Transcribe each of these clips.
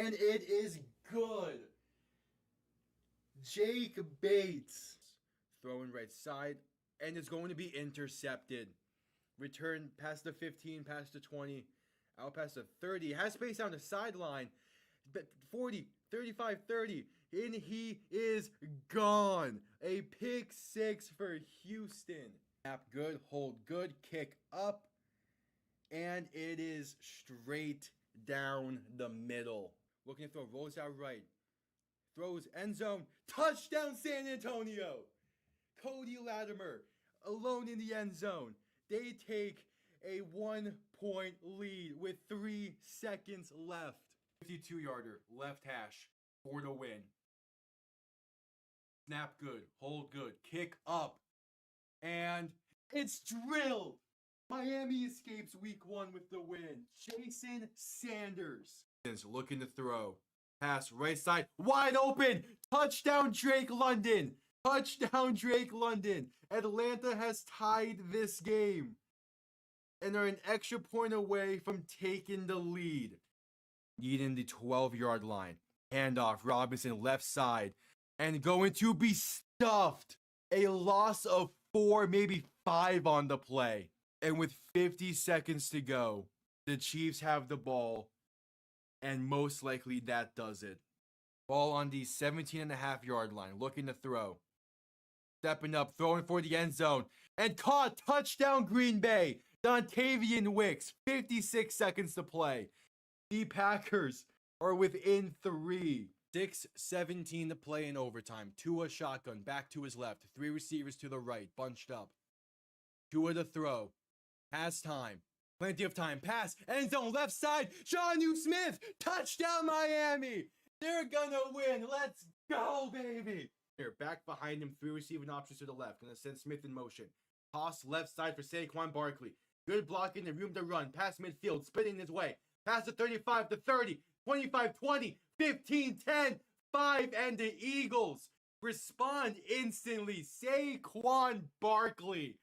and it is good. Jake Bates throwing right side, and it's going to be intercepted. Return past the 15, past the 20, out past the 30. Has space down the sideline. 40, 35, 30. And he is gone. A pick six for Houston. Snap good, hold good, kick up. And it is straight down the middle. Looking to throw, rolls out right. Throws end zone. Touchdown San Antonio. Cody Latimer alone in the end zone. They take a 1-point lead with 3 seconds left. 52-yarder, left hash for the win. Snap good, hold good, kick up, and it's drilled. Miami escapes week 1 with the win. Jason Sanders is looking to throw. Pass right side, wide open. Touchdown Drake London. Touchdown Drake London. Atlanta has tied this game and are an extra point away from taking the lead. Needing the 12-yard line. Handoff, Robinson left side. And going to be stuffed. A loss of 4, maybe 5 on the play. And with 50 seconds to go, the Chiefs have the ball. And most likely that does it. Ball on the 17.5-yard line. Looking to throw. Stepping up, throwing for the end zone. And caught. Touchdown Green Bay. Dontavian Wicks. 56 seconds to play. The Packers are within 3. 6:17 to play in overtime. Tua shotgun, back to his left. 3 receivers to the right, bunched up. Tua to throw. Pass time. Plenty of time. Pass. End zone, left side. Jonnu Smith. Touchdown Miami. They're gonna win. Let's go, baby. Here, back behind him. 3 receiving options to the left. Gonna send Smith in motion. Toss left side for Saquon Barkley. Good blocking and room to run. Pass midfield, spinning his way. Pass to 35 to 30, 25, 20, 15, 10, 5, and the Eagles respond instantly. Saquon Barkley.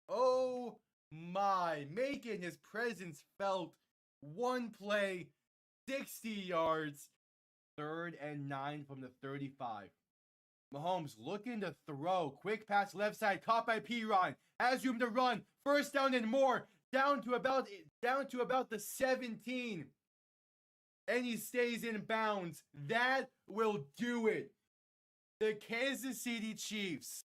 Oh my, making his presence felt. 1 play, 60 yards, 3rd and 9 from the 35. Mahomes looking to throw. Quick pass left side, caught by Piron. Has room to run. First down and more. Down to about the 17. And he stays in bounds. That will do it. The Kansas City Chiefs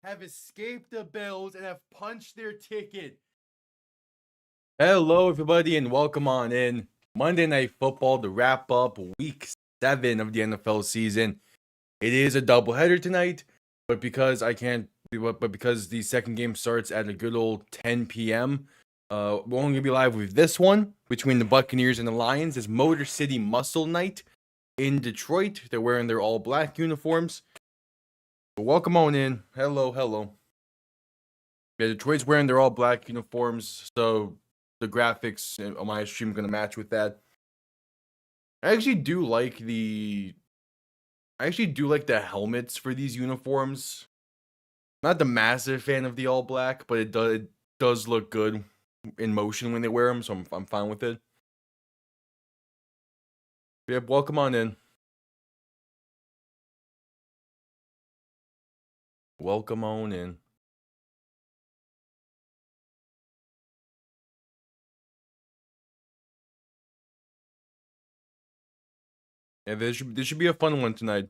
have escaped the Bills and have punched their ticket. Hello, everybody, and welcome on in. Monday Night Football to wrap up Week 7 of the NFL season. It is a doubleheader tonight, but because the second game starts at a good old 10 p.m., we're only going to be live with this one between the Buccaneers and the Lions. It's Motor City Muscle Night in Detroit. They're wearing their all-black uniforms. So welcome on in. Hello. Yeah, Detroit's wearing their all-black uniforms, so the graphics on my stream are going to match with that. I actually do like the helmets for these uniforms. Not the massive fan of the all-black, but it does look good in motion when they wear them, so I'm fine with it. Yeah, welcome on in. Welcome on in. Yeah, this should be a fun one tonight.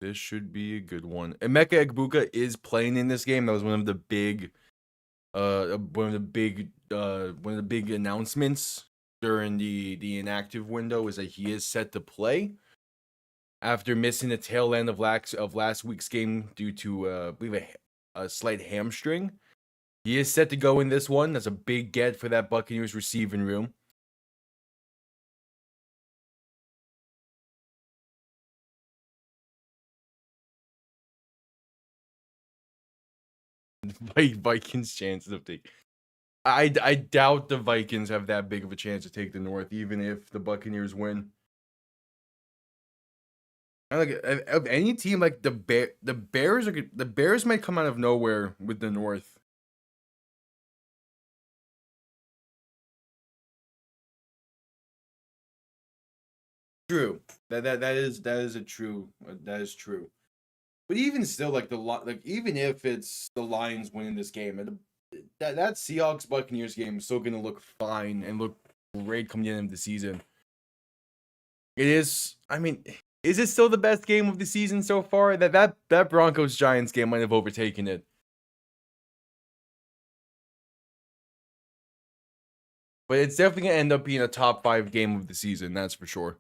This should be a good one. Emeka Egbuka is playing in this game. That was one of the big announcements during the inactive window, is that he is set to play after missing the tail end of last week's game due to I believe a slight hamstring. He is set to go in this one. That's a big get for that Buccaneers receiving room. Vikings chances of taking. I doubt the Vikings have that big of a chance to take the North, even if the Buccaneers win. Like of any team, like the Bears might come out of nowhere with the North. True. That is true. That is true. But even still, like even if it's the Lions winning this game, and that Seahawks Buccaneers game is still gonna look fine and look great coming into the season. It is. I mean, is it still the best game of the season so far? That Broncos Giants game might have overtaken it. But it's definitely gonna end up being a top 5 game of the season. That's for sure.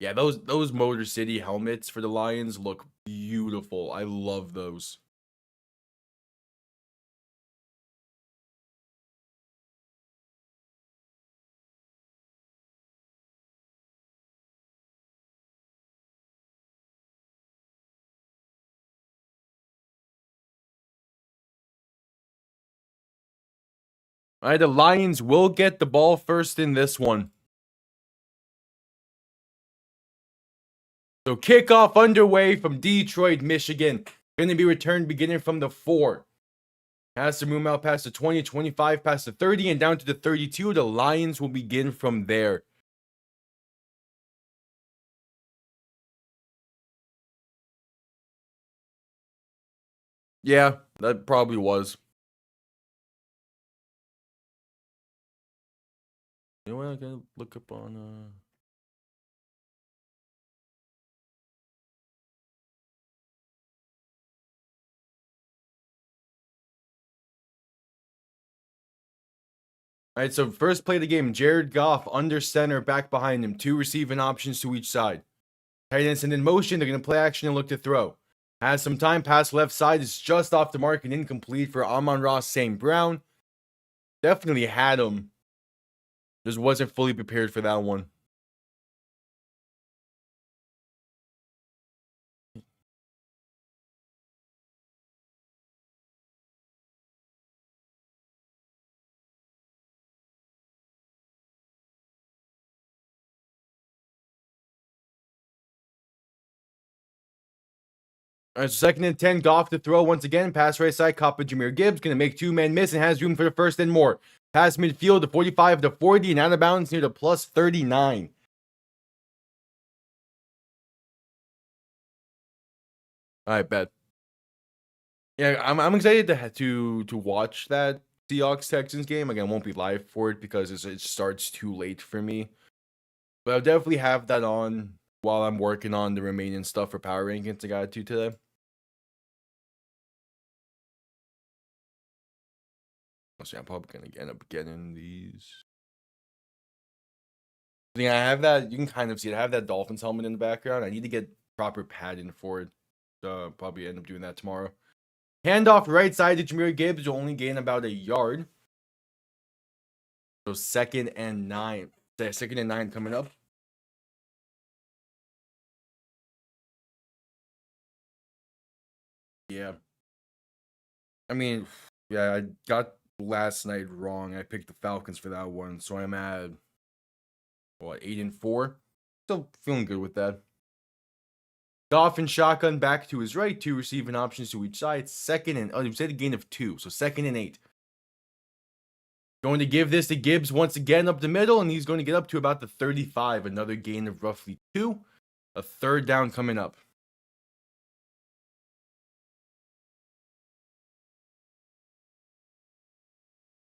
Yeah, those Motor City helmets for the Lions look beautiful. I love those. All right, the Lions will get the ball first in this one. So kickoff underway from Detroit, Michigan. Going to be returned beginning from the 4. Has to move out past the 20, 25, past the 30, and down to the 32. The Lions will begin from there. Yeah, that probably was. You know what? I gotta look up on. All right, so first play of the game, Jared Goff under center, back behind him. 2 receiving options to each side. Tight ends and in motion, they're going to play action and look to throw. Has some time, pass left side is just off the mark and incomplete for Amon-Ra St. Brown. Definitely had him. Just wasn't fully prepared for that one. All right, so 2nd and 10, Goff to throw once again. Pass right side, caught by Jahmyr Gibbs. Going to make 2-man miss and has room for the first and more. Pass midfield to 45 to 40 and out of bounds near the plus 39. All right, bet. Yeah, I'm excited to watch that Seahawks Texans game. Again, I won't be live for it because it starts too late for me. But I'll definitely have that on while I'm working on the remaining stuff for power rankings I got to today. So I'm probably gonna end up getting these. Yeah, I have that. You can kind of see it. I have that Dolphins helmet in the background. I need to get proper padding for it. So probably end up doing that tomorrow. Handoff right side to Jahmyr Gibbs will only gain about a yard. So 2nd and 9. 2nd and 9 coming up. Yeah. I mean, yeah, I got last night wrong. I picked the Falcons for that one. So I'm at, 8-4? Still feeling good with that. Goff and shotgun back to his right. 2 receiving options to each side. 2nd and, he said a gain of 2. So 2nd and 8. Going to give this to Gibbs once again up the middle, and he's going to get up to about the 35. Another gain of roughly 2. A 3rd down coming up.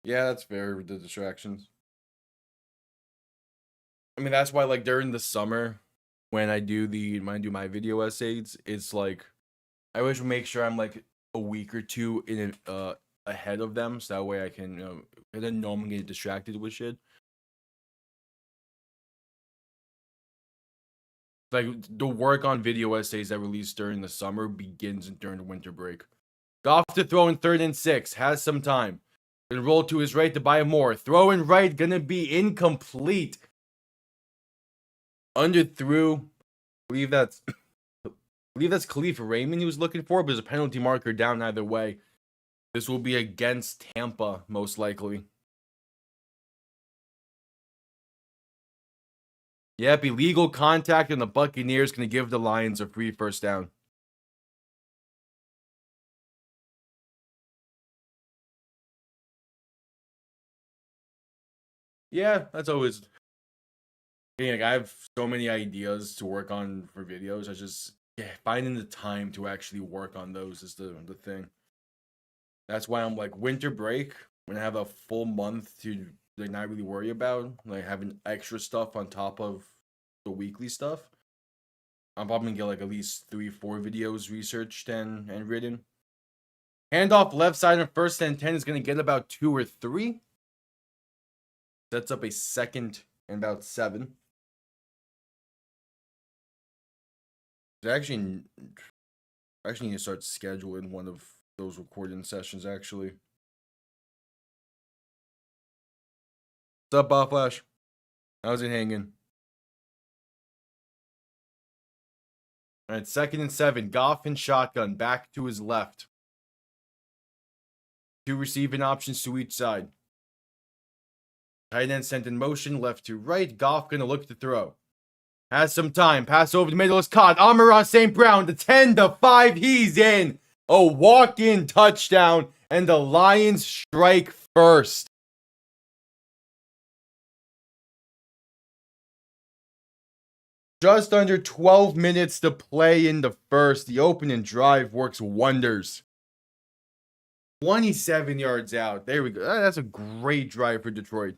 Yeah, that's fair with the distractions. I mean, that's why, like, during the summer, when I do my video essays, it's like I always make sure I'm like a week or 2 in ahead of them, so that way I can I didn't know I'm gonna get distracted with shit. Like the work on video essays that release during the summer begins during the winter break. Goff to throw in 3rd and 6, has some time. Gonna roll to his right to buy more. Throw in right, gonna be incomplete. Underthrew. Believe that's Khalif Raymond he was looking for, but there's a penalty marker down either way. This will be against Tampa, most likely. Yep, illegal contact, and the Buccaneers going to give the Lions a free first down. Yeah, that's always. Like, I have so many ideas to work on for videos. I just finding the time to actually work on those is the thing. That's why I'm like winter break when I have a full month to like not really worry about like having extra stuff on top of the weekly stuff. I'm probably gonna get like at least 3-4 videos researched and written. Handoff left side on 1st and 10 is gonna get about 2 or 3. Sets up a 2nd and about 7. I actually need to start scheduling one of those recording sessions actually. What's up, Bob Flash? How's it hanging? All right, 2nd and 7. Goff and shotgun back to his left. 2 receiving options to each side. Tight end sent in motion, left to right. Goff gonna look to throw. Has some time. Pass over the middle is caught. Amon-Ra St. Brown, the 10-5. He's in. A walk-in touchdown, and the Lions strike first. Just under 12 minutes to play in the first. The opening drive works wonders. 27 yards out. There we go. That's a great drive for Detroit.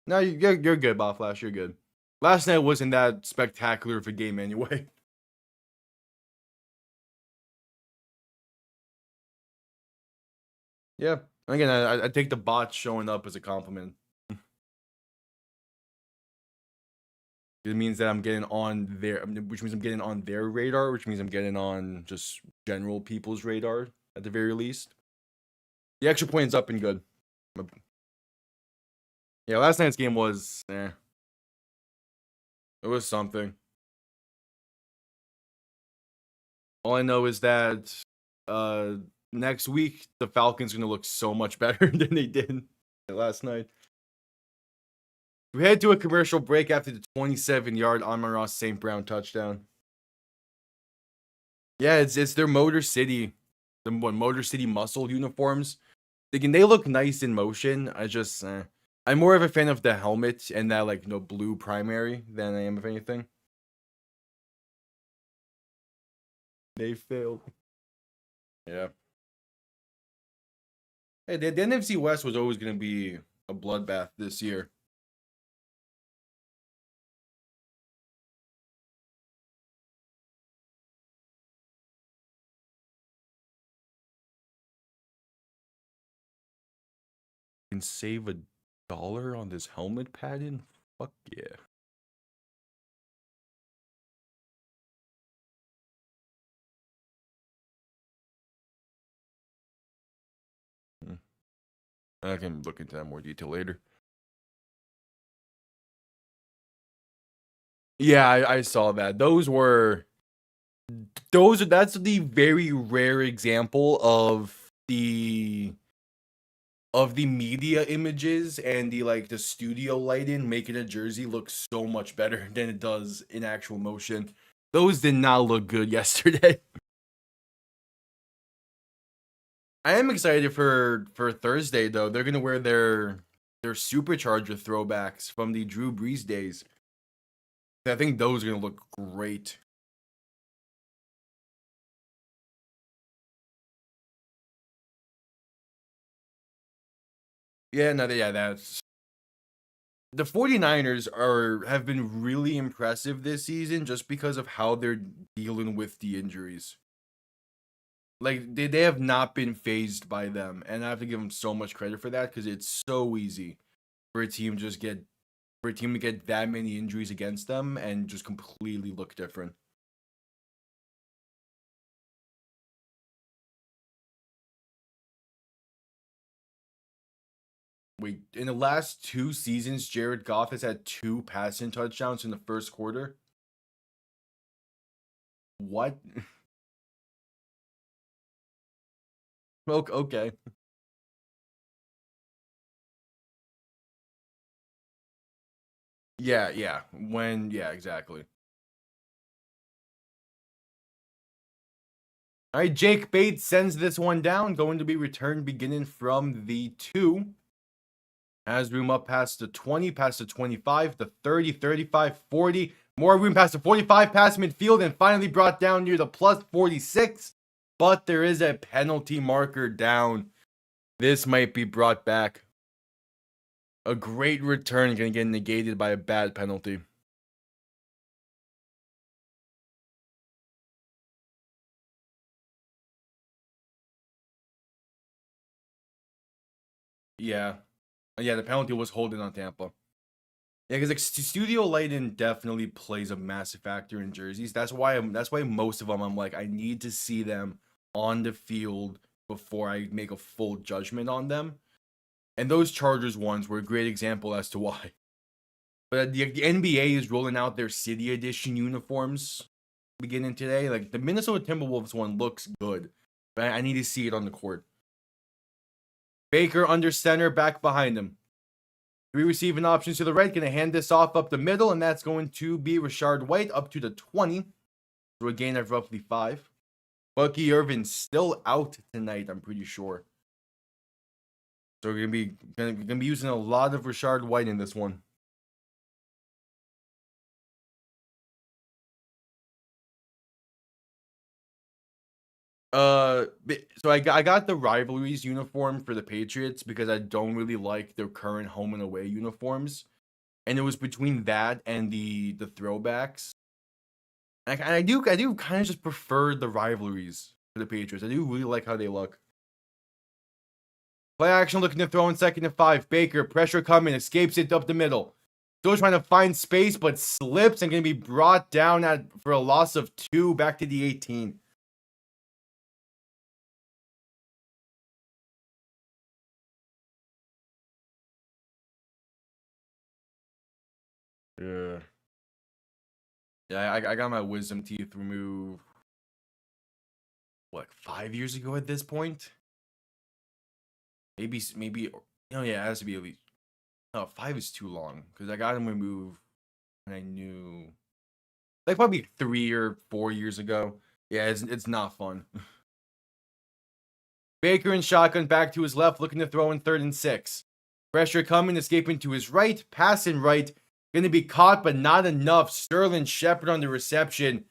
No, you're good, Bob Flash. You're good. Last night wasn't that spectacular of a game anyway. Yeah. Again, I take the bots showing up as a compliment. It means that I'm getting on their, which means I'm getting on their radar, which means I'm getting on just general people's radar at the very least. The extra point's up and good. Yeah, last night's game was, it was something. All I know is that next week the Falcons are gonna look so much better than they did last night. We head to a commercial break after the 27-yard Amon-Ra St. Brown touchdown. Yeah, it's their Motor City, the Motor City muscle uniforms. They look nice in motion. I'm more of a fan of the helmet and that like blue primary than I am of anything. They failed. Yeah. Hey, the NFC West was always gonna be a bloodbath this year. Can save $1 on this helmet padding? Fuck yeah. I can look into that in more detail later. Yeah, I saw that. That's the very rare example of the media images and the studio lighting making a jersey look so much better than it does in actual motion. Those did not look good yesterday. I am excited for Thursday though. They're gonna wear their supercharger throwbacks from the Drew Brees days. I think those are gonna look great. Yeah, no, yeah, that's the 49ers have been really impressive this season just because of how they're dealing with the injuries. Like they have not been phased by them, and I have to give them so much credit for that because it's so easy for a team to get that many injuries against them and just completely look different. Wait, in the last 2 seasons, Jared Goff has had 2 passing touchdowns in the first quarter. What? Okay. Yeah, yeah, exactly. All right, Jake Bates sends this one down, going to be returned beginning from the 2. Has room up past the 20, past the 25, the 30, 35, 40. More room past the 45, past midfield, and finally brought down near the plus 46. But there is a penalty marker down. This might be brought back. A great return going to get negated by a bad penalty. Yeah. Yeah, the penalty was holding on Tampa. Yeah, because like studio lighting definitely plays a massive factor in jerseys. That's why most of them I'm like I need to see them on the field before I make a full judgment on them. And those Chargers ones were a great example as to why. But the NBA is rolling out their City Edition uniforms beginning today. Like the Minnesota Timberwolves one looks good, but I need to see it on the court. Baker under center, back behind him. 3 receiving options to the right. Going to hand this off up the middle, and that's going to be Rashard White up to the 20 for a gain of roughly 5. Bucky Irvin's still out tonight, I'm pretty sure. So we're gonna be using a lot of Rashard White in this one. So I got the rivalries uniform for the Patriots because I don't really like their current home and away uniforms, and it was between that and the throwbacks. I do kind of just prefer the rivalries for the Patriots. I do really like how they look. Play action looking to throw in 2nd and 5. Baker, pressure coming, escapes it up the middle. Still trying to find space, but slips and going to be brought down for a loss of 2 back to the 18. Yeah. Yeah, I got my wisdom teeth removed, what, 5 years ago at this point? Maybe, yeah, it has to be at least, no, 5 is too long, because I got them removed when I knew, like, probably 3 or 4 years ago. Yeah, it's not fun. Baker in shotgun, back to his left, looking to throw in 3rd and 6. Pressure coming, escaping to his right, passing right, going to be caught, but not enough. Sterling Shepard on the reception,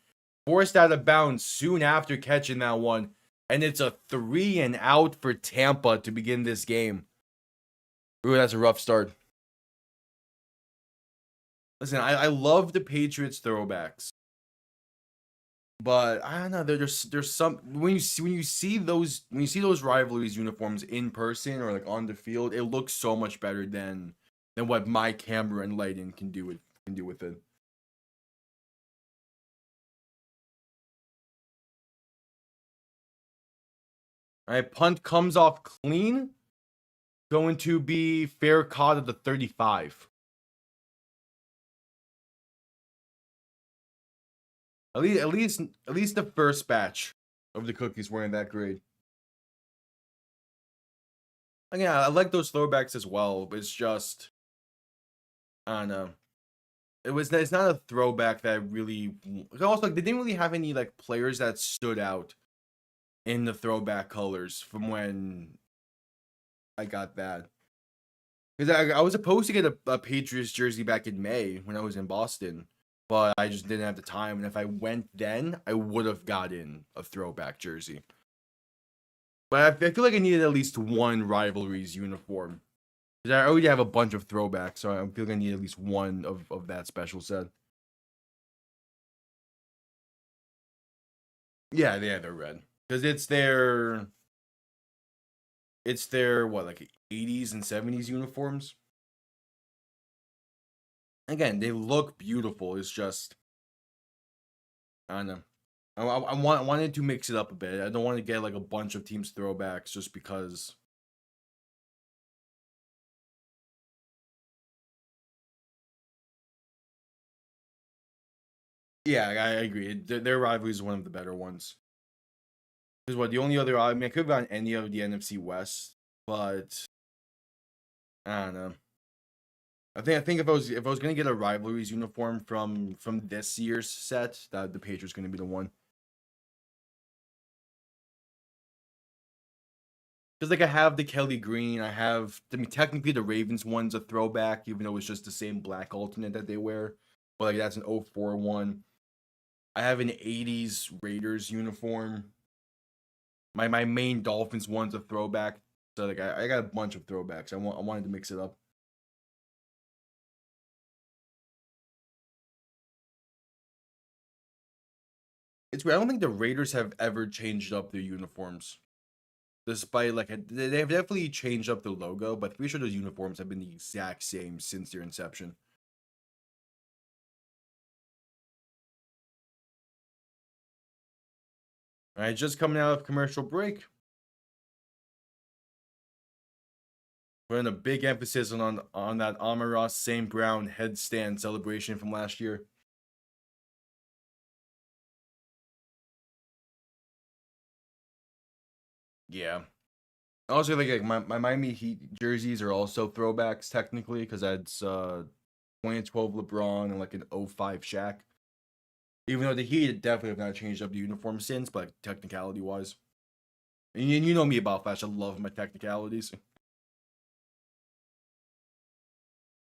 forced out of bounds soon after catching that one. And it's a 3 and out for Tampa to begin this game. Ooh, that's a rough start. Listen, I love the Patriots throwbacks, but I don't know. There's some when you see those rivalries uniforms in person or like on the field, it looks so much better than what my camera and lighting can do with it. All right, punt comes off clean. Going to be fair caught at the 35. At least the first batch of the cookies weren't that great. Again, I like those throwbacks as well, but it's just I don't know. It's not a throwback that really. Also, like, they didn't really have any like players that stood out in the throwback colors from when I got that. Because I was supposed to get a Patriots jersey back in May when I was in Boston, but I just didn't have the time. And if I went then, I would have gotten a throwback jersey. But I feel like I needed at least one rivalries uniform. Because I already have a bunch of throwbacks, so I feel like I need at least one of that special set. Yeah, they're red. Because it's their what, like 80s and 70s uniforms. Again, they look beautiful. It's just I don't know. I wanted to mix it up a bit. I don't want to get like a bunch of teams throwbacks just because. Yeah, I agree. Their rivalry is one of the better ones. Because what the only other, I mean, I could have gotten any of the NFC West, but I don't know. I think if I was gonna get a rivalries uniform from this year's set, that the Patriots gonna be the one. Because like I have the Kelly Green, I mean technically the Ravens one's a throwback, even though it's just the same black alternate that they wear. But like that's an 04 one. I have an 80s Raiders uniform. My main Dolphins one's a throwback. So like I got a bunch of throwbacks. I wanted to mix it up. It's weird. I don't think the Raiders have ever changed up their uniforms. Despite like they've definitely changed up the logo, but I'm pretty sure those uniforms have been the exact same since their inception. All right, just coming out of commercial break. Putting a big emphasis on that Amon-Ra St. Brown headstand celebration from last year. Yeah. Also, like my Miami Heat jerseys are also throwbacks technically because that's 2012 LeBron and like an 05 Shaq. Even though the Heat definitely have not changed up the uniform since, but like, technicality wise, and you know me about Flash, I love my technicalities.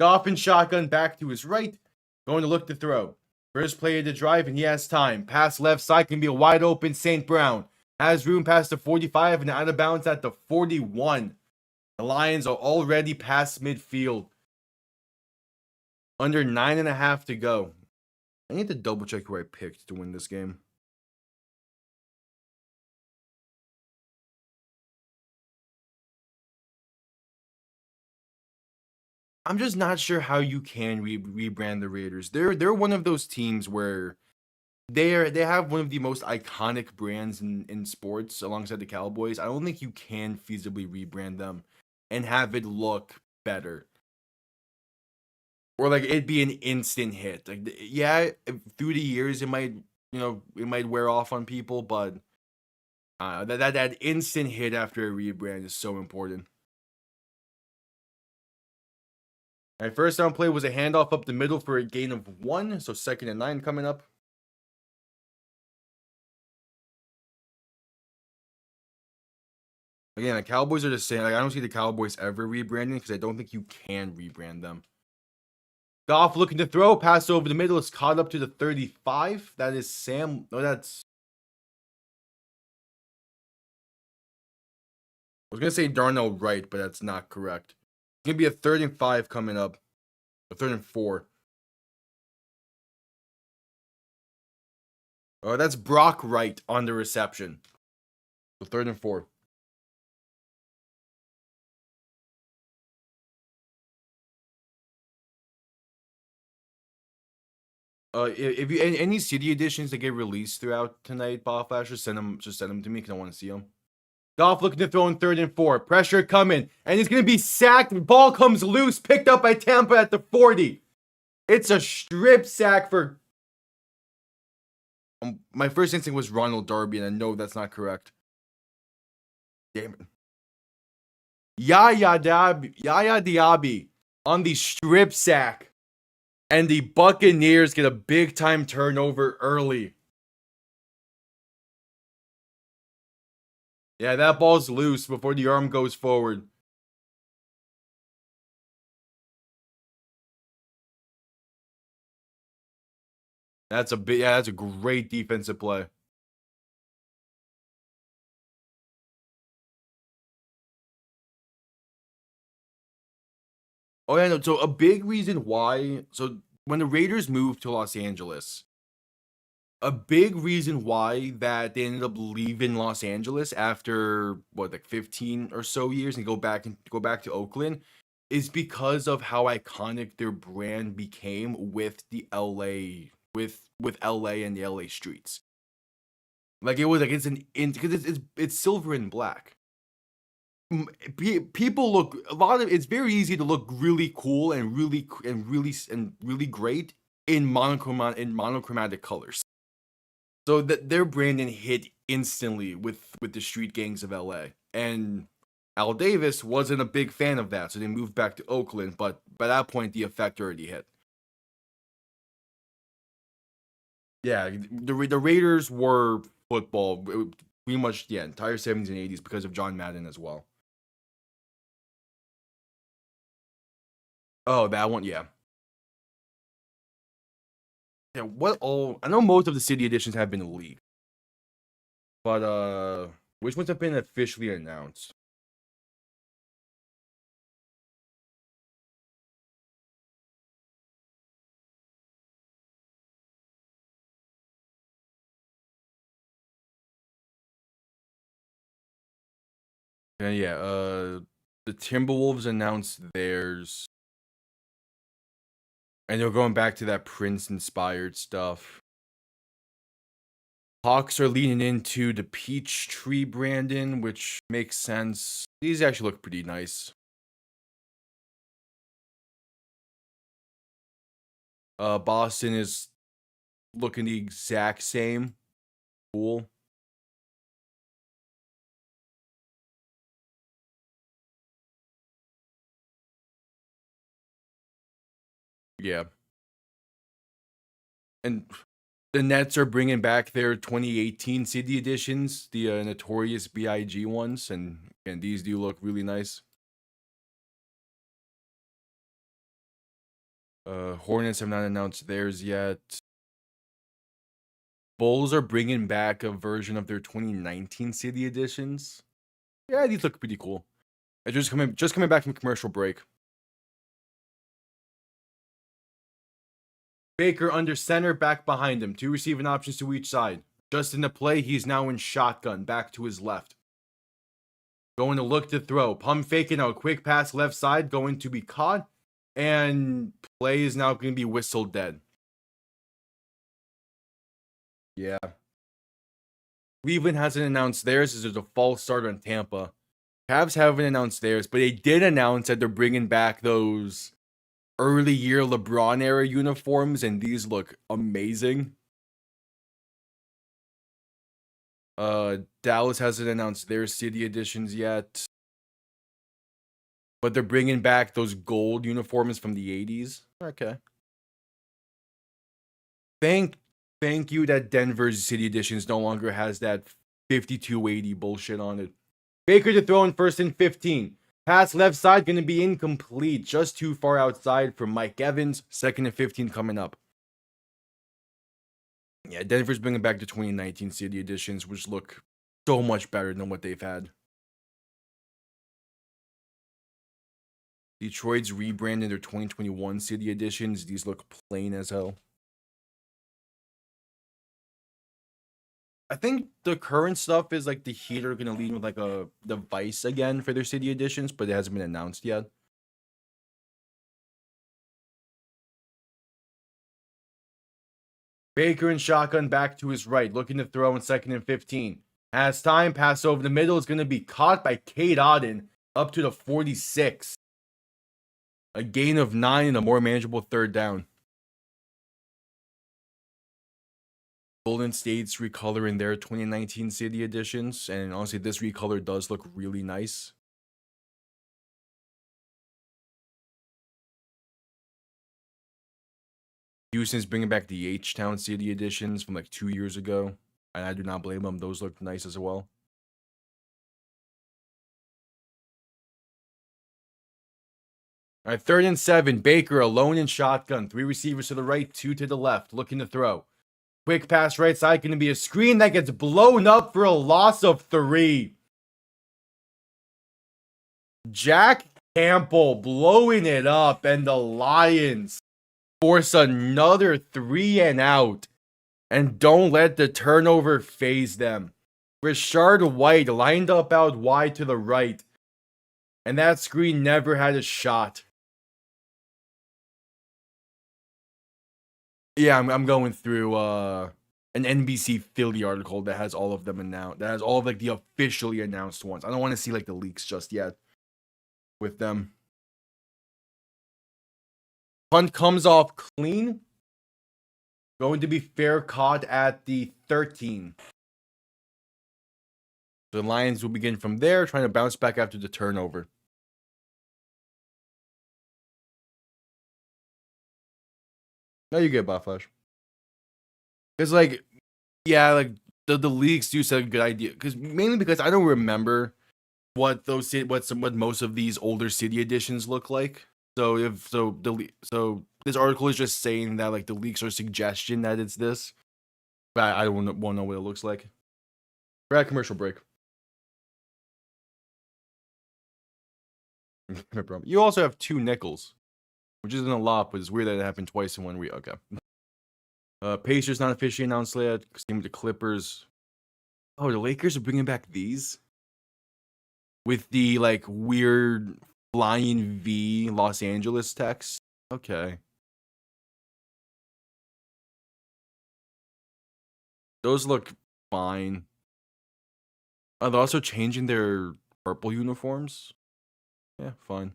Goff and shotgun back to his right, going to look to throw. First play of the drive, and he has time. Pass left side can be a wide open St. Brown. Has room past the 45 and out of bounds at the 41. The Lions are already past midfield. Under 9.5 to go. I need to double check who I picked to win this game. I'm just not sure how you can rebrand the Raiders. They're one of those teams where they have one of the most iconic brands in sports alongside the Cowboys. I don't think you can feasibly rebrand them and have it look better. Or like it'd be an instant hit. Like yeah, through the years it might, it might wear off on people, but that instant hit after a rebrand is so important. All right, first down play was a handoff up the middle for a gain of 1, so 2nd and 9 coming up. Again, the Cowboys are the same. Like I don't see the Cowboys ever rebranding because I don't think you can rebrand them. Goff looking to throw, pass over the middle, is caught up to the 35. That is Sam. No, that's. I was gonna say Darnell Wright, but that's not correct. It's gonna be a 3rd and 5 coming up. A 3rd and 4. Oh, that's Brock Wright on the reception. So 3rd and 4. If you any city editions that get released throughout tonight, Ball Flash, just send them to me because I want to see them. Goff looking to throw in 3rd and 4. Pressure coming, and he's gonna be sacked. Ball comes loose, picked up by Tampa at the 40. It's a strip sack for. My first instinct was Ronald Darby, and I know that's not correct. Damn it. Yaya Diaby on the strip sack. And the Buccaneers get a big time turnover early. Yeah, that ball's loose before the arm goes forward. That's a great defensive play. Oh yeah, no, so a big reason why, so when the Raiders moved to Los Angeles, a big reason why that they ended up leaving Los Angeles after what, like 15 or so years and go back to Oakland is because of how iconic their brand became with the LA with LA and the LA streets. Like it was like because it's silver and black. People look a lot of it's very easy to look really cool and really great in monochromatic colors. So that their branding hit instantly with the street gangs of LA. And Al Davis wasn't a big fan of that, so they moved back to Oakland, but by that point, the effect already hit. Yeah, the Raiders were football pretty much, yeah, entire 70s and 80s because of John Madden as well. Oh, that one, yeah. Yeah, what all? I know most of the city editions have been leaked, but which ones have been officially announced? Yeah, the Timberwolves announced theirs, and they're going back to that Prince-inspired stuff. Hawks are leaning into the peach tree Brandon, which makes sense. These actually look pretty nice. Boston is looking the exact same. Cool. Yeah. And the Nets are bringing back their 2018 city editions, the notorious BIG ones, and these do look really nice. Hornets have not announced theirs yet. Bulls are bringing back a version of their 2019 city editions. Yeah, these look pretty cool. They're just coming back from commercial break. Baker under center, back behind him. 2 receiving options to each side. Just in the play, he's now in shotgun, back to his left. Going to look to throw. Pump faking out. Quick pass left side, going to be caught. And play is now going to be whistled dead. Yeah. Cleveland hasn't announced theirs as there's a false start on Tampa. Cavs haven't announced theirs, but they did announce that they're bringing back those early year LeBron era uniforms, and these look amazing. Dallas hasn't announced their city editions yet, but they're bringing back those gold uniforms from the 80s. Okay. Thank you that Denver's city editions no longer has that 5280 bullshit on it. Baker to throw in 1st and 15. Pass left side going to be incomplete, just too far outside for Mike Evans. 2nd and 15 coming up. Yeah, Denver's bringing back the 2019 city editions, which look so much better than what they've had. Detroit's rebranding their 2021 city editions. These look plain as hell. I think the current stuff is like the Heat are going to lead with like a device again for their city editions, but it hasn't been announced yet. Baker and shotgun back to his right, looking to throw in 2nd and 15. Has time, pass over the middle is going to be caught by Cade Otton up to the 46. A gain of 9 and a more manageable 3rd down. Golden State's recoloring their 2019 city editions, and honestly, this recolor does look really nice. Houston's bringing back the H-Town city editions from like 2 years ago, and I do not blame them. Those look nice as well. All right, 3rd and 7. Baker alone in shotgun. 3 receivers to the right, 2 to the left, looking to throw. Quick pass right side, going to be a screen that gets blown up for a loss of 3. Jack Campbell blowing it up, and the Lions force another 3 and out. And don't let the turnover phase them. Rashard White lined up out wide to the right. And that screen never had a shot. Yeah, I'm going through an NBC Philly article that has all of them announced. That has all of like the officially announced ones. I don't want to see like the leaks just yet with them. Punt comes off clean. Going to be fair caught at the 13. The Lions will begin from there, trying to bounce back after the turnover. No, you get Bot Flash. Because, like, yeah, like, the leagues do set a good idea. Mainly because I don't remember what most of these older city editions look like. So this article is just saying that, like, the leaks are suggestion that it's this. But I won't know what it looks like. We're at commercial break. You also have 2 nickels, which isn't a lot, but it's weird that it happened twice in 1 week. Okay. Pacers not officially announced yet. Same with the Clippers. Oh, the Lakers are bringing back these with the, like, weird flying V Los Angeles text. Okay. Those look fine. They're also changing their purple uniforms. Yeah, fine.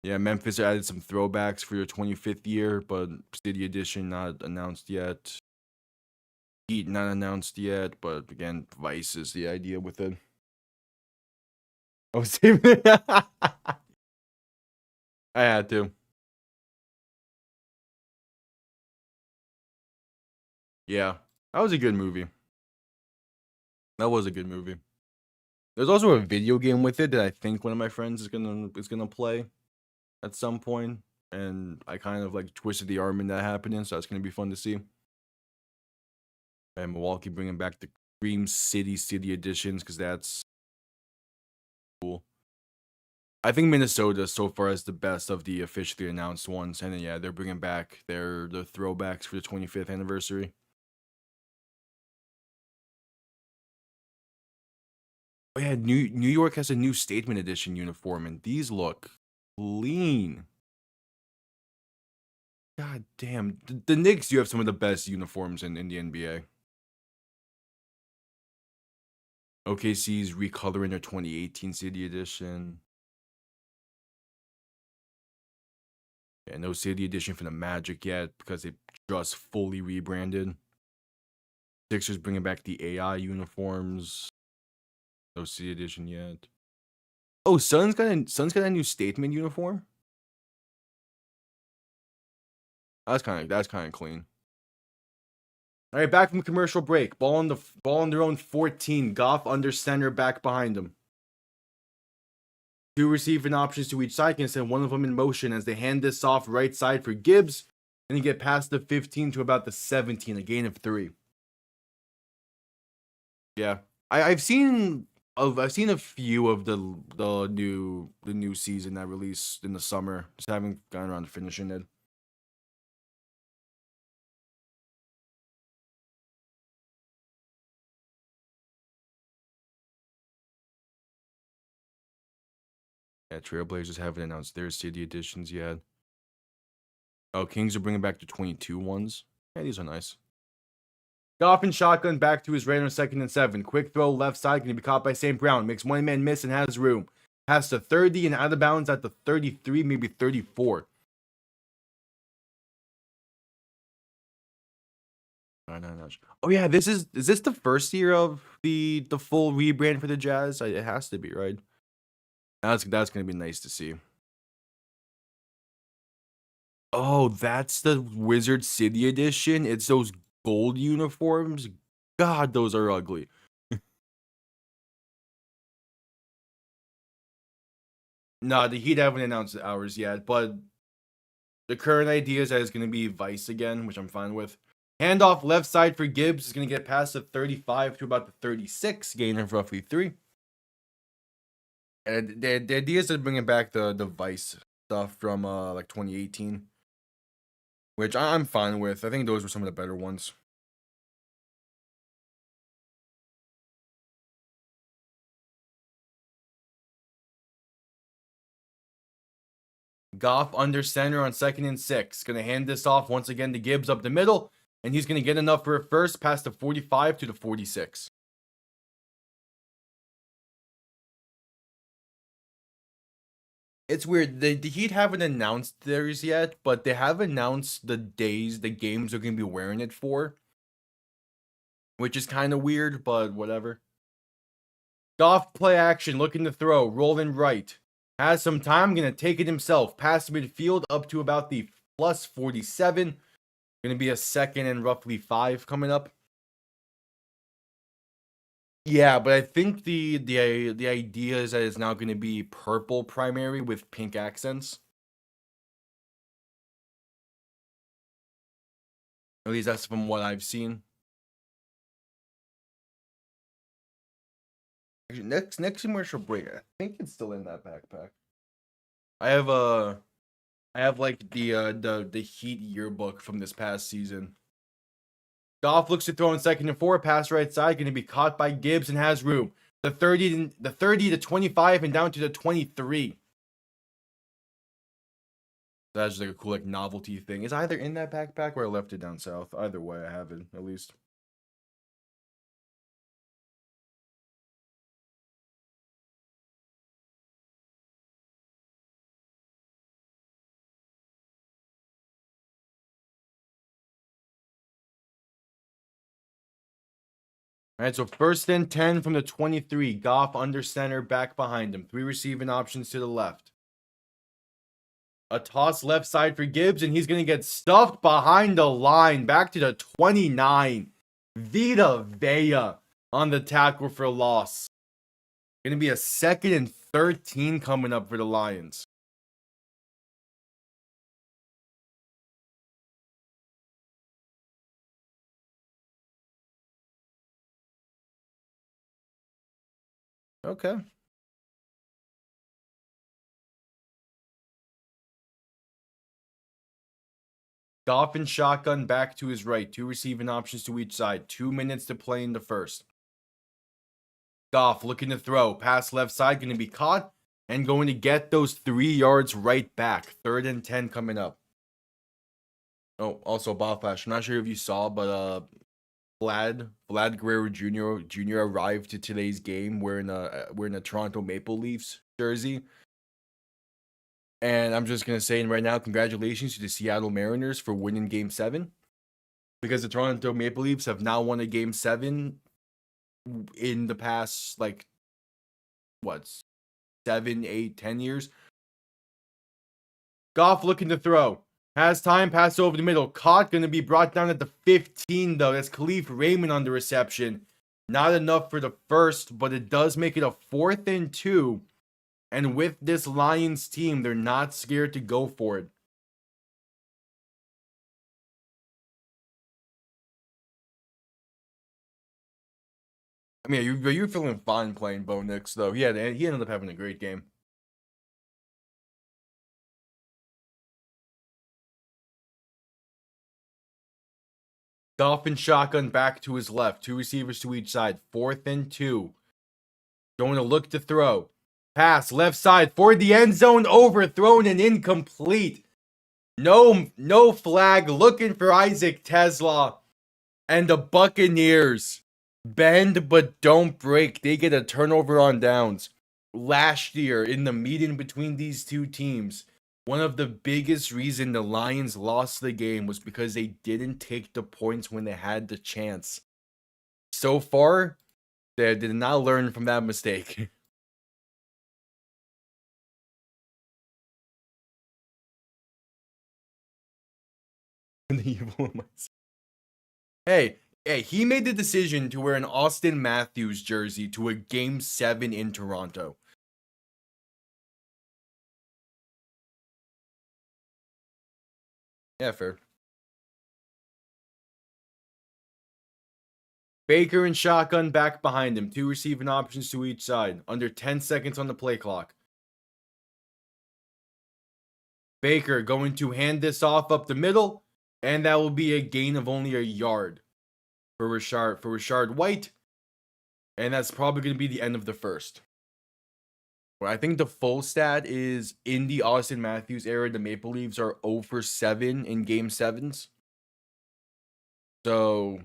Yeah, Memphis added some throwbacks for your 25th year, but City Edition not announced yet. Heat not announced yet, but again, Vice is the idea with it. Oh, same. I had to. Yeah, that was a good movie. That was a good movie. There's also a video game with it that I think one of my friends is gonna play at some point, and I kind of, like, twisted the arm in that happening, so that's gonna be fun to see. And Milwaukee bringing back the Dream City editions because that's cool. I think Minnesota so far is the best of the officially announced ones, and then, yeah, they're bringing back the throwbacks for the 25th anniversary. Oh yeah, New York has a new Statement Edition uniform, and these look clean. God damn, the Knicks do have some of the best uniforms in the NBA. OKC's recoloring their 2018 City Edition. Yeah, no City Edition for the Magic yet because they just fully rebranded. Sixers bringing back the AI uniforms. No City Edition yet. Oh, Suns got a new Statement uniform. That's kind of clean. All right, back from commercial break. Ball on their own 14. Goff under center, back behind them. 2 receiving options to each side, can send one of them in motion as they hand this off right side for Gibbs, and you get past the 15 to about the 17, a gain of 3. Yeah, I've seen a few of the new season that released in the summer. Just haven't gotten around to finishing it. Yeah, Trailblazers haven't announced their city editions yet. Oh, Kings are bringing back the 22 ones. Yeah, these are nice. Goff and shotgun back to his random 2nd and 7. Quick throw left side, can be caught by St. Brown. Makes one man miss and has room. Pass to 30 and out of bounds at the 33, maybe 34. Oh yeah, is this the first year of the full rebrand for the Jazz? It has to be, right? That's gonna be nice to see. Oh, that's the Wizard City edition. It's those gold uniforms. God, those are ugly. No, the Heat haven't announced ours yet, but the current idea is that it's going to be Vice again, which I'm fine with. Handoff left side for Gibbs is going to get past the 35 to about the 36, gain of roughly 3. And the idea is to bringing back the Vice stuff from like 2018, which I'm fine with. I think those were some of the better ones. Goff under center on 2nd and 6. Going to hand this off once again to Gibbs up the middle, and he's going to get enough for a first, past the 45 to the 46. It's weird. The Heat haven't announced theirs yet, but they have announced the days the games are going to be wearing it for, which is kind of weird, but whatever. Goff play action, looking to throw, rolling right. Has some time, gonna take it himself. Past midfield up to about the plus 47. Gonna be a 2nd and roughly 5 coming up. Yeah, but I think the idea is that it's now gonna be purple primary with pink accents. At least that's from what I've seen. Actually, next commercial break, I think it's still in that backpack. I have like the Heat yearbook from this past season. Goff looks to throw in 2nd and 4, pass right side, going to be caught by Gibbs and has room. The 30 to 25 and down to the 23. That's just like a cool like novelty thing. It's either in that backpack or I left it down south. Either way, I have it at least. All right, so 1st and 10 from the 23. Goff under center, back behind him. 3 receiving options to the left. A toss left side for Gibbs, and he's going to get stuffed behind the line. Back to the 29. Vita Vea on the tackle for loss. Going to be a 2nd and 13 coming up for the Lions. Okay. Goff and shotgun back to his right. 2 receiving options to each side. 2 minutes to play in the first. Goff looking to throw. Pass left side. Going to be caught. And going to get those 3 yards right back. 3rd and 10 coming up. Oh, also, ball flash. I'm not sure if you saw, but Vlad Guerrero Jr. arrived to today's game wearing a Toronto Maple Leafs jersey. And I'm just going to say right now, congratulations to the Seattle Mariners for winning Game 7. Because the Toronto Maple Leafs have now won a Game 7 in the past, 7, 8, 10 years. Goff looking to throw. Has time, pass over the middle. Caught, going to be brought down at the 15, though. That's Khalif Raymond on the reception. Not enough for the first, but it does make it a 4th and 2. And with this Lions team, they're not scared to go for it. I mean, you're feeling fine playing Bo Nix, though. He ended up having a great game. Dolphin shotgun back to his left. 2 receivers to each side. 4th and 2. Going to look to throw. Pass left side for the end zone, overthrown and incomplete. No flag, looking for Isaac Tesla. And the Buccaneers bend but don't break. They get a turnover on downs. Last year, in the meeting between these two teams, one of the biggest reasons the Lions lost the game was because they didn't take the points when they had the chance. So far, they did not learn from that mistake. Hey, he made the decision to wear an Austin Matthews jersey to a Game 7 in Toronto. Yeah, fair. Baker and shotgun back behind him. 2 receiving options to each side. Under 10 seconds on the play clock. Baker going to hand this off up the middle. And that will be a gain of only a yard for Rashard White. And that's probably going to be the end of the first. Well, I think the full stat is in the Austin Matthews era, the Maple Leafs are 0 for 7 in Game 7s. So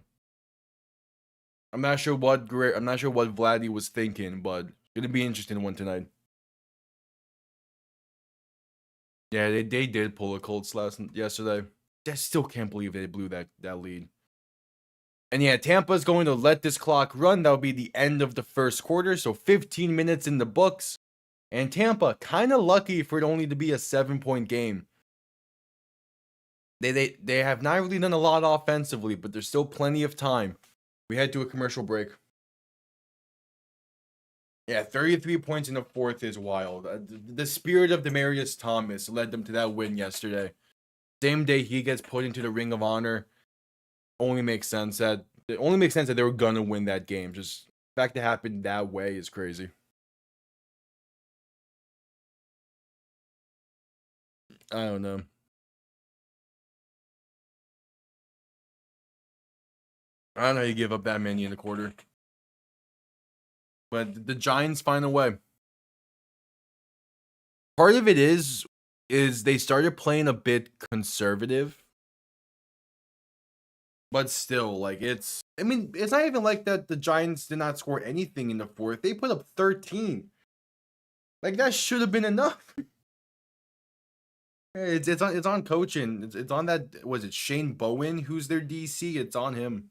I'm not sure what Vladdy was thinking, but it's gonna be an interesting one tonight. Yeah, they did pull a Colts yesterday. I still can't believe they blew that lead. And yeah, Tampa's going to let this clock run. That'll be the end of the first quarter. So 15 minutes in the books. And Tampa, kind of lucky for it only to be a 7-point game. They have not really done a lot offensively, but there's still plenty of time. We head to a commercial break. Yeah, 33 points in the fourth is wild. The spirit of Demaryius Thomas led them to that win yesterday. Same day he gets put into the Ring of Honor. Only makes sense that they were gonna win that game. Just the fact it happened that way is crazy. I don't know. I don't know how you give up that many in the quarter. But the Giants find a way. Part of it is they started playing a bit conservative. But still, like, it's not even like that the Giants did not score anything in the fourth. They put up 13. Like, that should have been enough. It's on coaching. It's on that, was it Shane Bowen who's their DC? It's on him.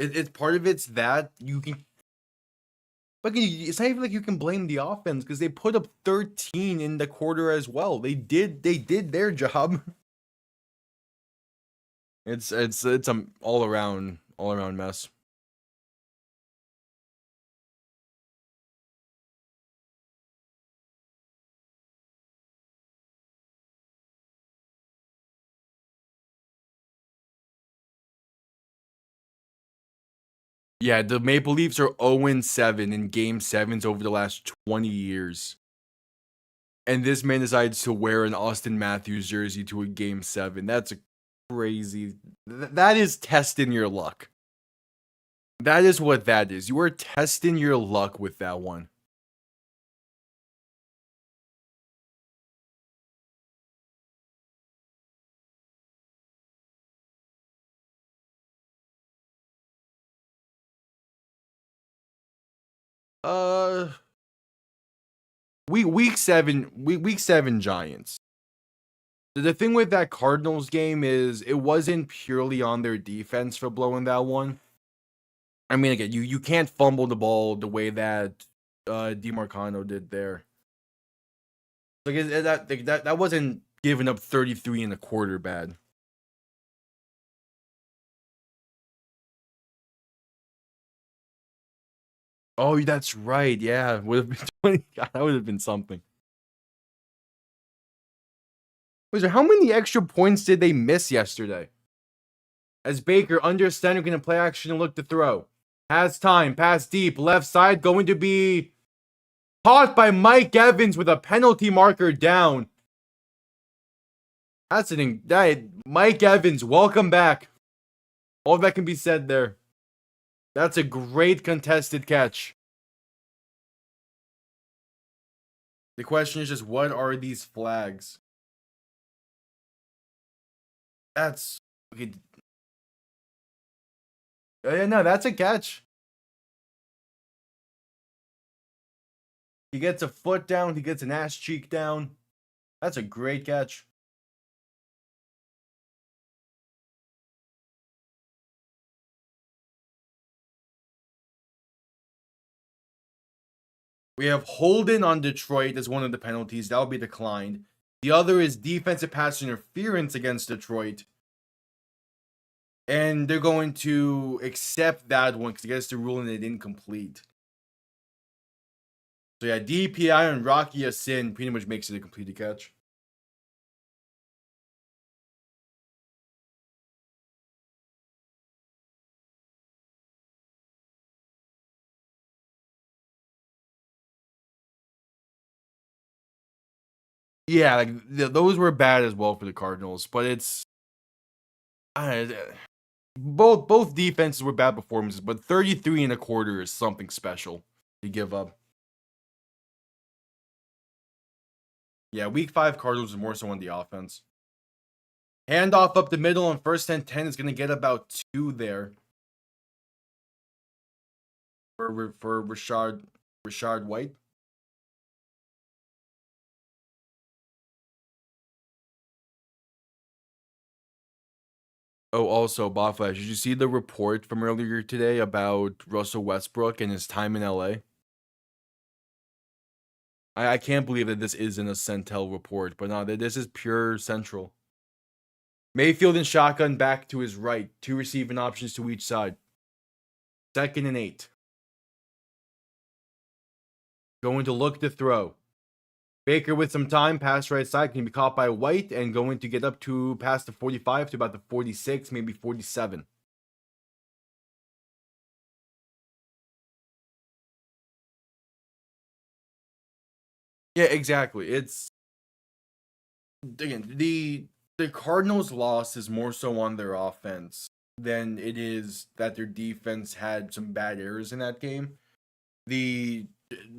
It's part of it's that you can, but it's not even like you can blame the offense because they put up 13 in the quarter as well. They did their job. It's a all around mess. Yeah, the Maple Leafs are 0-7 in game sevens over the last 20 years. And this man decides to wear an Austin Matthews jersey to a game 7. That's a crazy. That is testing your luck. That is what that is. You are testing your luck with that one. Uh, week 7 Giants. The thing with that Cardinals game is it wasn't purely on their defense for blowing that one. I mean, again, you can't fumble the ball the way that DeMarcano did there. Like that wasn't giving up 33 in the quarter bad. Oh, that's right. Yeah, would have been 20. God, that would have been something. Was there how many extra points did they miss yesterday? As Baker under center going to play action and look to throw. Has time, pass deep, left side going to be caught by Mike Evans with a penalty marker down. That's Mike Evans, welcome back. All that can be said there. That's a great contested catch. The question is just, what are these flags? That's okay. Yeah, no, that's a catch. He gets a foot down. He gets an ass cheek down. That's a great catch. We have Holden on Detroit as one of the penalties. That'll be declined. The other is defensive pass interference against Detroit. And they're going to accept that one because I guess they're ruling it incomplete. So yeah, DPI and Rocky Ya-Sin pretty much makes it a completed catch. Yeah, like those were bad as well for the Cardinals, but it's both defenses were bad performances, but 33 and a quarter is something special to give up. Yeah, week 5 Cardinals is more so on the offense. Handoff up the middle on 1st and 10 is going to get about 2 there. For Rashard White. Oh, also, Botflash, did you see the report from earlier today about Russell Westbrook and his time in LA? I can't believe that this isn't a Centel report, but no, this is pure Central. Mayfield and shotgun back to his right. 2 receiving options to each side. 2nd and 8. Going to look to throw. Baker with some time, pass right side, can be caught by White and going to get up to past the 45 to about the 46, maybe 47. Yeah, exactly. It's again the Cardinals' loss is more so on their offense than it is that their defense had some bad errors in that game. The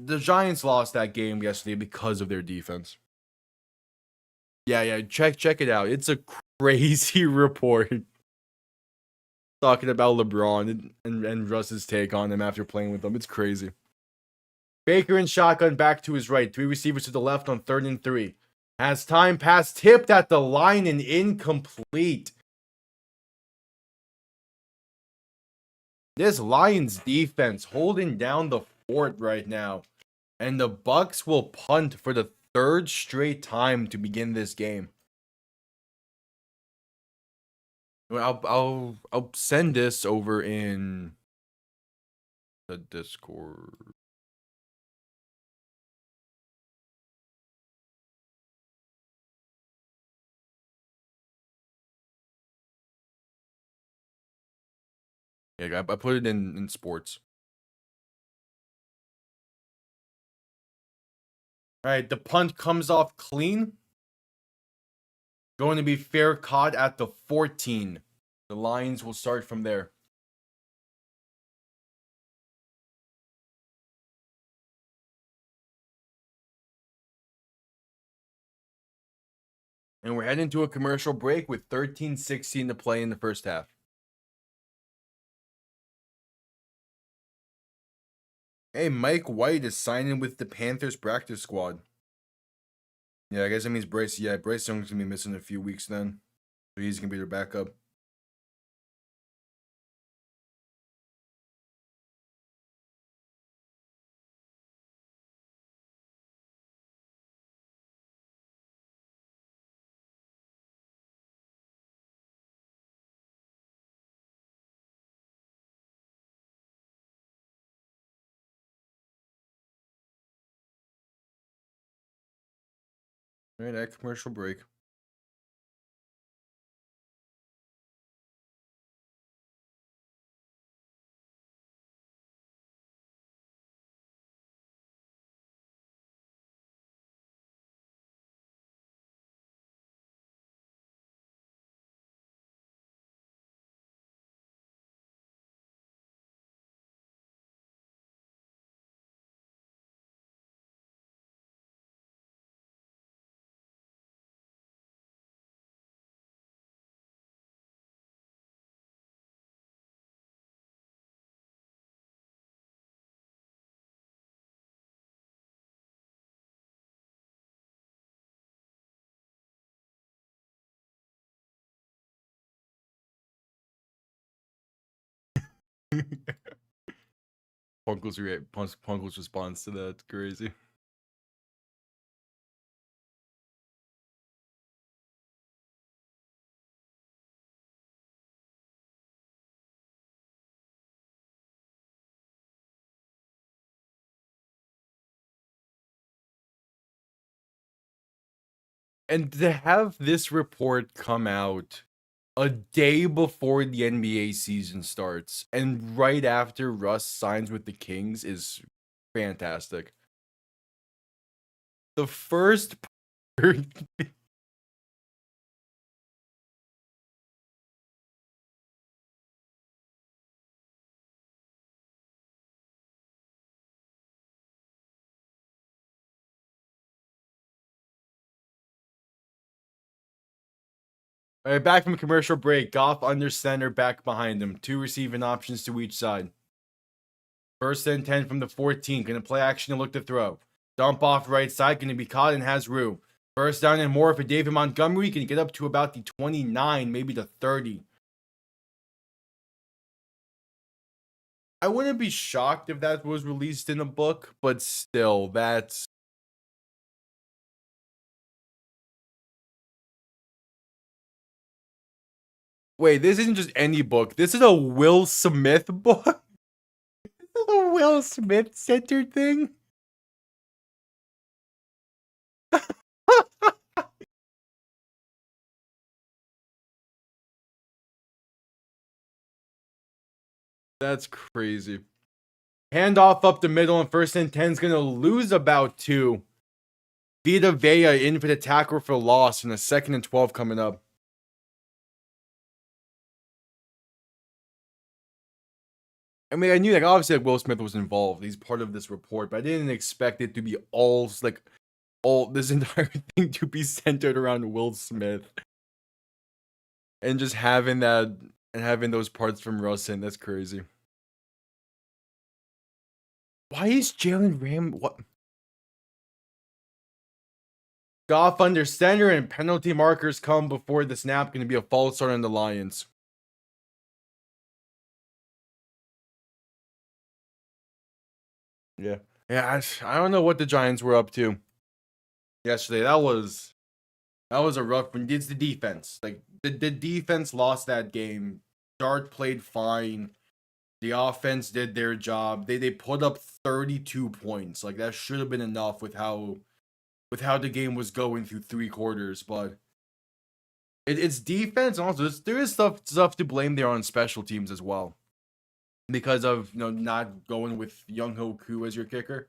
the Giants lost that game yesterday because of their defense. Yeah, check it out. It's a crazy report talking about LeBron and Russ's take on him after playing with them. It's crazy. Baker and shotgun back to his right. 3 receivers to the left on 3rd and 3. Has time, pass tipped at the line and incomplete. This Lions defense holding down the fort right now. And the Bucs will punt for the 3rd straight time to begin this game. I'll send this over in the Discord. Yeah, I put it in sports. All right, the punt comes off clean. Going to be fair caught at the 14. The Lions will start from there. And we're heading to a commercial break with 13-16 to play in the first half. Hey, Mike White is signing with the Panthers practice squad. Yeah, I guess that means Bryce. Yeah, Bryce Young's going to be missing a few weeks then. So he's going to be their backup. All right, that commercial break. Punkle's response to that, crazy. And to have this report come out a day before the NBA season starts and right after Russ signs with the Kings is fantastic. The first part. All right, back from commercial break. Goff under center, back behind him. 2 receiving options to each side. 1st and 10 from the 14. Gonna play action and look to throw. Dump off right side. Gonna be caught and has room. 1st down and more for David Montgomery. Can get up to about the 29, maybe the 30. I wouldn't be shocked if that was released in a book, but still, that's. Wait, this isn't just any book. This is a Will Smith book. This is a Will Smith centered thing. That's crazy. Handoff up the middle, and 1st and 10's gonna lose about 2. Vita Vea in for the tackle for loss, and a 2nd and 12 coming up. I mean, I knew like obviously like Will Smith was involved. He's part of this report, but I didn't expect it to be all this entire thing to be centered around Will Smith. And just having that and having those parts from Russell, that's crazy. Why is Jalen Ram what? Goff under center and penalty markers come before the snap. Going to be a false start on the Lions. Yeah. Yeah, I don't know what the Giants were up to yesterday. That was a rough one. It's the defense. Like the defense lost that game. Dart played fine. The offense did their job. They put up 32 points. Like that should have been enough with how the game was going through 3 quarters, but it's defense. And also, there is stuff to blame there on special teams as well, because of not going with Young Ho Koo as your kicker.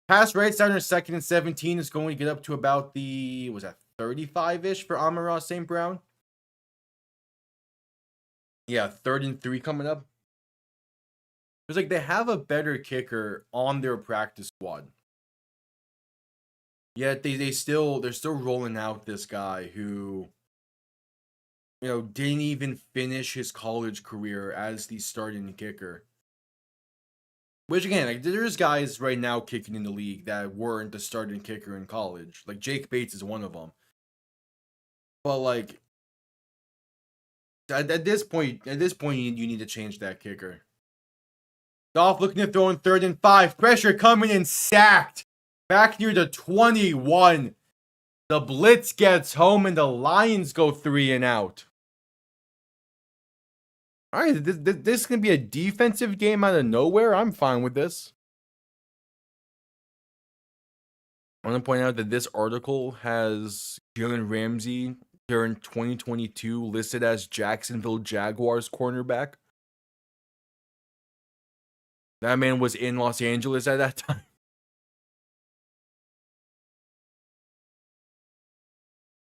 Pass right down to 2nd and 17 is going to get up to about the 35-ish for Amon-Ra St. Brown. Yeah, 3rd and 3 coming up. It's like they have a better kicker on their practice squad. Yet they're still rolling out this guy who didn't even finish his college career as the starting kicker. Which again, like there's guys right now kicking in the league that weren't the starting kicker in college. Like Jake Bates is one of them. But like at this point, you need to change that kicker. Dolph looking to throw in 3rd and 5. Pressure coming in, sacked. Back near the 21. The blitz gets home and the Lions go 3 and out. All right, this is going to be a defensive game out of nowhere. I'm fine with this. I want to point out that this article has Jalen Ramsey during 2022 listed as Jacksonville Jaguars cornerback. That man was in Los Angeles at that time.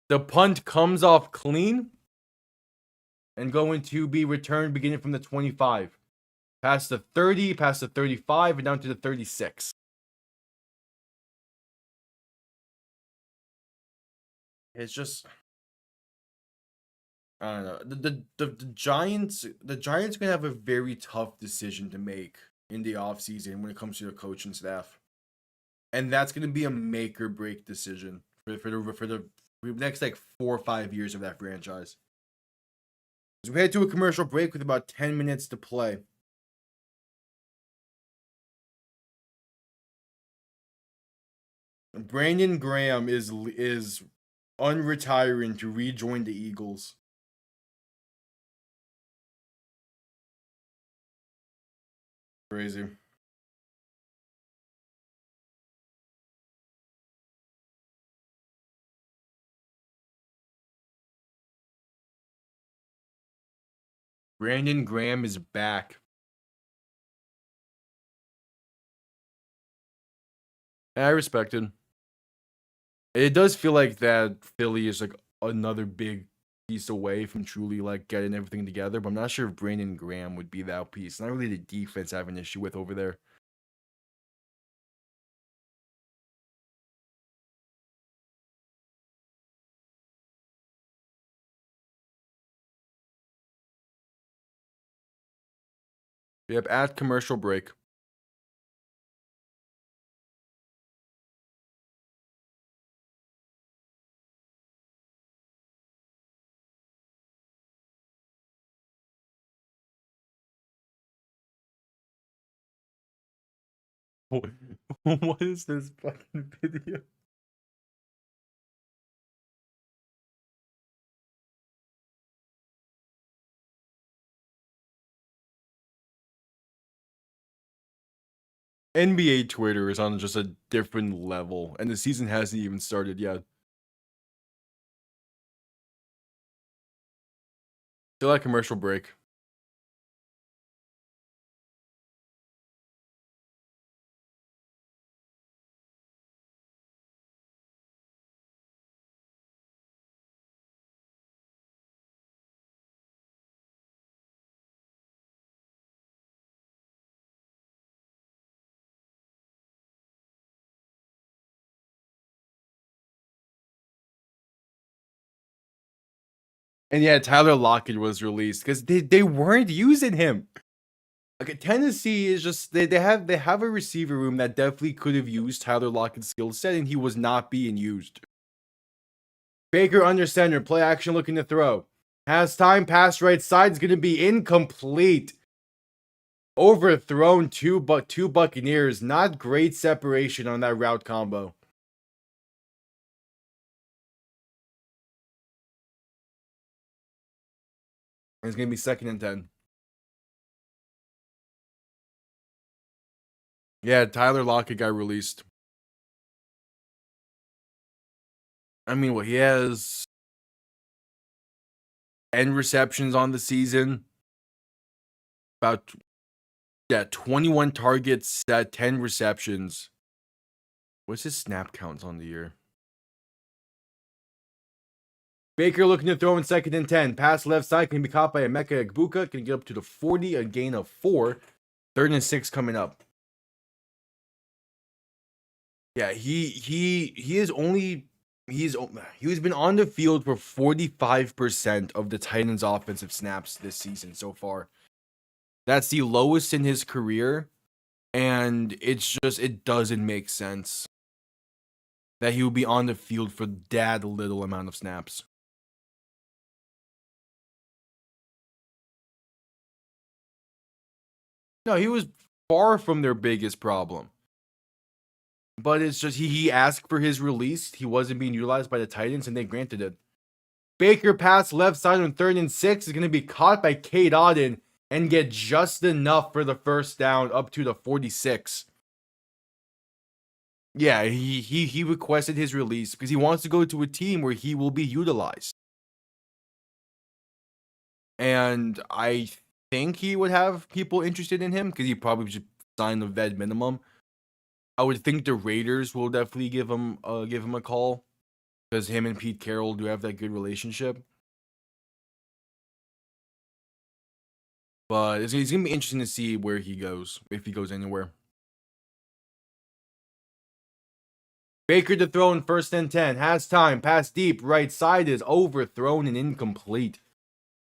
The punt comes off clean and going to be returned beginning from the 25. Past the 30, past the 35, and down to the 36. It's just, I don't know. The Giants are gonna have a very tough decision to make in the offseason when it comes to the coaching staff. And that's gonna be a make or break decision for the next like 4 or 5 years of that franchise. So we head to a commercial break with about 10 minutes to play. Brandon Graham is unretiring to rejoin the Eagles. Crazy. Brandon Graham is back. I respect it. It does feel like that Philly is like another big piece away from truly like getting everything together, but I'm not sure if Brandon Graham would be that piece. Not really the defense I have an issue with over there. Yep, at commercial break. What is this fucking video? NBA Twitter is on just a different level, and the season hasn't even started yet. Still at commercial break. And yeah, Tyler Lockett was released because they weren't using him. Like Tennessee is just they have a receiver room that definitely could have used Tyler Lockett's skill set, and he was not being used. Baker under center, play action looking to throw. Has time, pass right side is gonna be incomplete. Overthrown two Buccaneers. Not great separation on that route combo. And it's gonna be 2nd and 10. Yeah, Tyler Lockett got released. I mean, he has 10 receptions on the season. About 21 targets, 10 receptions. What's his snap counts on the year? Baker looking to throw in 2nd and 10. Pass left side can be caught by Emeka Egbuka. Can get up to the 40, a gain of 4. 3rd and 6 coming up. Yeah, he's been on the field for 45% of the Titans' offensive snaps this season so far. That's the lowest in his career, and it doesn't make sense that he would be on the field for that little amount of snaps. No, he was far from their biggest problem. But it's just he asked for his release. He wasn't being utilized by the Titans, and they granted it. Baker pass left side on 3rd and 6 is going to be caught by Cade Otton and get just enough for the 1st down up to the 46. Yeah, he requested his release because he wants to go to a team where he will be utilized. And I think he would have people interested in him because he probably just signed the vet minimum. I would think the Raiders will definitely give him a call because him and Pete Carroll do have that good relationship. But it's gonna be interesting to see where he goes, if he goes anywhere. Baker to throw in 1st and 10. Has time. Pass deep. Right side is overthrown and incomplete.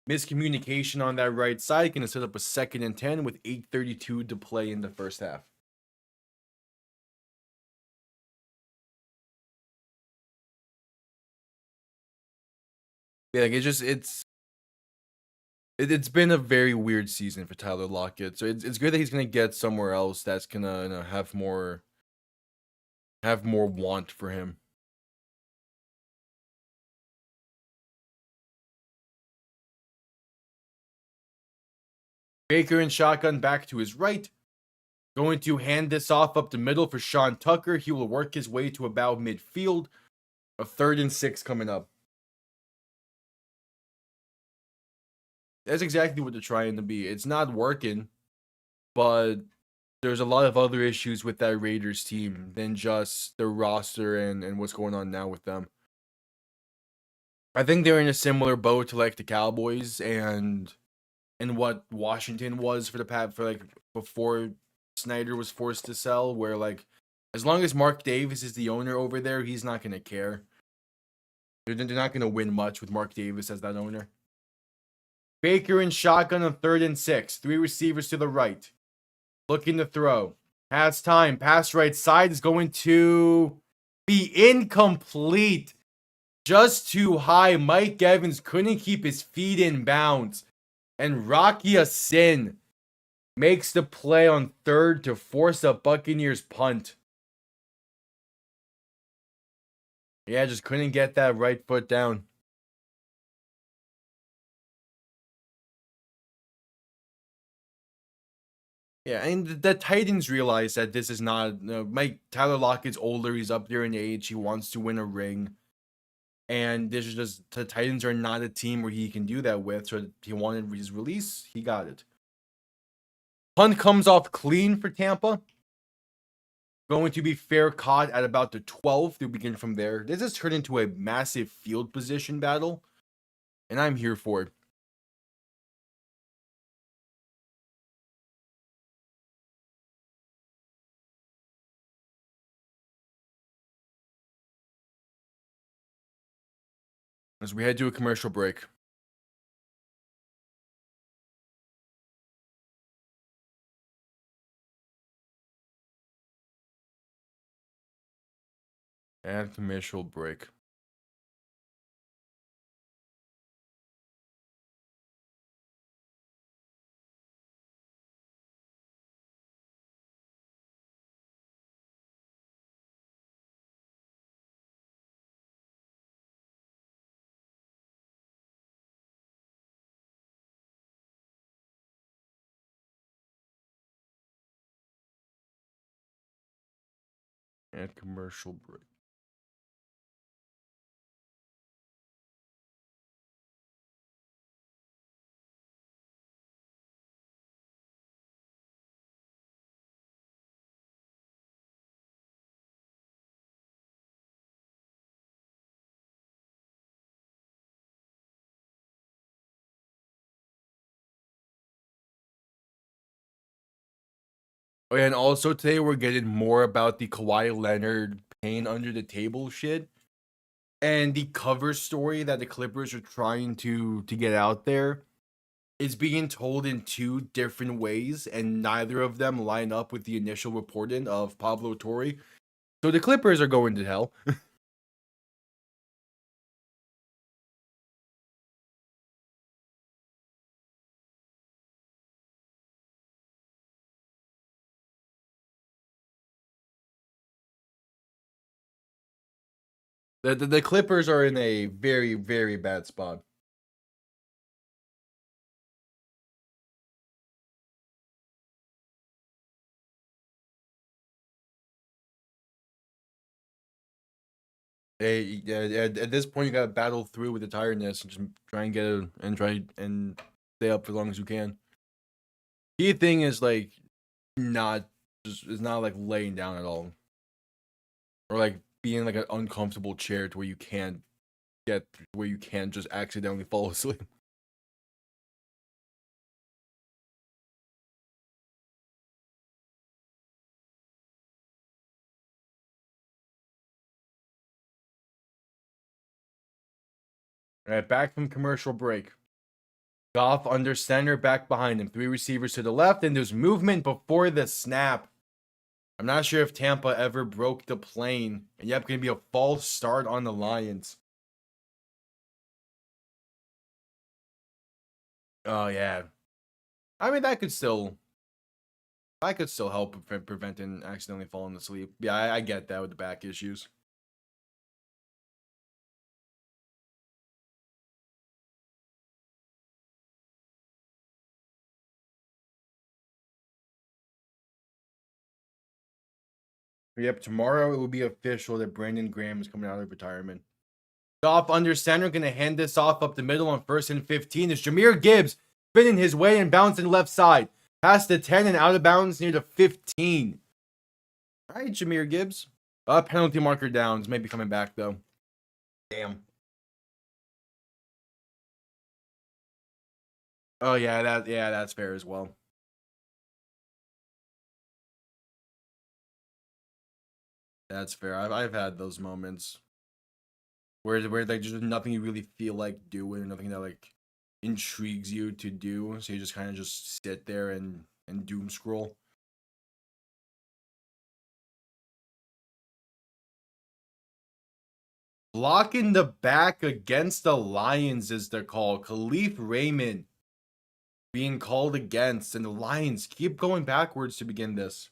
Miscommunication on that right side. Gonna set up a 2nd and 10 with 8:32 to play in the 1st half. Yeah, like it's been a very weird season for Tyler Lockett. So it's good that he's gonna get somewhere else that's gonna have more want for him. Baker in shotgun back to his right. Going to hand this off up the middle for Sean Tucker. He will work his way to about midfield. A 3rd and 6 coming up. That's exactly what they're trying to be. It's not working, but there's a lot of other issues with that Raiders team than just the roster and what's going on now with them. I think they're in a similar boat to like the Cowboys and what Washington was for before Snyder was forced to sell, where like as long as Mark Davis is the owner over there, he's not gonna care. They're not gonna win much with Mark Davis as that owner. Baker in shotgun on 3rd and 6. 3 receivers to the right. Looking to throw. Has time. Pass right side is going to be incomplete. Just too high. Mike Evans couldn't keep his feet in bounds. And Rocky Ya-Sin makes the play on third to force a Buccaneers punt. Yeah, just couldn't get that right foot down. Yeah, and the Titans realize that this is not Tyler Lockett's older. He's up there in age. He wants to win a ring, and this is just the Titans are not a team where he can do that with. So he wanted his release. He got it. Punt comes off clean for Tampa. Going to be fair caught at about the 12th. They'll begin from there. This has turned into a massive field position battle, and I'm here for it. As we head to a commercial break. And commercial break. And commercial break. Oh, yeah, and also today we're getting more about the Kawhi Leonard pain under the table shit. And the cover story that the Clippers are trying to get out there is being told in two different ways, and neither of them line up with the initial reporting of Pablo Torre. So the Clippers are going to hell. The Clippers are in a very, very bad spot. At this point, you gotta battle through with the tiredness and just try and get it and try and stay up for as long as you can. Key thing is like not just is not like laying down at all, or like being like an uncomfortable chair to where you can't where you can't just accidentally fall asleep. All right, back from commercial break. Goff under center, back behind him. Three receivers to the left, and there's movement before the snap. I'm not sure if Tampa ever broke the plane. And yep, going to be a false start on the Lions. Oh, yeah. I mean, that could still help preventing accidentally falling asleep. Yeah, I get that with the back issues. Yep, tomorrow it will be official that Brandon Graham is coming out of retirement. Goff under center, going to hand this off up the middle on 1st and 15. It's Jahmyr Gibbs spinning his way and bouncing left side. Past the 10 and out of bounds near the 15. All right, Jahmyr Gibbs. Penalty marker downs. Maybe coming back, though. Damn. Oh, yeah, that's fair as well. That's fair. I've had those moments where like there's nothing you really feel like doing, nothing that like intrigues you to do, so you just kind of just sit there and doom scroll. Blocking the back against the Lions is the call. Khalif Raymond being called against, and the Lions keep going backwards to begin this.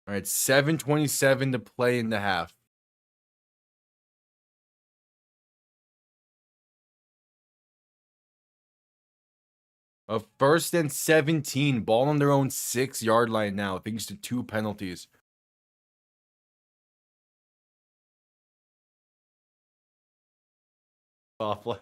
All right, 7:27 to play in the half. A 1st and 17, ball on their own 6-yard line now, thanks to 2 penalties. Awful.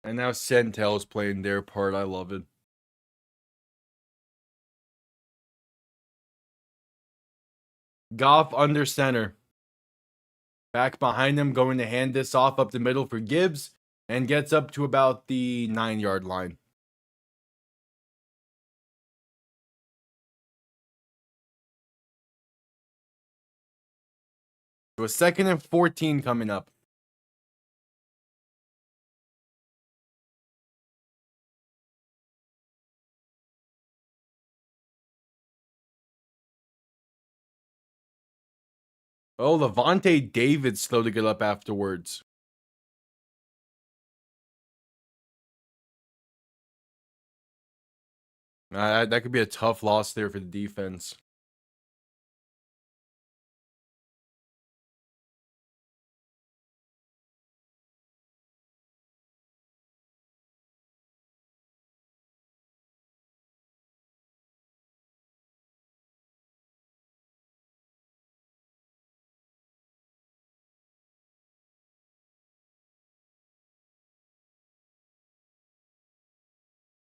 And now Sentel's playing their part. I love it. Goff under center. Back behind him, going to hand this off up the middle for Gibbs, and gets up to about the 9-yard line. So a 2nd and 14 coming up. Oh, Levante David's slow to get up afterwards. That could be a tough loss there for the defense.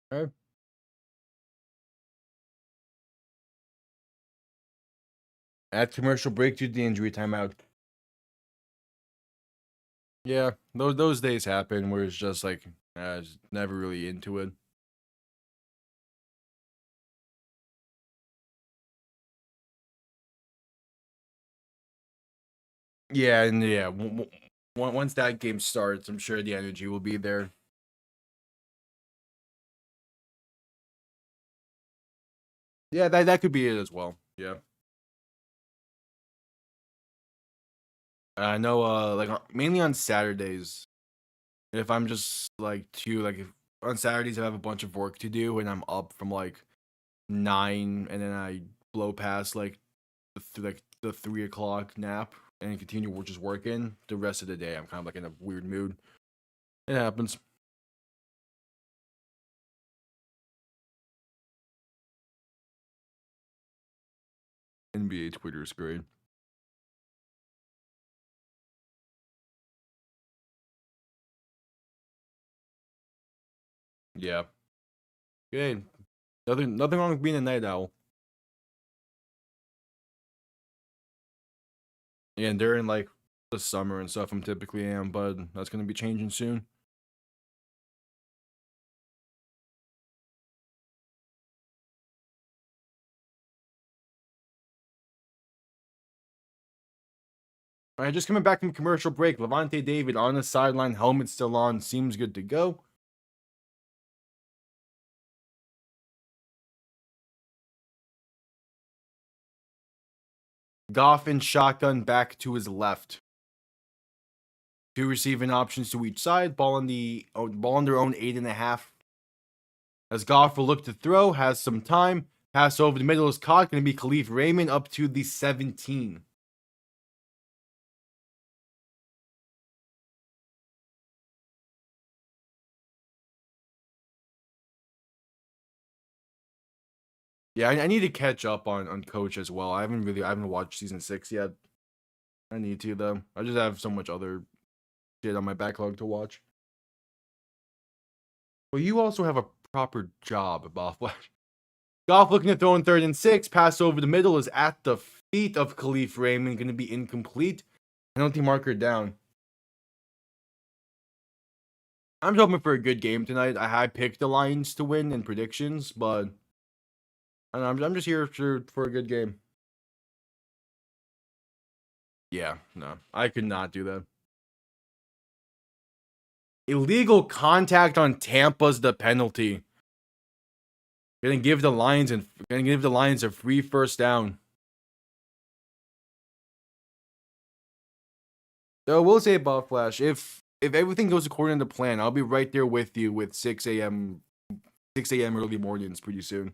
All right. At commercial break due to the injury timeout. Yeah, those days happen where it's just like I was never really into it. Yeah, and yeah, once that game starts, I'm sure the energy will be there. Yeah, that could be it as well. Yeah. I know like mainly on Saturdays, if I'm just like if on Saturdays I have a bunch of work to do and I'm up from like 9 and then I blow past like the 3 o'clock nap and continue just working the rest of the day, I'm kind of like in a weird mood. It happens. NBA Twitter is great. Yeah. Good. Nothing wrong with being a night owl. Yeah, and during like the summer and stuff, I'm typically am, but that's gonna be changing soon. All right, just coming back from commercial break. Levante David on the sideline, helmet still on, seems good to go. Goff in shotgun back to his left. 2 receiving options to each side. Ball on their own 8.5. As Goff will look to throw, has some time. Pass over the middle is caught. Going to be Khalif Raymond up to the 17. Yeah, I need to catch up on Coach as well. I haven't watched season 6 yet. I need to though. I just have so much other shit on my backlog to watch. Well, you also have a proper job, Bob. Goff looking to throw in 3rd and 6. Pass over the middle is at the feet of Khalif Raymond. Going to be incomplete. Penalty marker down. I'm just hoping for a good game tonight. I picked the Lions to win in predictions, but I don't know, I'm just here for a good game. Yeah, no, I could not do that. Illegal contact on Tampa's the penalty. Gonna give the Lions a free first down. So we'll say Buff Flash. If everything goes according to plan, I'll be right there with you with 6 a.m. early mornings pretty soon.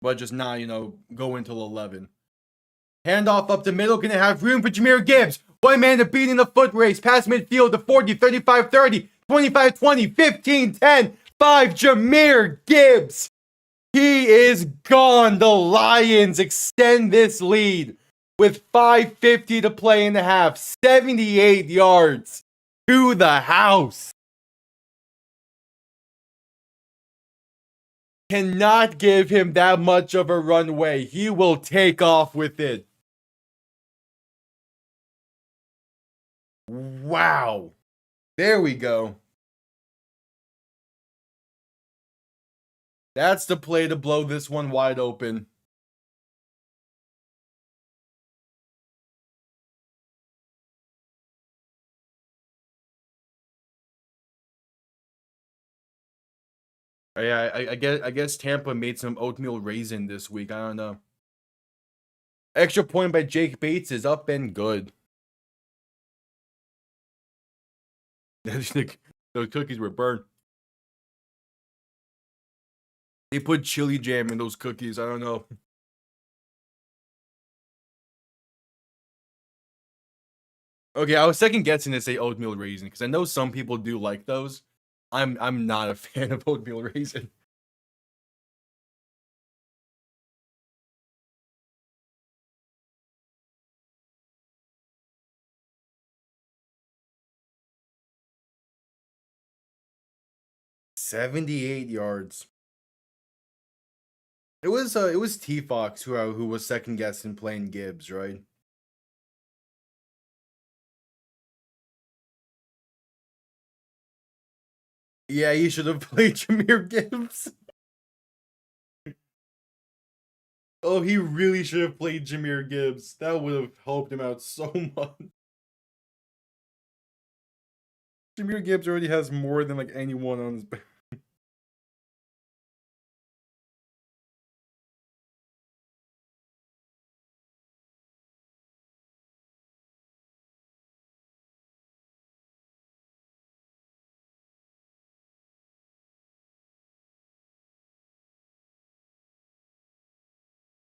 But just not, go until 11. Handoff up the middle, gonna have room for Jahmyr Gibbs. One man to beat in the foot race. Past midfield to 40, 35, 30, 25, 20, 15, 10, 5. Jahmyr Gibbs. He is gone. The Lions extend this lead with 5:50 to play in the half. 78 yards to the house. Cannot give him that much of a runway. He will take off with it. Wow. There we go. That's the play to blow this one wide open. Yeah, I guess Tampa made some oatmeal raisin this week. I don't know. Extra point by Jake Bates is up and good. Those cookies were burnt. They put chili jam in those cookies. I don't know. Okay, I was second guessing to say oatmeal raisin because I know some people do like those. I'm not a fan of oatmeal raisin. $78 yards. It was T Fox who was second guessing playing Gibbs, right? Yeah, he should have played Jahmyr Gibbs. Oh, he really should have played Jahmyr Gibbs. That would have helped him out so much. Jahmyr Gibbs already has more than like anyone on his.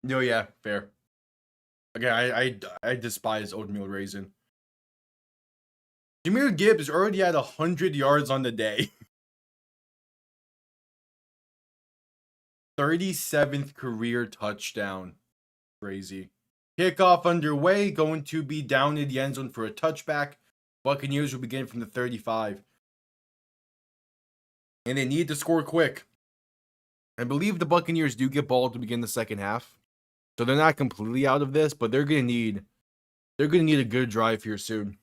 No, yeah, fair. Okay, I despise oatmeal raisin. Jahmyr Gibbs already had 100 yards on the day. 37th career touchdown. Crazy. Kickoff underway, going to be down in the end zone for a touchback. Buccaneers will begin from the 35. And they need to score quick. I believe the Buccaneers do get ball to begin the second half. So they're not completely out of this, but they're gonna need a good drive here soon.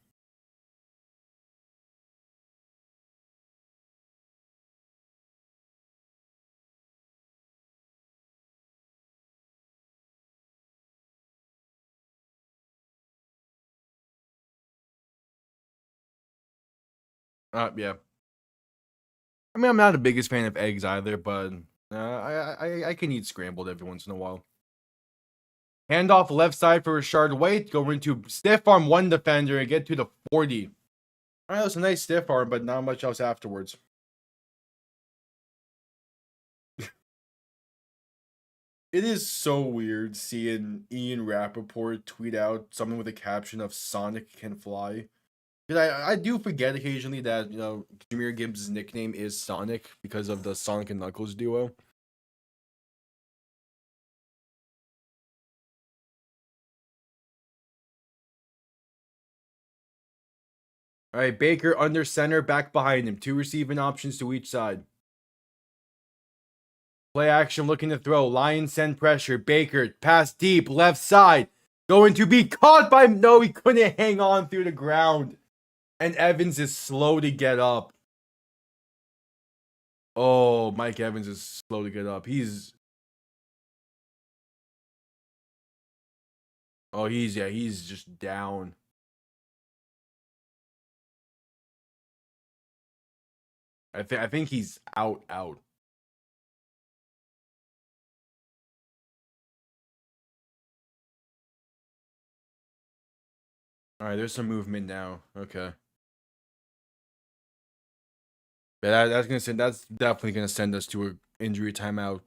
Yeah. I mean, I'm not the biggest fan of eggs either, but I can eat scrambled every once in a while. Handoff left side for Rashard White. Go into stiff arm one defender and get to the 40. All right, that was a nice stiff arm, but not much else afterwards. It is so weird seeing Ian Rappaport tweet out something with a caption of Sonic can fly. Because I do forget occasionally that, Jahmyr Gibbs' nickname is Sonic because of the Sonic and Knuckles duo. All right, Baker under center, back behind him. 2 receiving options to each side. Play action, looking to throw. Lions send pressure. Baker, pass deep, left side. Going to be caught by... No, he couldn't hang on through the ground. And Evans is slow to get up. Oh, Mike Evans is slow to get up. He's just down. I think he's out. All right, there's some movement now. Okay. Yeah, that's definitely gonna send us to an injury timeout.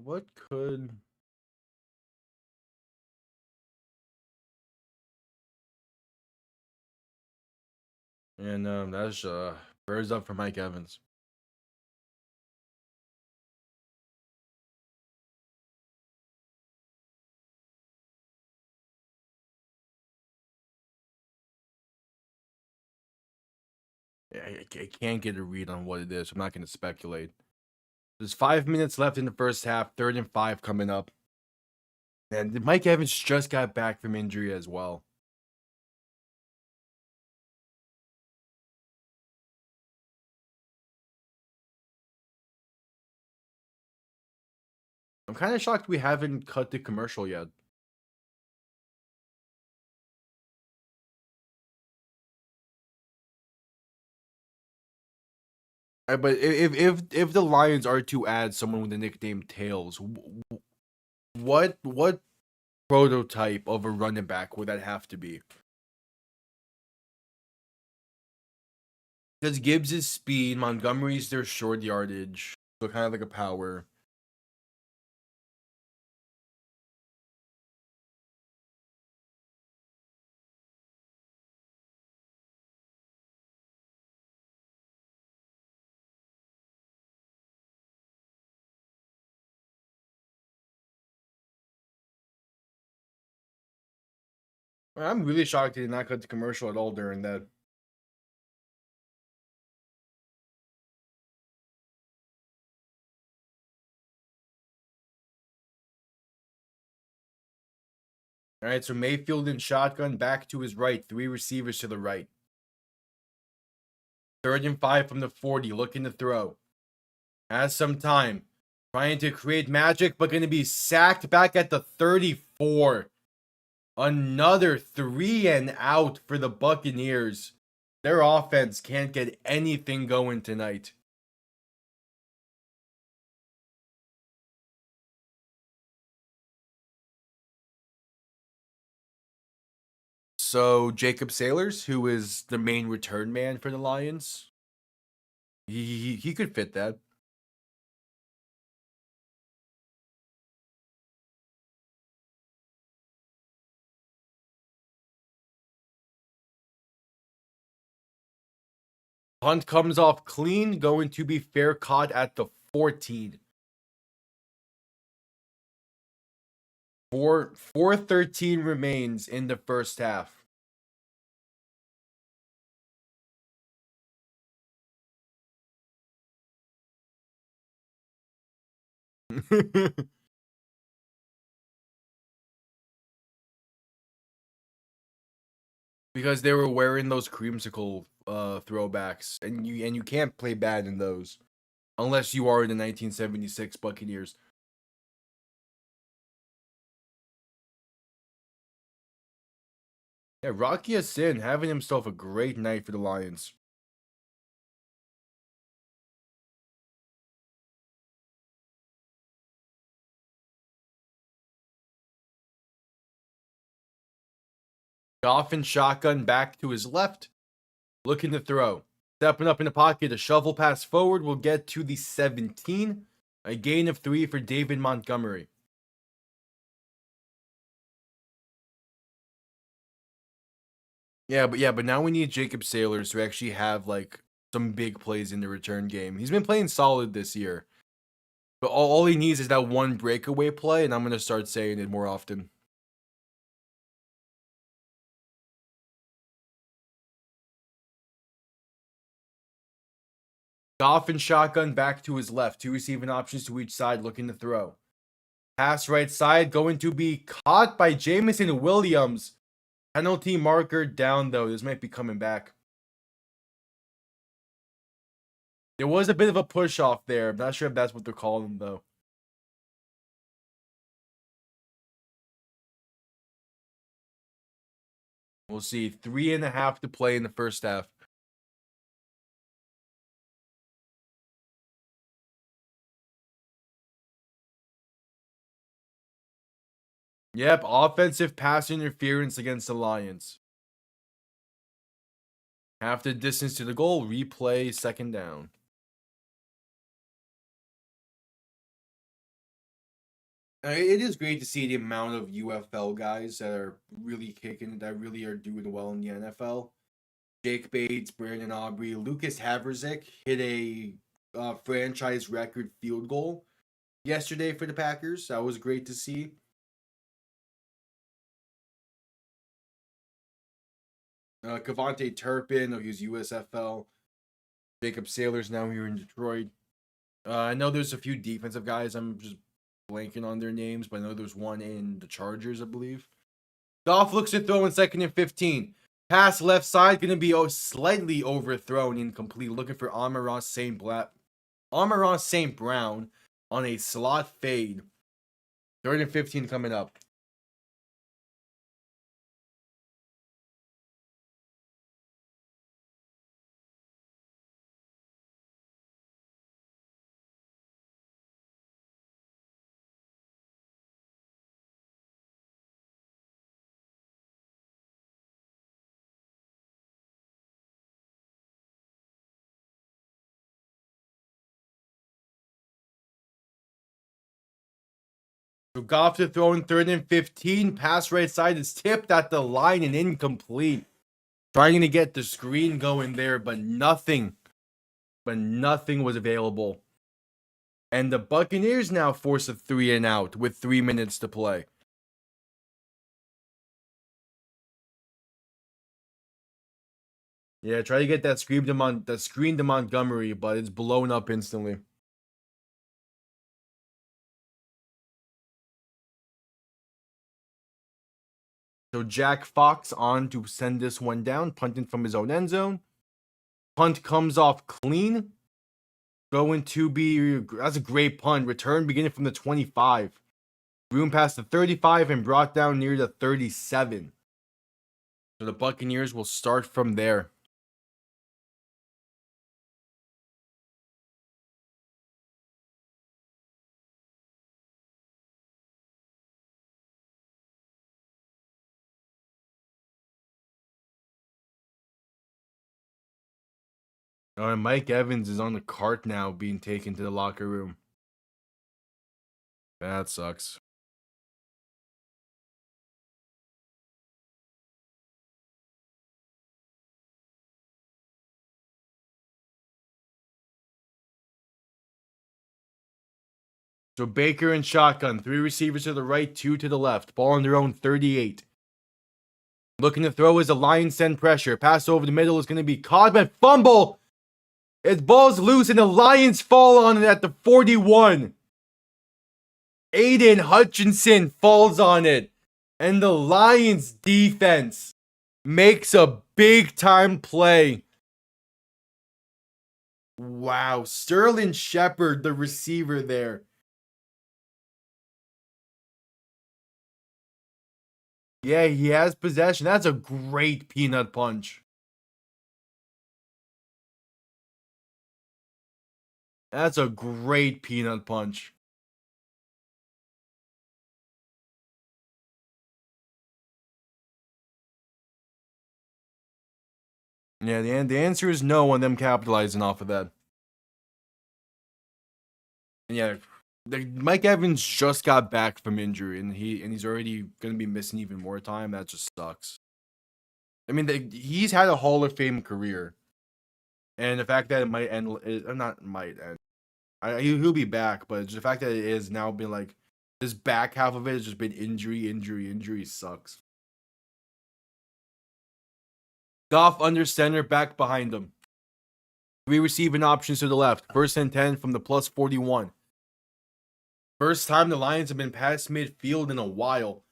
What could... And that's birds up for Mike Evans. Yeah, I can't get a read on what it is. I'm not going to speculate. There's 5 minutes left in the first half. 3rd and 5 coming up. And Mike Evans just got back from injury as well. I'm kind of shocked we haven't cut the commercial yet. But if the Lions are to add someone with the nickname Tails, what prototype of a running back would that have to be? Because Gibbs is speed, Montgomery's their short yardage, so kind of like a power. I'm really shocked he did not cut the commercial at all during that. All right, so Mayfield in shotgun, back to his right, 3 receivers to the right. 3rd and 5 from the 40, looking to throw. Has some time. Trying to create magic, but going to be sacked back at the 34. Another 3 and out for the Buccaneers. Their offense can't get anything going tonight. So Jacob Sailors, who is the main return man for the Lions, he could fit that. Punt comes off clean, going to be fair caught at the 14. 4:13 remains in the first half. Because they were wearing those creamsicle throwbacks, and you can't play bad in those unless you are the 1976 Buccaneers. Yeah, Rocky Ya-Sin having himself a great night for the Lions. Goff in shotgun back to his left, looking to throw. Stepping up in the pocket, a shovel pass forward will get to the 17. A gain of 3 for David Montgomery. But now we need Jacob Sailors to actually have like some big plays in the return game. He's been playing solid this year. But all he needs is that one breakaway play, and I'm going to start saying it more often. Goff and shotgun back to his left. 2 receiving options to each side, looking to throw. Pass right side, going to be caught by Jameson Williams. Penalty marker down, though. This might be coming back. There was a bit of a push off there. I'm not sure if that's what they're calling, though. We'll see. 3.5 to play in the first half. Yep, offensive pass interference against the Lions. Half the distance to the goal. Replay, second down. It is great to see the amount of UFL guys that are really kicking, that really are doing well in the NFL. Jake Bates, Brandon Aubrey, Lucas Haverzik hit a franchise record field goal yesterday for the Packers. That was great to see. Kavontae Turpin, he's USFL. Jacob Sailors now here in Detroit. I know there's a few defensive guys. I'm just blanking on their names, but I know there's one in the Chargers, I believe. Goff looks to throw in 2nd and 15. Pass left side, going to be slightly overthrown, incomplete. Looking for Amon-Ra St. Brown on a slot fade. 3rd and 15 coming up. So Goff to throw in 3rd and 15. Pass right side is tipped at the line and incomplete. Trying to get the screen going there, but nothing was available. And the Buccaneers now force a 3 and out with 3 minutes to play. Yeah, try to get that screen to Montgomery, but it's blown up instantly. So Jack Fox on to send this one down, punting from his own end zone. Punt comes off clean. Going to be, that's a great punt. Return beginning from the 25. Room past the 35 and brought down near the 37. So the Buccaneers will start from there. And Mike Evans is on the cart now, being taken to the locker room. That sucks. So Baker and shotgun. 3 receivers to the right, 2 to the left. Ball on their own 38. Looking to throw as the Lions send pressure. Pass over the middle is going to be caught, but fumble. His ball's loose and the Lions fall on it at the 41. Aiden Hutchinson falls on it. And the Lions defense makes a big time play. Wow. Sterling Shepard, the receiver there. Yeah, he has possession. That's a great peanut punch. That's a great peanut punch. Yeah, the answer is no on them capitalizing off of that. And yeah, Mike Evans just got back from injury, and he's already going to be missing even more time. That just sucks. I mean, he's had a Hall of Fame career, and the fact that it might end, not might end. He'll be back, but just the fact that it is now been like this back half of it has just been injury sucks. Goff under center, back behind him. 3 receiving options to the left. 1st and 10 from the plus 41. First time the Lions have been past midfield in a while.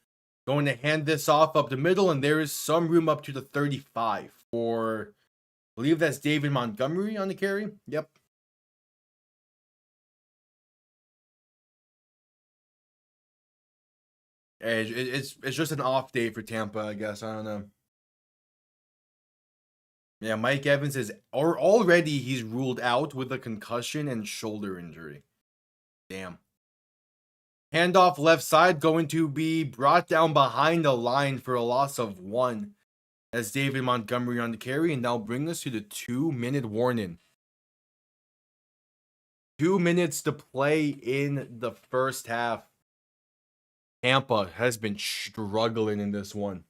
Going to hand this off up the middle, and there is some room up to the 35 for, I believe that's David Montgomery on the carry. Yep. It's just an off day for Tampa, I guess. I don't know. Yeah, Mike Evans is already he's ruled out with a concussion and shoulder injury. Damn. Handoff left side going to be brought down behind the line for a loss of 1 as David Montgomery on the carry, and that'll bring us to the 2-minute warning. 2 minutes to play in the first half. Tampa has been struggling in this one.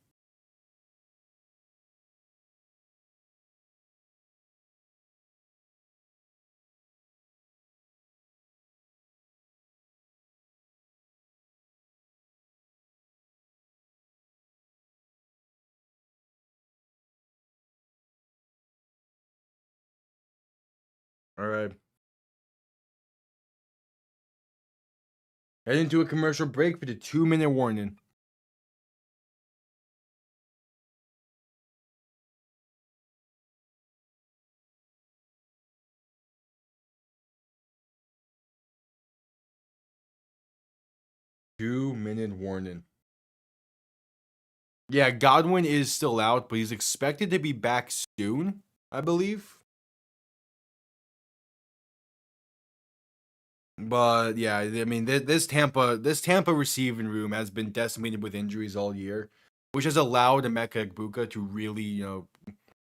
All right. Heading to a commercial break for the 2-minute warning. Two-minute warning. Yeah, Godwin is still out, but he's expected to be back soon, I believe. But yeah, I mean, this Tampa receiving room has been decimated with injuries all year, which has allowed Emeka Egbuka to really,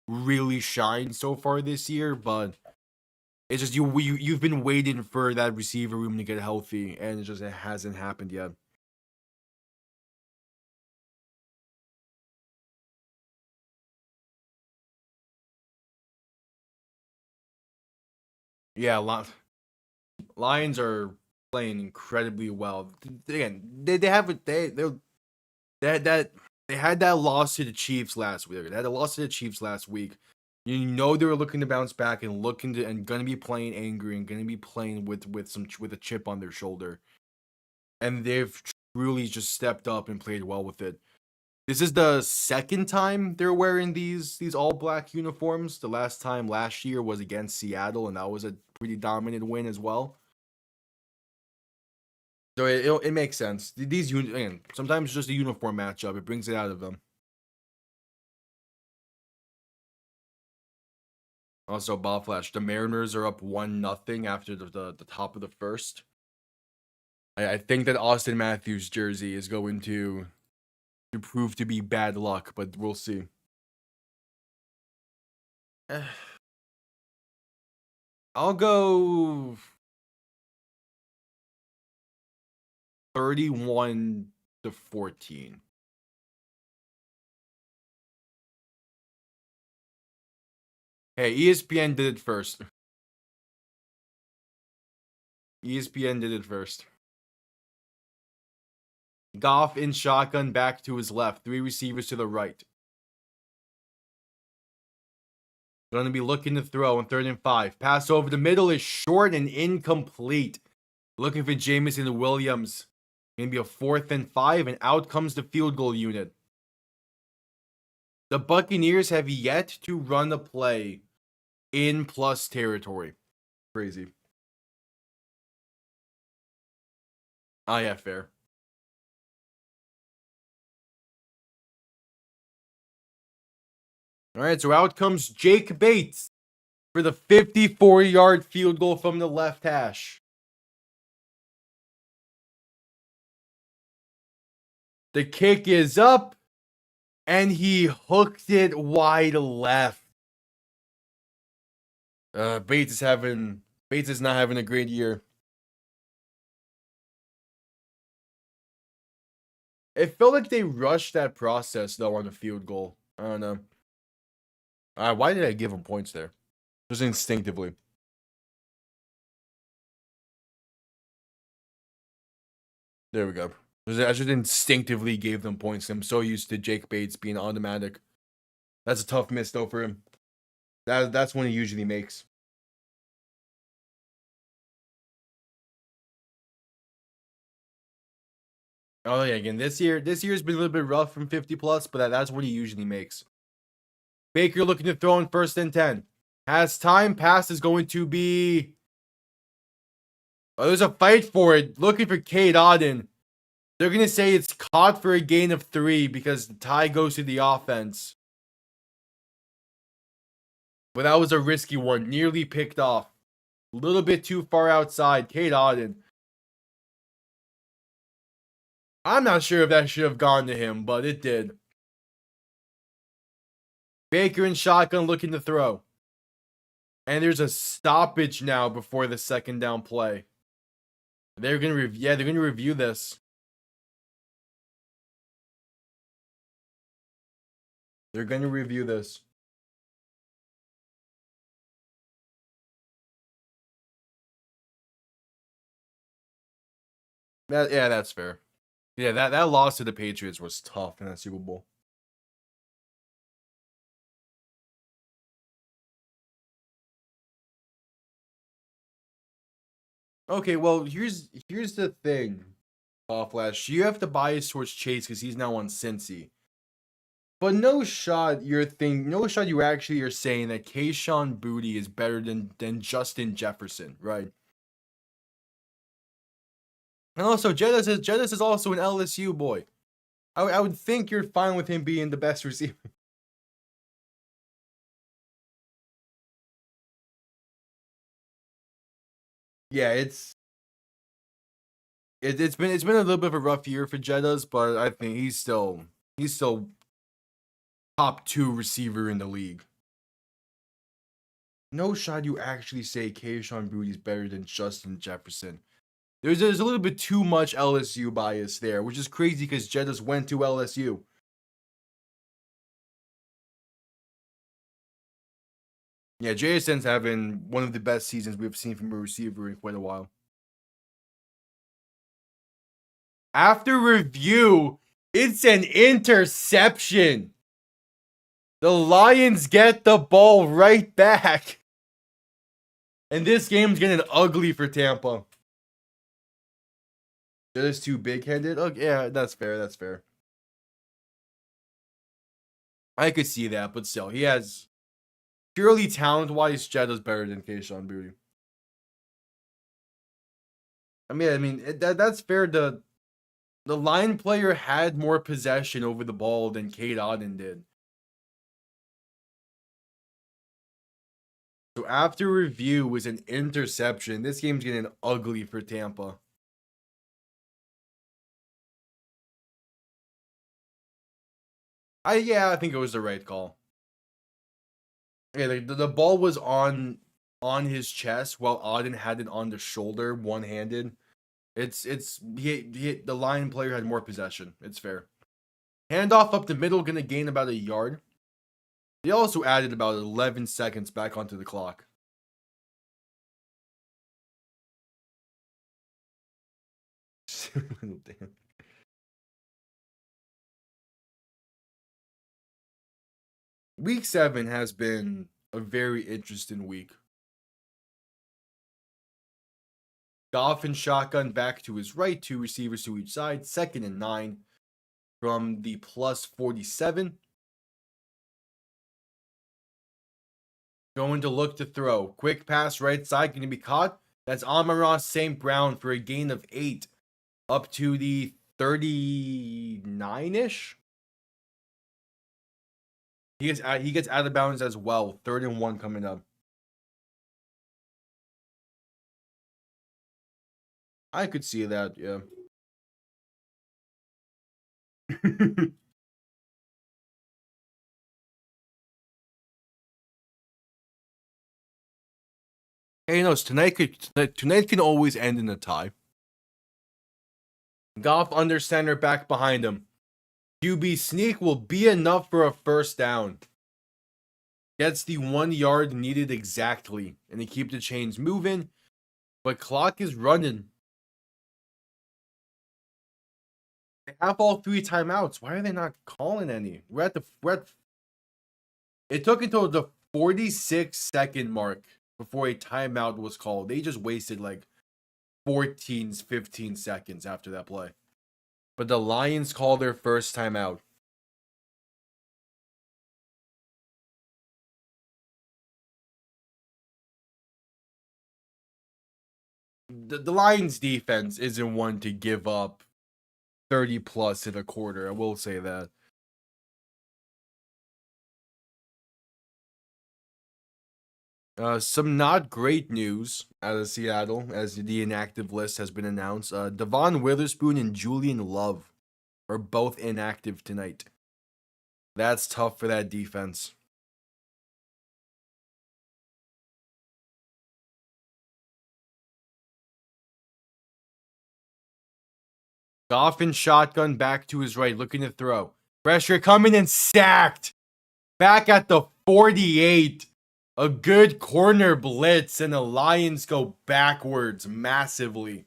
really shine so far this year. But it's just you've been waiting for that receiver room to get healthy, and it hasn't happened yet. Yeah, Lions are playing incredibly well. Again, they had that loss to the Chiefs last week. They had a loss to the Chiefs last week. You know they were looking to bounce back and gonna be playing angry and gonna be playing with a chip on their shoulder. And they've truly just stepped up and played well with it. This is the second time they're wearing these all black uniforms. The last time last year was against Seattle, and that was a pretty dominant win as well. So it makes sense. Again, sometimes just a uniform matchup, it brings it out of them. Also, Bob Flash, the Mariners are up 1-0 after the top of the first. I think that Austin Matthews jersey is going to prove to be bad luck, but we'll see. I'll go 31-14. Hey, ESPN did it first. ESPN did it first. Goff in shotgun back to his left. 3 receivers to the right. Going to be looking to throw on 3rd and 5. Pass over the middle is short and incomplete. Looking for Jameson Williams. Going to be a 4th and 5, and out comes the field goal unit. The Buccaneers have yet to run a play in plus territory. Crazy. Oh, yeah, fair. All right, so out comes Jake Bates for the 54-yard field goal from the left hash. The kick is up, and he hooked it wide left. Bates is not having a great year. It felt like they rushed that process though on the field goal. I don't know. Why did I give him points there? Just instinctively. There we go. I just instinctively gave them points. I'm so used to Jake Bates being automatic. That's a tough miss, though, for him. That's one he usually makes. Oh, yeah, again, this year's been a little bit rough from 50 plus, but that's what he usually makes. Baker looking to throw in 1st and 10. Has time. Pass is going to be... Oh, there's a fight for it. Looking for Cade Otton. They're going to say it's caught for a gain of 3 because the tie goes to the offense. But that was a risky one. Nearly picked off. A little bit too far outside. Cade Otton. I'm not sure if that should have gone to him, but it did. Baker in shotgun looking to throw. And there's a stoppage now before the 2nd down play. They're going to review this. They're going to review this. Yeah, that's fair. Yeah, that loss to the Patriots was tough in that Super Bowl. Okay, well, here's the thing, Flash. You have to bias towards Chase because he's now on Cincy. But no shot you actually are saying that Kayshon Boutte is better than Justin Jefferson, right? And also, Jettis is also an LSU boy. I would think you're fine with him being the best receiver. Yeah, it's been a little bit of a rough year for Jettas, but I think he's still top 2 receiver in the league. No shot you actually say Kayshon Boutte is better than Justin Jefferson. There's a little bit too much LSU bias there, which is crazy because Jettas went to LSU. Yeah, JSN's having one of the best seasons we've seen from a receiver in quite a while. After review, it's an interception. The Lions get the ball right back. And this game's getting ugly for Tampa. Jettas too big-headed? Oh, yeah, that's fair. That's fair. I could see that, but still, he has purely talent-wise, Jettas better than Kayshon Boutte. I mean, that's fair. The line player had more possession over the ball than Cade Otton did. So after review was an interception. This game's getting ugly for Tampa. I think it was the right call. Yeah, the ball was on his chest while Otton had it on the shoulder, one-handed. The line player had more possession. It's fair. Handoff up the middle, gonna gain about a yard. They also added about 11 seconds back onto the clock. Damn. Week 7 has been a very interesting week. Goff and shotgun back to his right, 2 receivers to each side, 2nd and 9 from the plus 47. Going to look to throw. Quick pass right side, going to be caught. That's Amon-Ra St. Brown for a gain of 8 up to the 39-ish. He gets out of bounds as well. 3rd and 1 coming up. I could see that, yeah. Hey, tonight can always end in a tie. Goff under center, back behind him. QB sneak will be enough for a 1st down. Gets the 1 yard needed exactly, and they keep the chains moving, but clock is running. They have all 3 timeouts. Why are they not calling any? It took until the 46-second mark before a timeout was called. They just wasted like 14, 15 seconds after that play. But the Lions call their first timeout. The Lions defense isn't one to give up 30 plus in a quarter. I will say that. Some not great news out of Seattle as the inactive list has been announced. Devon Witherspoon and Julian Love are both inactive tonight. That's tough for that defense. Goff in shotgun back to his right, looking to throw. Pressure coming and sacked. Back at the 48. A good corner blitz, and the Lions go backwards massively.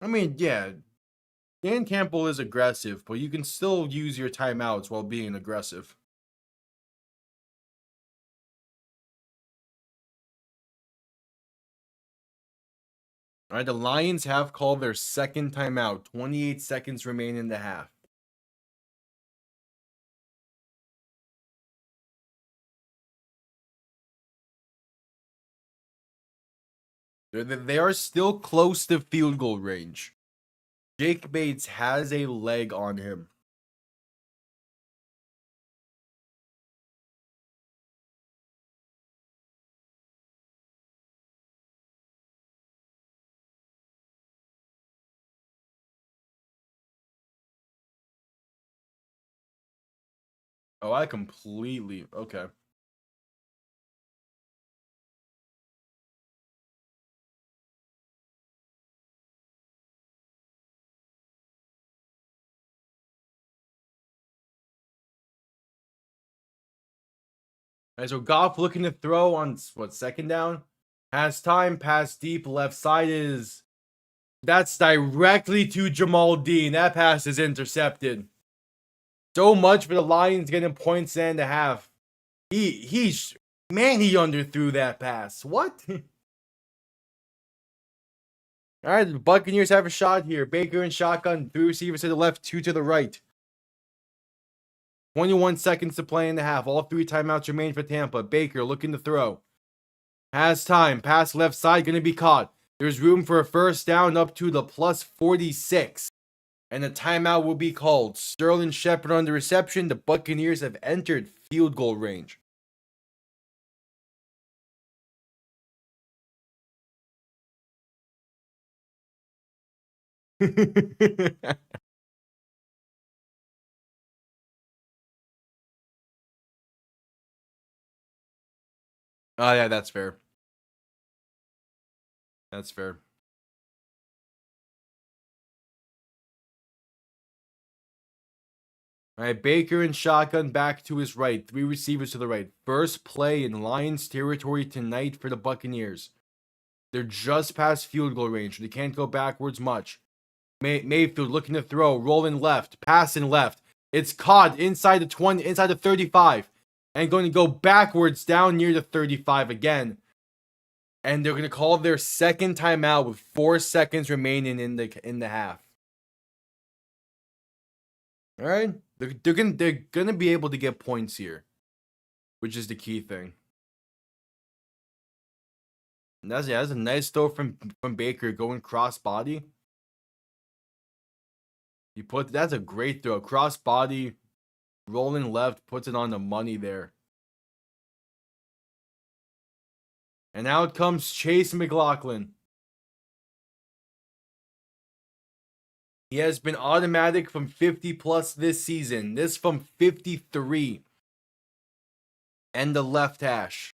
I mean, yeah, Dan Campbell is aggressive, but you can still use your timeouts while being aggressive. All right, the Lions have called their second timeout. 28 seconds remain in the half. They are still close to field goal range. Jake Bates has a leg on him. Oh, I completely... Okay. All right, so Goff looking to throw on, what, second down? Has time, pass deep, left side is... That's directly to Jamal Dean. That pass is intercepted. So much for the Lions getting points and a half. He underthrew that pass. What? All right, the Buccaneers have a shot here. Baker in shotgun, 3 receivers to the left, 2 to the right. 21 seconds to play in the half. All 3 timeouts remain for Tampa. Baker looking to throw. Has time. Pass left side, going to be caught. There's room for a first down up to the plus 46. And the timeout will be called. Sterling Shepard on the reception. The Buccaneers have entered field goal range. Oh, yeah, that's fair. That's fair. All right, Baker in shotgun back to his right. 3 receivers to the right. First play in Lions territory tonight for the Buccaneers. They're just past field goal range. They can't go backwards much. Mayfield looking to throw, rolling left, passing left. It's caught inside the 20, inside the 35, and going to go backwards down near the 35 again. And they're going to call their second timeout with 4 seconds remaining in the half. All right, they're gonna be able to get points here, which is the key thing. And that's a nice throw from Baker going cross body. That's a great throw. Cross body, rolling left, puts it on the money there. And out comes Chase McLaughlin. He has been automatic from 50 plus this season. This from 53. And the left hash.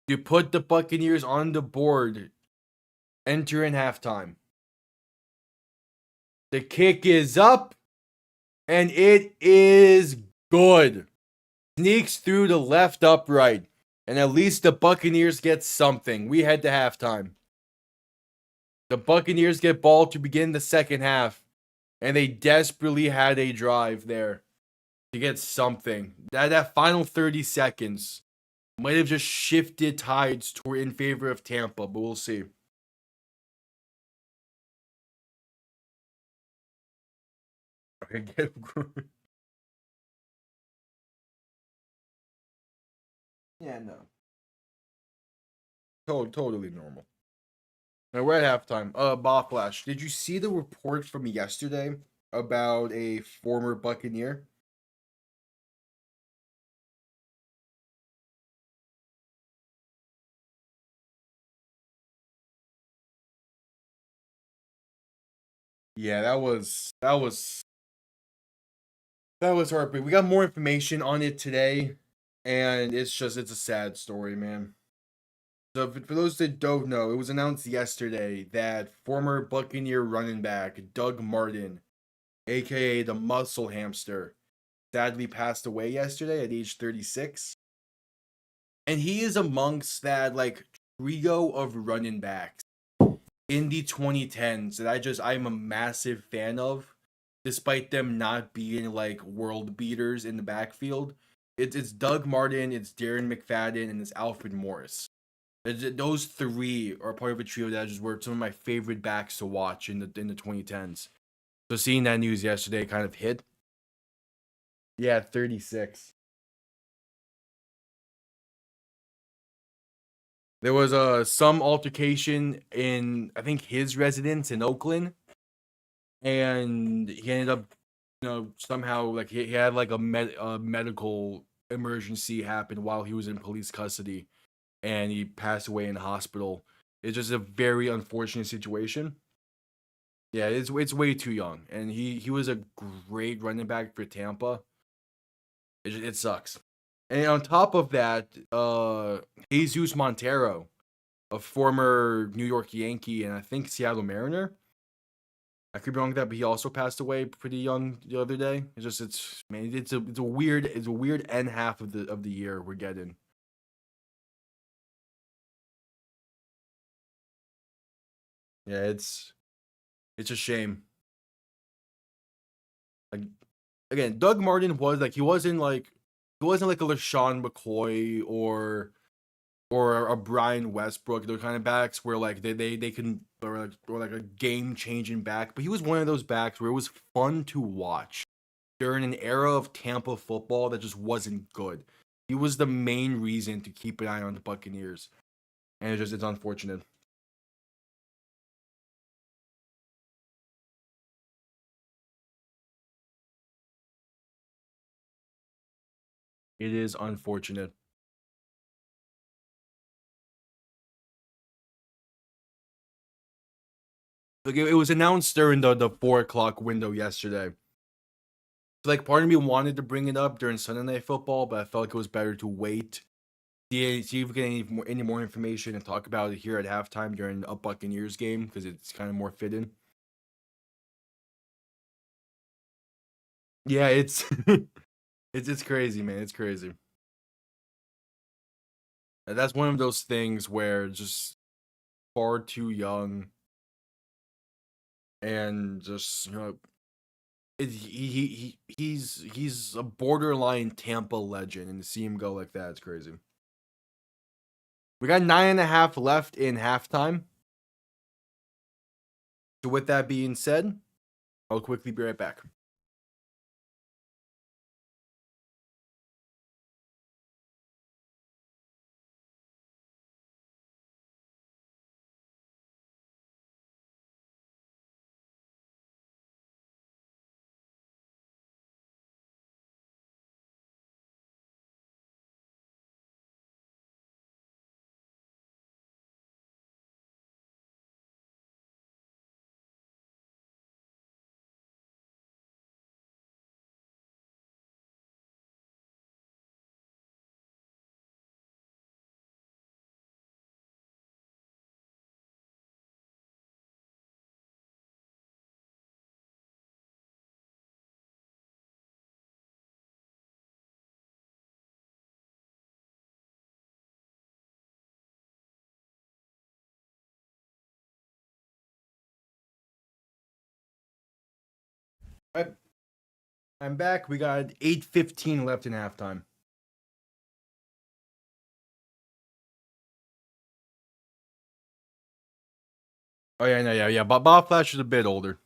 To put the Buccaneers on the board. Enter in halftime. The kick is up, and it is good. Sneaks through the left upright, and at least the Buccaneers get something. We head to halftime. The Buccaneers get ball to begin the second half, and they desperately had a drive there to get something. That final 30 seconds might have just shifted tides toward in favor of Tampa, but we'll see. Yeah, no. Totally normal. Now we're at halftime. Bob Flash, did you see the report from yesterday about a former Buccaneer? Yeah, that was heartbreaking. We got more information on it today, and it's a sad story, man. So for those that don't know, it was announced yesterday that former Buccaneer running back Doug Martin, aka the Muscle Hamster, sadly passed away yesterday at age 36. And he is amongst that like trio of running backs in the 2010s that I'm a massive fan of, despite them not being like world beaters in the backfield. It's Doug Martin, it's Darren McFadden, and it's Alfred Morris. Those three are part of a trio that just were some of my favorite backs to watch in the 2010s. So seeing that news yesterday kind of hit. Yeah, 36. There was some altercation in I think his residence in Oakland, and he ended up, somehow like he had like a medical emergency happen while he was in police custody, and he passed away in the hospital. It's just a very unfortunate situation. Yeah, it's way too young, and he was a great running back for Tampa. It sucks. And on top of that, Jesus Montero, a former New York Yankee and I think Seattle Mariner. I could be wrong with that, but he also passed away pretty young the other day. It's man, it's a weird end half of the year we're getting. Yeah, it's a shame. Like again, Doug Martin was like he wasn't like a LaShawn McCoy or a Brian Westbrook, those kind of backs where like they can or like a game changing back. But he was one of those backs where it was fun to watch during an era of Tampa football that just wasn't good. He was the main reason to keep an eye on the Buccaneers, and it's unfortunate. It is unfortunate. Like it was announced during the 4 o'clock window yesterday. So, like part of me wanted to bring it up during Sunday Night Football, but I felt like it was better to wait. See if we get any more information and talk about it here at halftime during a Buccaneers game because it's kind of more fitting. Yeah, it's it's crazy, man. It's crazy. And that's one of those things where just far too young and just he's a borderline Tampa legend, and to see him go like that, it's crazy. We got 9.5 left in halftime. So with that being said, I'll quickly be right back. I'm back. We got 8:15 left in halftime. Oh yeah, no, yeah. But Bob Flash is a bit older.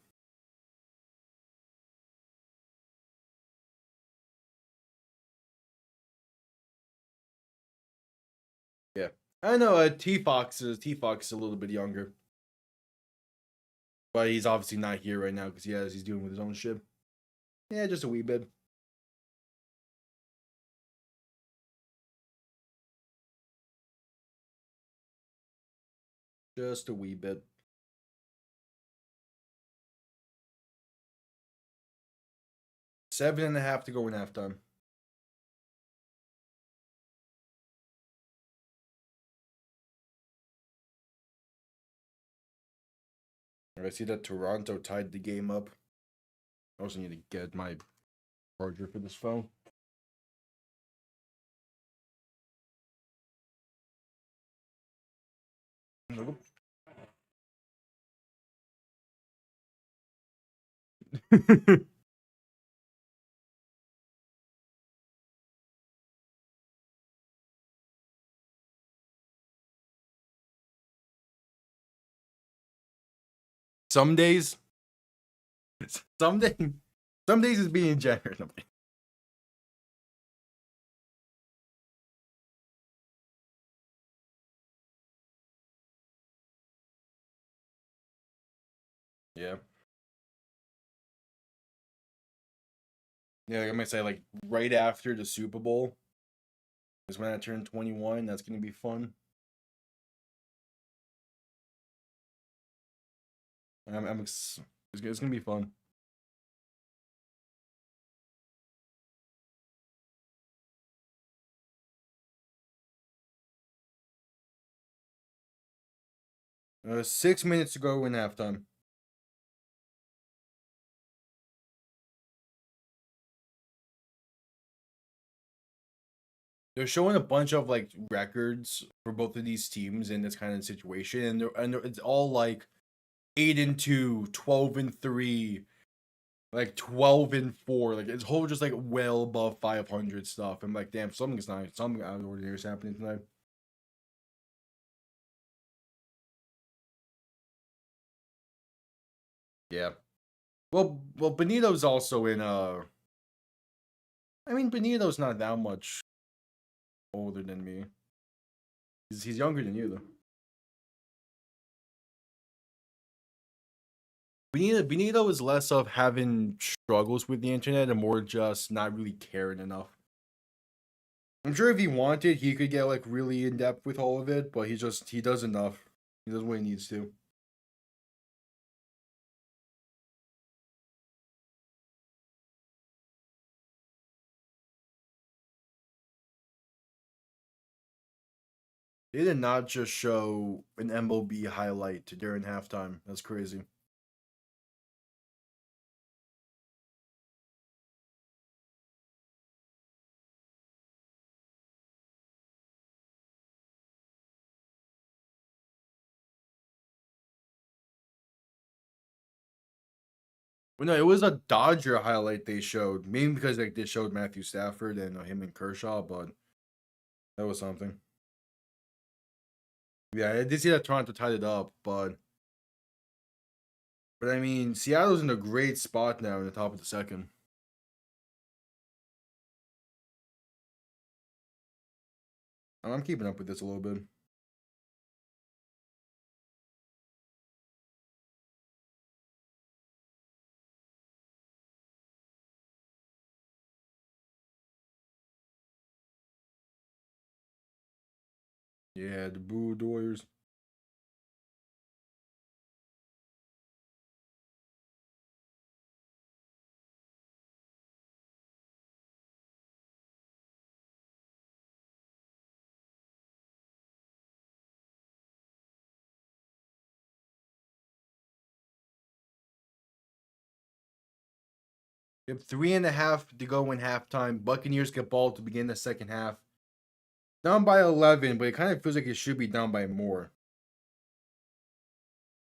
Yeah, I know. T-Fox is a little bit younger, but he's obviously not here right now because he's dealing with his own shit. Yeah, just a wee bit. Just a wee bit. 7.5 to go in halftime. I see that Toronto tied the game up. I also need to get my charger for this phone. Nope. Some days, some days, some days is being generous. Yeah. Yeah, like I'm gonna say like right after the Super Bowl is when I turn 21. That's gonna be fun. It's gonna be fun. 6 minutes to go in halftime. They're showing a bunch of like records for both of these teams in this kind of situation, it's all like 8-2, 12-3, like 12-4. Like it's whole just like well above 500 stuff. I'm like, damn, something out of the ordinary is happening tonight. Yeah. Well, Benito's also in I mean, Benito's not that much older than me. He's younger than you though. Benito is less of having struggles with the internet and more just not really caring enough. I'm sure if he wanted, he could get like really in depth with all of it, but he does enough. He does what he needs to. They did not just show an MLB highlight during halftime. That's crazy. Well, no, it was a Dodger highlight they showed. Maybe because like they showed Matthew Stafford and him and Kershaw, but that was something. Yeah, I did see that Toronto tied it up, but I mean, Seattle's in a great spot now in the top of the second. I'm keeping up with this a little bit. Yeah, the Boo Warriors. Yep, 3.5 to go in halftime. Buccaneers get ball to begin the second half. Down by 11, but it kind of feels like it should be down by more.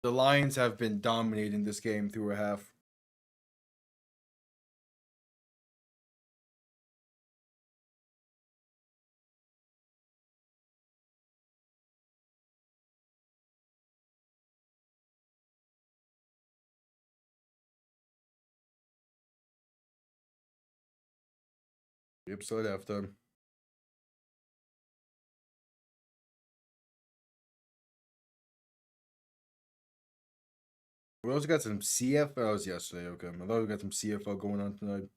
The Lions have been dominating this game through a half. Yep, still at halftime. We also got some CFLs yesterday. Okay, I thought we got some CFL going on tonight.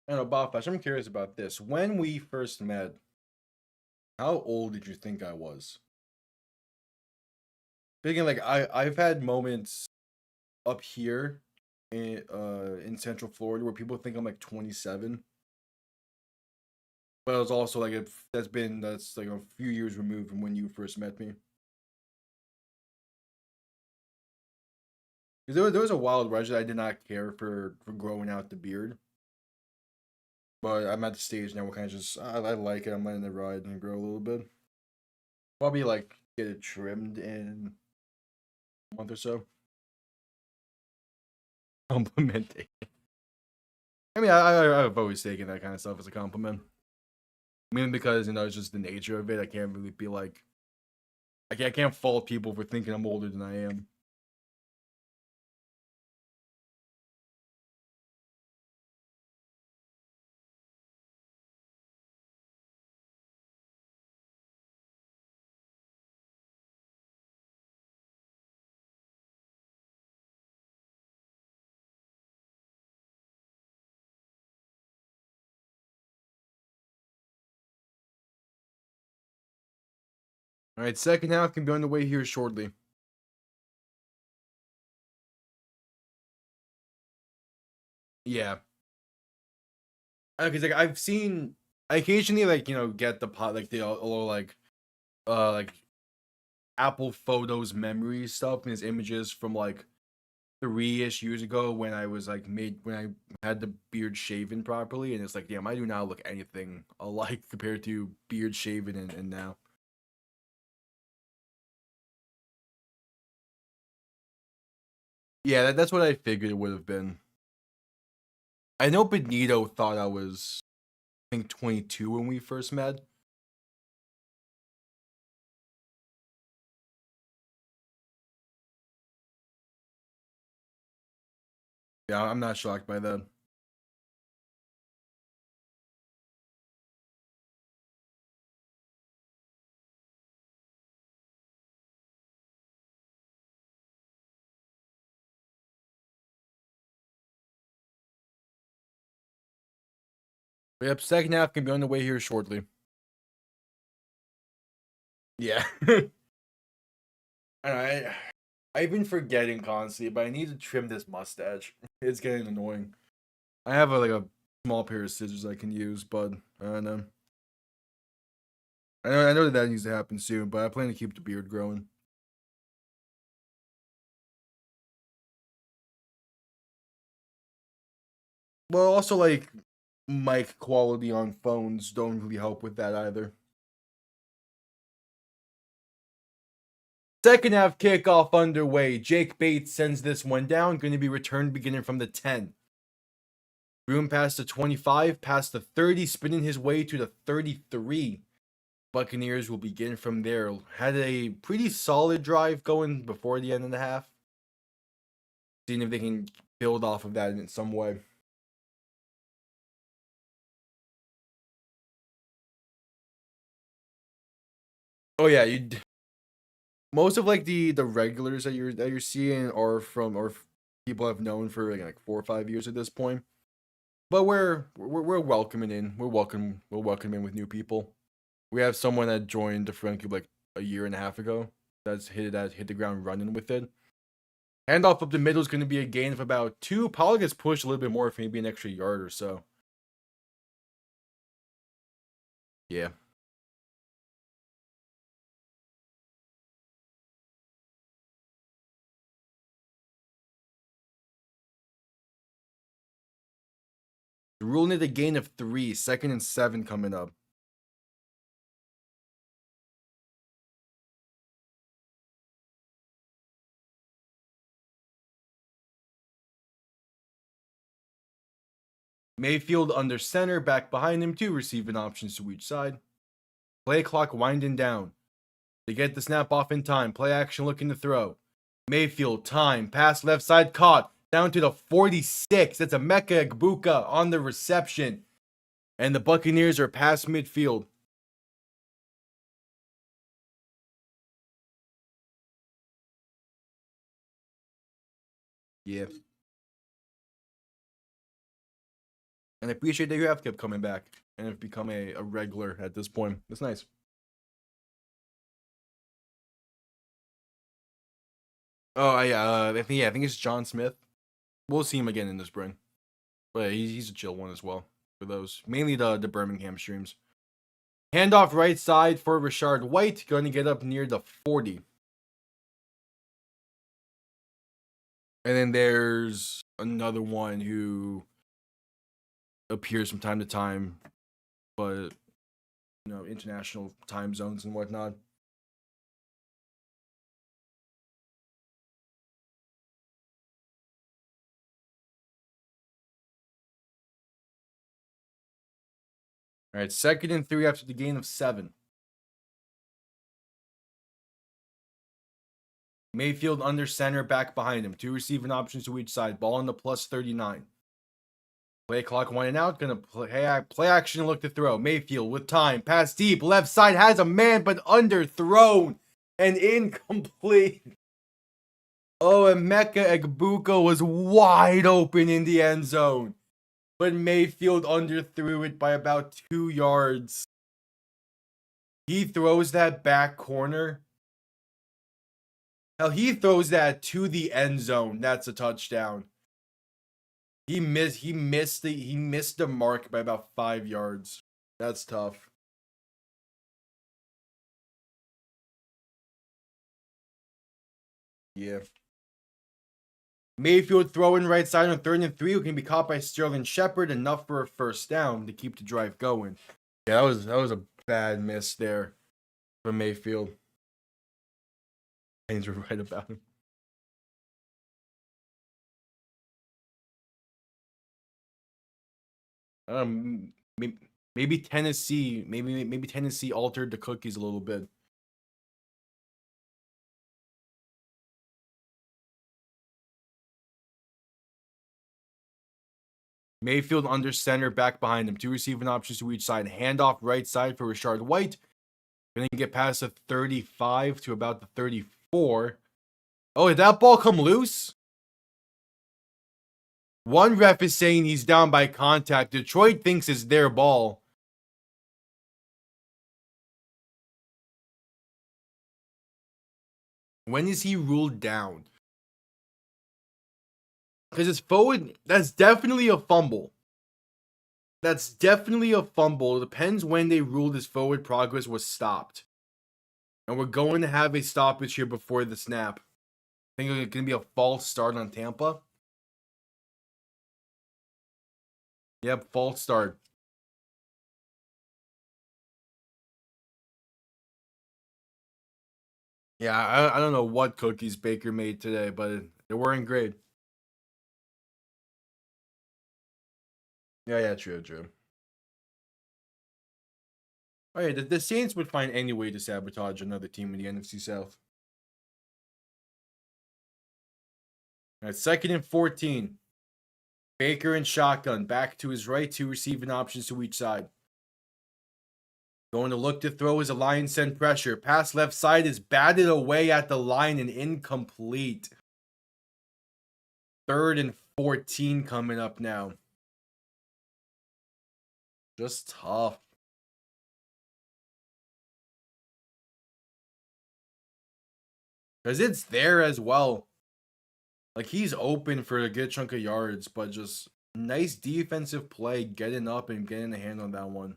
I don't know, Bob, I'm curious about this. When we first met, how old did you think I was? Thinking like I've had moments up here in Central Florida where people think I'm like 27. But it was also like that's like a few years removed from when you first met me. 'Cause there was a wild rush that I did not care for growing out the beard. But I'm at the stage now where kind of just I like it. I'm letting it ride and grow a little bit. Probably like get it trimmed in a month or so. Complimenting. I mean, I've always taken that kind of stuff as a compliment. I mean, because it's just the nature of it. I can't really be like, I can't fault people for thinking I'm older than I am. All right, second half can be on the way here shortly. Yeah, because like I occasionally get the pot like the little like Apple Photos memory stuff and his images from like 3-ish years ago when I was like when I had the beard shaven properly, and it's like, damn, I do not look anything alike compared to beard shaven and now. Yeah, that's what I figured it would have been. I know Benito thought I was, I think, 22 when we first met. Yeah, I'm not shocked by that. But yep, second half can be on the way here shortly. Yeah. I I've been forgetting constantly, but I need to trim this mustache. It's getting annoying. I have a small pair of scissors I can use, but I don't know. I know that needs to happen soon, but I plan to keep the beard growing. Well, also like mic quality on phones don't really help with that either. Second half kickoff underway. Jake Bates sends this one down. Going to be returned beginning from the 10. Broom past the 25, past the 30, spinning his way to the 33. Buccaneers will begin from there. Had a pretty solid drive going before the end of the half. Seeing if they can build off of that in some way. Oh yeah, most of like the regulars that you're seeing are from or people I've known for like 4 or 5 years at this point. But we're welcoming in. We'll welcome in with new people. We have someone that joined the friend group like a year and a half ago. Hit the ground running with it. Handoff up the middle is going to be a gain of about 2. Probably gets pushed a little bit more for maybe an extra yard or so. Yeah. Ruling it a gain of 3. 2nd and 7 coming up. Mayfield under center, back behind him, 2 receiving options to each side. Play clock winding down. They get the snap off in time. Play action looking to throw. Mayfield, time, pass left side, caught. Down to the 46. That's a Emeka Egbuka on the reception. And the Buccaneers are past midfield. Yeah. And I appreciate that you have kept coming back and have become a regular at this point. That's nice. Oh, yeah. I think it's John Smith. We'll see him again in the spring. But he's a chill one as well for those. Mainly the Birmingham streams. Handoff right side for Rashard White. Going to get up near the 40. And then there's another one who appears from time to time. But, international time zones and whatnot. All right, 2nd and 3 after the gain of 7. Mayfield under center, back behind him. 2 receiving options to each side. Ball on the plus 39. Play clock winding out. Gonna play action, look to throw. Mayfield with time. Pass deep. Left side has a man, but underthrown and incomplete. Oh, Emeka Egbuka was wide open in the end zone. But Mayfield underthrew it by about 2 yards. He throws that back corner. Hell, he throws that to the end zone. That's a touchdown. He missed the mark by about 5 yards. That's tough. Yeah. Mayfield throwing right side on 3rd and 3, who can be caught by Sterling Shepard, enough for a first down to keep the drive going. Yeah, that was a bad miss there for Mayfield. Things were right about him. Maybe Tennessee, maybe Tennessee altered the cookies a little bit. Mayfield under center, back behind him. 2 receiving options to each side. Handoff right side for Rashard White. Going to get past the 35 to about the 34. Oh, did that ball come loose? One ref is saying he's down by contact. Detroit thinks it's their ball. When is he ruled down? Because it's forward. That's definitely a fumble. That's definitely a fumble. It depends when they ruled his forward progress was stopped. And we're going to have a stoppage here before the snap. I think it's going to be a false start on Tampa. Yep, false start. Yeah, I don't know what cookies Baker made today, but they weren't great. Yeah, true. Oh yeah, the Saints would find any way to sabotage another team in the NFC South. All right, 2nd and 14. Baker and shotgun, back to his right, 2 receiving options to each side. Going to look to throw as the Lions send pressure. Pass left side is batted away at the line and incomplete. 3rd and 14 coming up now. Just tough. Because it's there as well. Like, he's open for a good chunk of yards, but just nice defensive play, getting up and getting a hand on that one.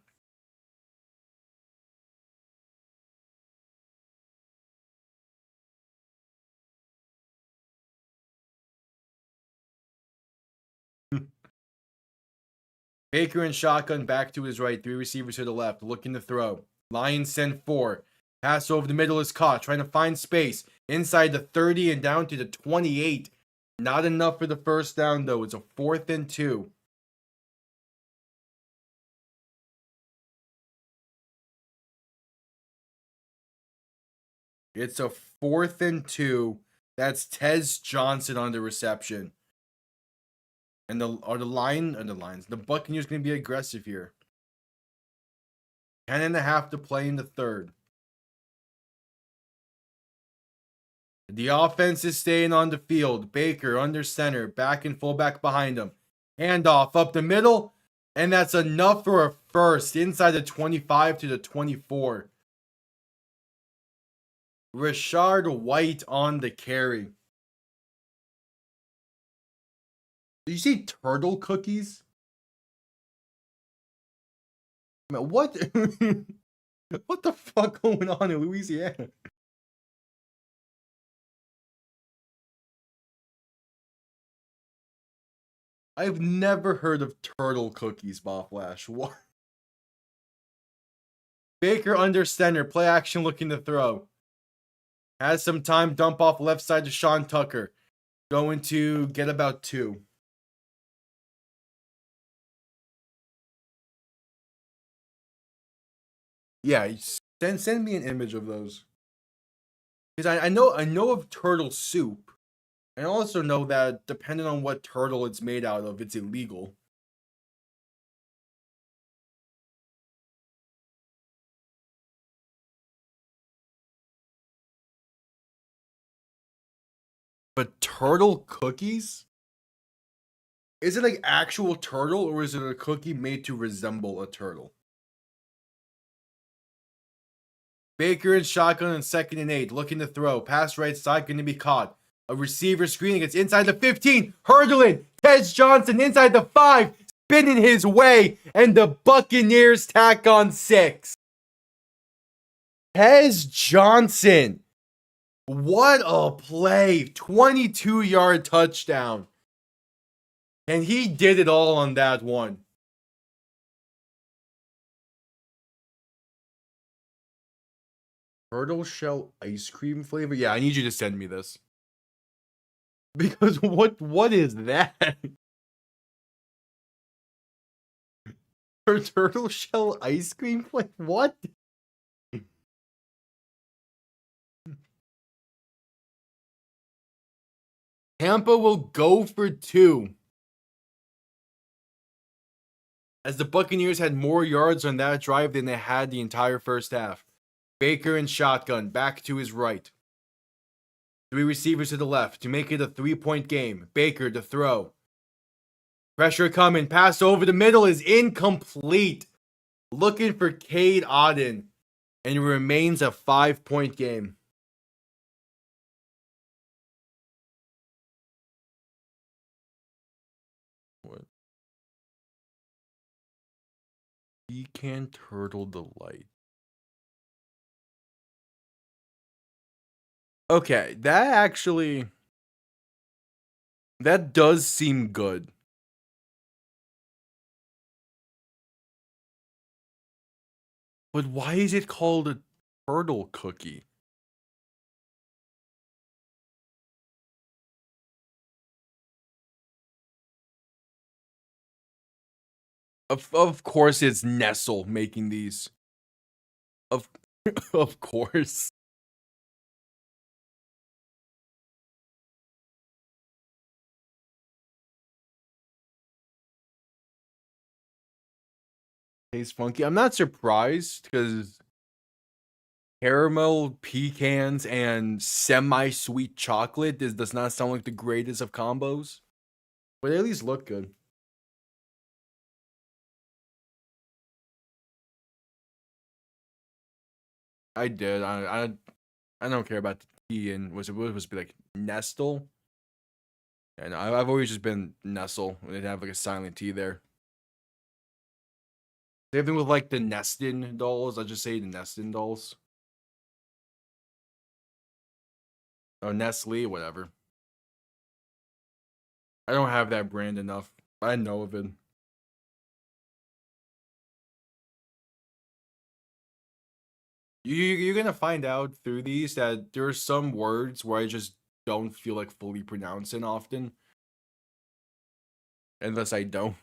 Baker and shotgun, back to his right, 3 receivers to the left, looking to throw. Lions send 4. Pass over the middle is caught, trying to find space. Inside the 30 and down to the 28. Not enough for the first down, though. It's a 4th and 2. It's a 4th and 2. That's Tez Johnson on the reception. And the Buccaneers going to be aggressive here. 10.5 to play in the third. The offense is staying on the field. Baker under center, back and fullback behind him. Handoff up the middle, and that's enough for a first inside the 25 to the 24. Rashard White on the carry. Did you see turtle cookies? I mean, what? What the fuck going on in Louisiana? I've never heard of turtle cookies, Boflash. What? Baker under center, play action looking to throw. Has some time, dump off left side to Sean Tucker. Going to get about 2. Yeah, send me an image of those. Because I know of turtle soup. I also know that depending on what turtle it's made out of, it's illegal. But turtle cookies? Is it like actual turtle, or is it a cookie made to resemble a turtle? Baker in shotgun and 2nd and 8, looking to throw. Pass right side, going to be caught. A receiver screening, it's inside the 15, hurdling. Tez Johnson inside the 5, spinning his way, and the Buccaneers tack on 6. Tez Johnson. What a play. 22-yard touchdown. And he did it all on that one. Turtle shell ice cream flavor? Yeah, I need you to send me this. Because what is that? Turtle shell ice cream flavor? What? Tampa will go for 2. As the Buccaneers had more yards on that drive than they had the entire first half. Baker in shotgun, back to his right. 3 receivers to the left to make it a 3-point game. Baker to throw. Pressure coming. Pass over the middle is incomplete. Looking for Cade Otton. And it remains a 5-point game. What? Pecan Turtle Delight. Okay, that does seem good. But why is it called a turtle cookie? Of course it's Nestle making these. Of course. Tastes funky. I'm not surprised because caramel, pecans, and semi-sweet chocolate does not sound like the greatest of combos. But they at least look good. I did. I don't care about the T and was it supposed to be like Nestle? And I've always just been Nestle. They'd have like a silent T there. Same thing with like the Nestin dolls. I'll just say the Nestin dolls. Or Nestle, whatever. I don't have that brand enough. I know of it. You're gonna find out through these that there are some words where I just don't feel like fully pronouncing often. Unless I don't.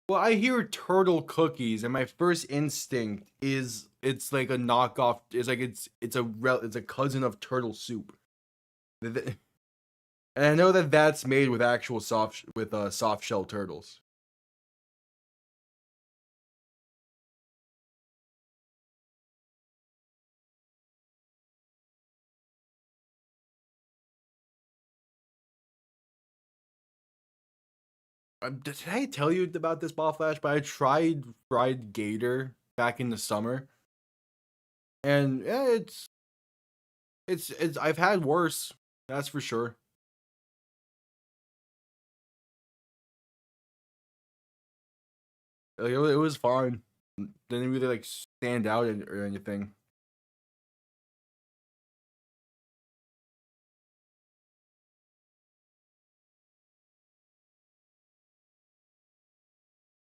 Well, I hear turtle cookies, and my first instinct is it's like a knockoff. It's like it's a cousin of turtle soup. And I know that that's made with actual soft shell turtles. Did I tell you about this ball flash? But I tried fried gator back in the summer, and yeah, it's I've had worse. That's for sure. Like, it was fine. Didn't really like stand out or anything.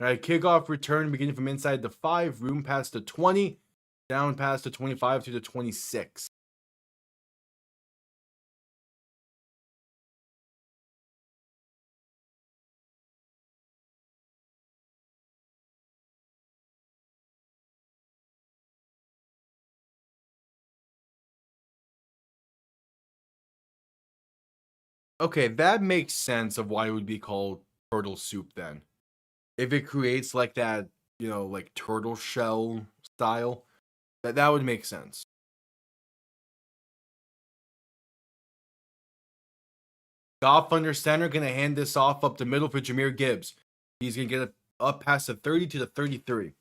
All right, kickoff return beginning from inside the 5, room past the 20, down past the 25 to the 26. Okay, that makes sense of why it would be called turtle soup then. If it creates like that, like turtle shell style, that would make sense. Goff under center, gonna hand this off up the middle for Jahmyr Gibbs. He's gonna get it up past the 30 to the 33.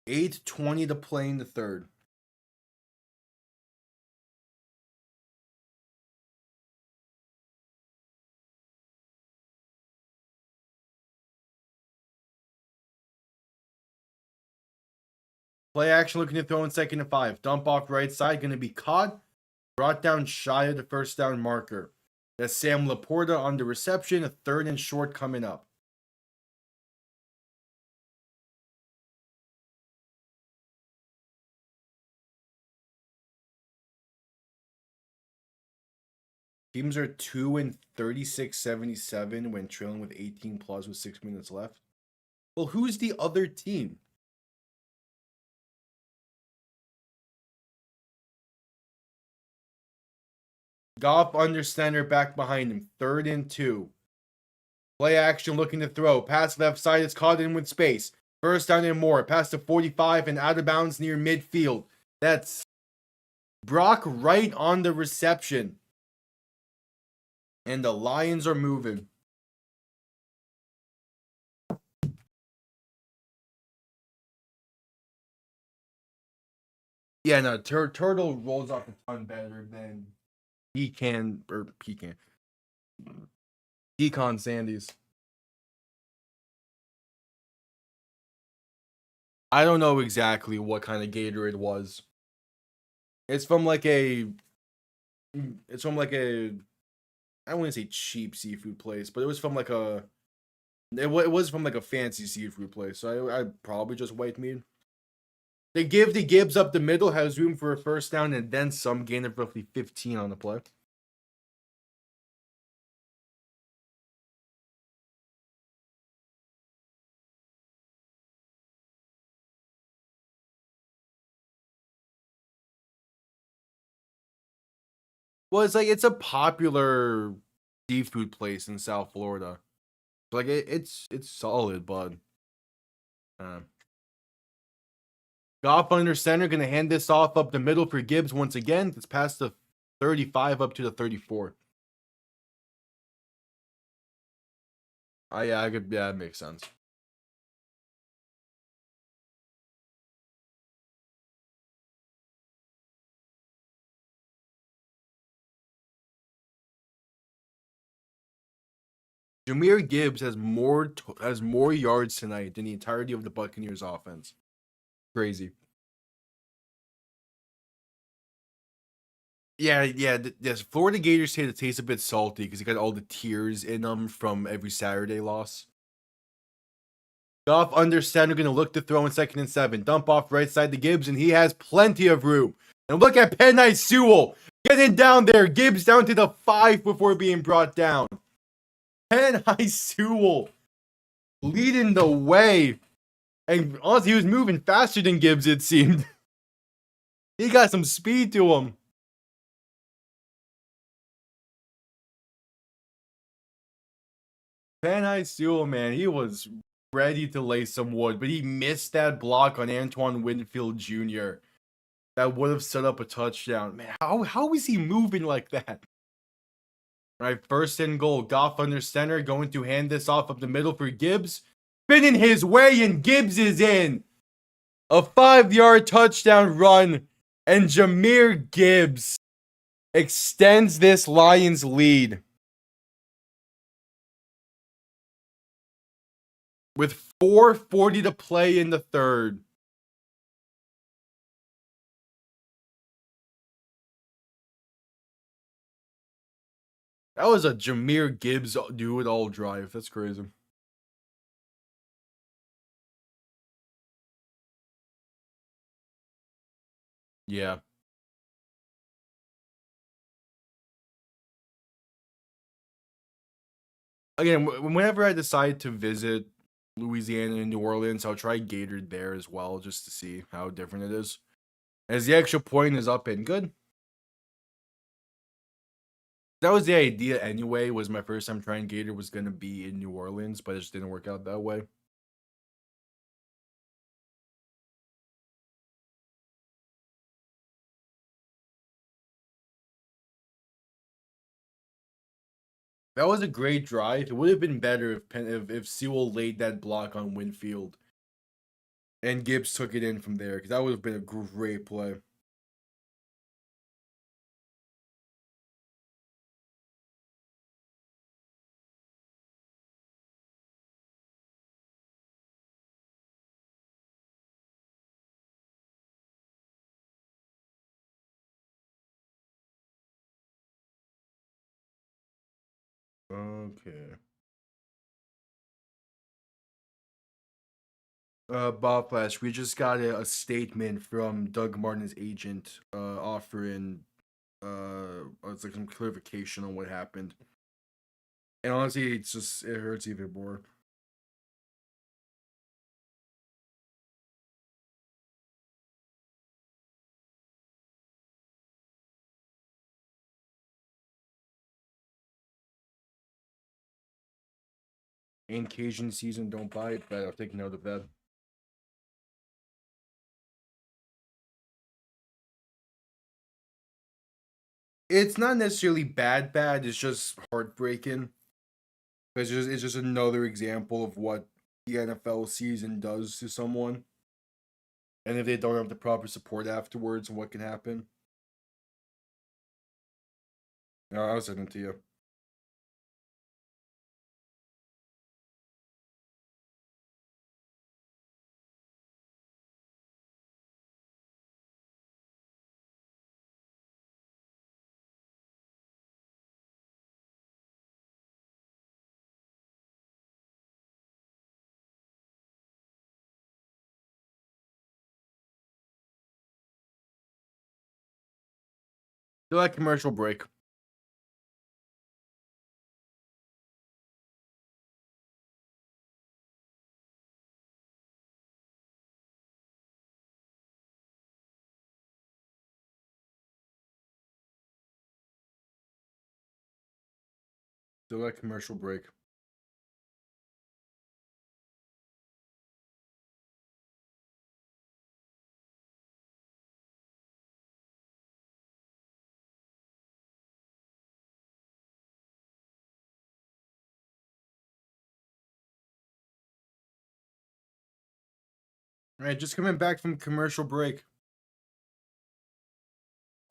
Eight 20 to play in the third. Play action looking to throw in 2nd and 5. Dump off right side, going to be caught. Brought down shy of the first down marker. That's Sam Laporta on the reception. A 3rd and short coming up. Teams are 2 and 36-77 when trailing with 18 plus with 6 minutes left. Well, who's the other team? Goff under center, back behind him. 3rd and 2. Play action looking to throw. Pass left side is caught in with space. First down and more. Pass to 45 and out of bounds near midfield. That's Brock right on the reception. And the Lions are moving. Yeah, no, Turtle rolls off a ton better than Pecan. Pecan Sandies. I don't know exactly what kind of gator it was. It's from like a. It's from like a. I wouldn't say cheap seafood place, but it was from like a. It was from like a fancy seafood place, so I probably just white meat. They give the Gibbs up the middle, has room for a first down, and then some, gain of roughly 15 on the play. Well, it's a popular seafood place in South Florida. Like it's solid, bud. Goff under center, gonna hand this off up the middle for Gibbs once again. It's past the 35 up to the 34. Yeah, it makes sense. Jahmyr Gibbs has more yards tonight than the entirety of the Buccaneers offense. Crazy. Yeah. Yes. Florida Gators say it tastes a bit salty because it got all the tears in them from every Saturday loss. Goff under center, going to look to throw in 2nd and 7. Dump off right side to Gibbs, and he has plenty of room. And look at Penny Sewell getting down there. Gibbs down to the 5 before being brought down. Penny Sewell leading the way. And honestly, he was moving faster than Gibbs, it seemed. He got some speed to him. Penny Sewell, man, he was ready to lay some wood, but he missed that block on Antoine Winfield Jr. That would have set up a touchdown. Man, how is he moving like that? All right, 1st and goal. Goff under center, going to hand this off up the middle for Gibbs. Spinning his way, and Gibbs is in. A 5-yard touchdown run, and Jahmyr Gibbs extends this Lions lead. With 4:40 to play in the 3rd. That was a Jahmyr Gibbs do-it-all drive. That's crazy. Yeah. Again, whenever I decide to visit Louisiana and New Orleans, I'll try Gator there as well, just to see how different it is. As the extra point is up and good. That was the idea anyway, was my first time trying Gator was going to be in New Orleans, but it just didn't work out that way. That was a great drive. It would have been better if Sewell laid that block on Winfield and Gibbs took it in from there, because that would have been a great play. Okay. Bob Flash, we just got a statement from Doug Martin's agent offering it's like some clarification on what happened. And honestly, it hurts even more. In Cajun season, don't buy it, but I'll take note of that. It's not necessarily bad, it's just heartbreaking. It's just another example of what the NFL season does to someone. And if they don't have the proper support afterwards, what can happen? No, I was sending it to you. Do like commercial break. Do like commercial break. All right, just coming back from commercial break.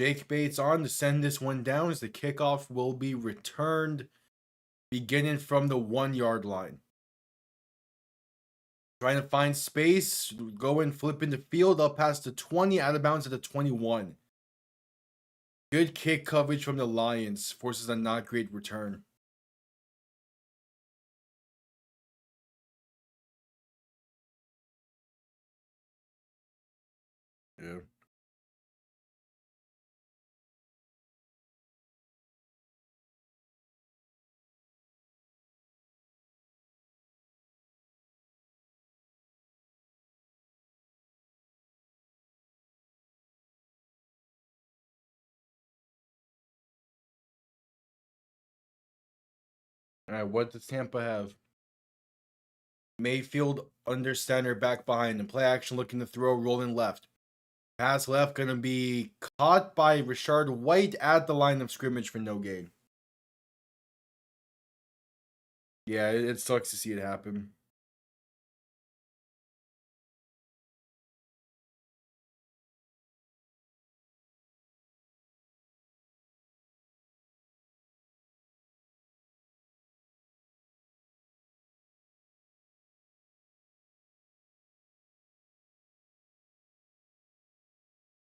Jake Bates on to send this one down as the kickoff will be returned beginning from the 1-yard line. Trying to find space, going flipping the field up past the 20, out of bounds at the 21. Good kick coverage from the Lions, forces a not great return. Yeah. All right, what does Tampa have? Mayfield under center, back behind him. Play action, looking to throw, rolling left. Pass left, gonna be caught by Rashard White at the line of scrimmage for no gain. Yeah, it sucks to see it happen.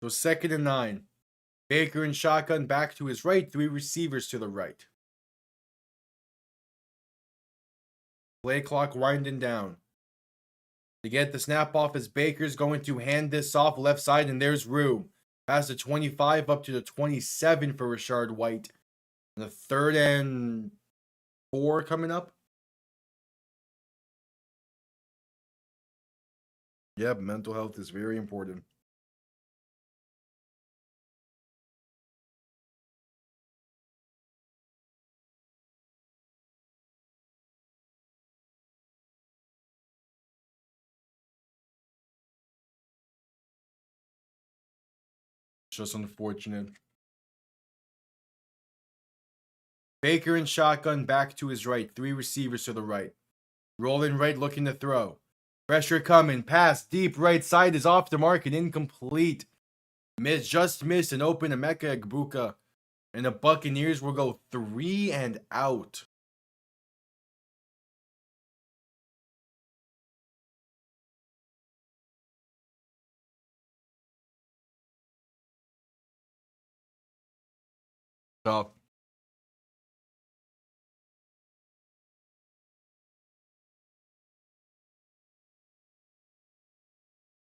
So 2nd and 9. Baker in shotgun, back to his right, 3 receivers to the right. Play clock winding down. To get the snap off as Baker's going to hand this off left side, and there's room. Past the 25 up to the 27 for Rashard White. The 3rd and 4 coming up. Yep, mental health is very important. It's just unfortunate. Baker in shotgun, back to his right. 3 receivers to the right. Rolling right, looking to throw. Pressure coming. Pass deep right side is off the mark and incomplete. Just missed an open Emeka Egbuka. And the Buccaneers will go 3 and out. Tough.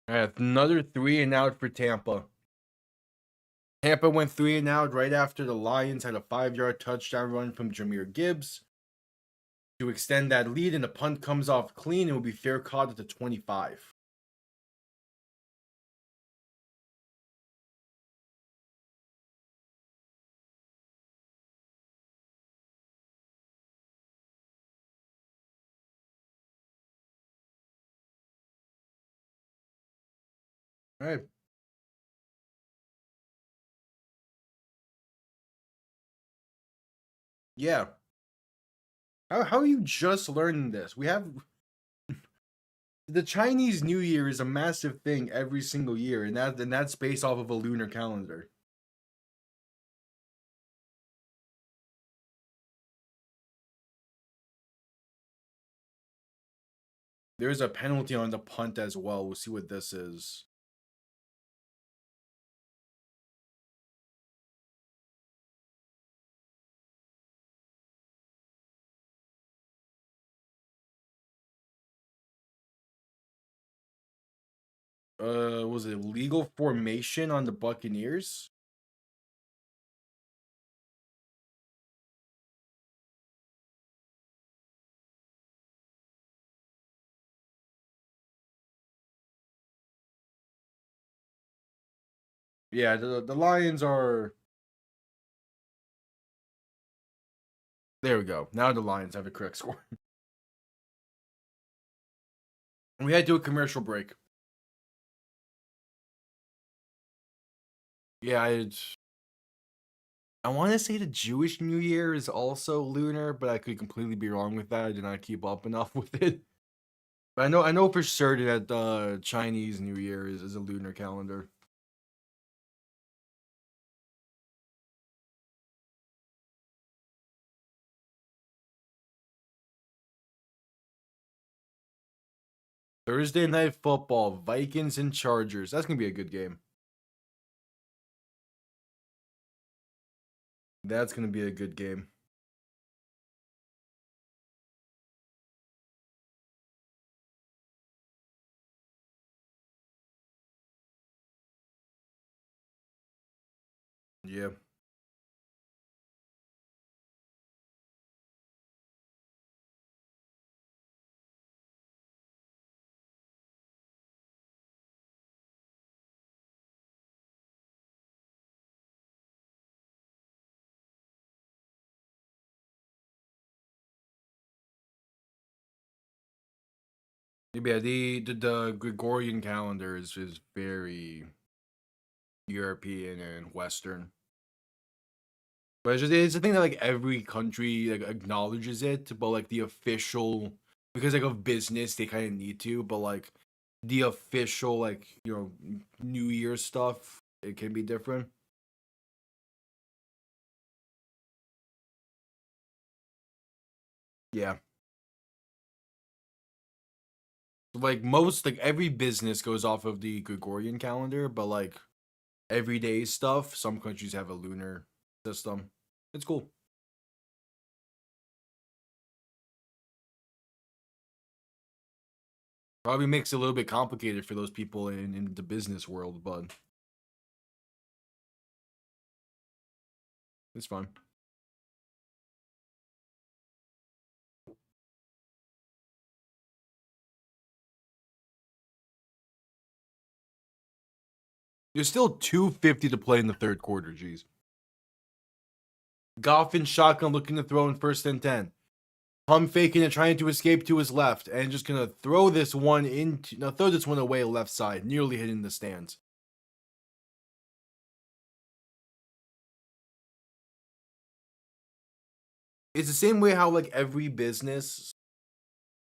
All right, another 3 and out for Tampa. Tampa went 3 and out right after the Lions had a 5-yard touchdown run from Jahmyr Gibbs to extend that lead, and the punt comes off clean and will be fair caught at the 25. All right. Yeah. How are you just learning this? We have the Chinese New Year is a massive thing every single year, and that's based off of a lunar calendar. There's a penalty on the punt as well. We'll see what this is. Was it legal formation on the Buccaneers? Yeah, the Lions are. There we go. Now the Lions have a correct score. And we had to do a commercial break. Yeah, I want to say the Jewish New Year is also lunar, but I could completely be wrong with that. I did not keep up enough with it. But I know for certain that the Chinese New Year is a lunar calendar. Thursday night football, Vikings and Chargers. That's gonna be a good game. That's gonna be a good game. Yeah. Yeah, the Gregorian calendar is very European and Western. But it's a thing that like every country like acknowledges it, but like the official because like of business they kind of need to, but like the official like New Year stuff it can be different. Yeah, like most like every business goes off of the Gregorian calendar, but like everyday stuff, some countries have a lunar system. It's cool. Probably makes it a little bit complicated for those people in the business world, but it's fun. There's still 250 to play in the third quarter. Jeez. Goff in shotgun looking to throw in first and 10. Pump faking and trying to escape to his left and just gonna throw this one into throw this one away left side, nearly hitting the stands. It's the same way how like every business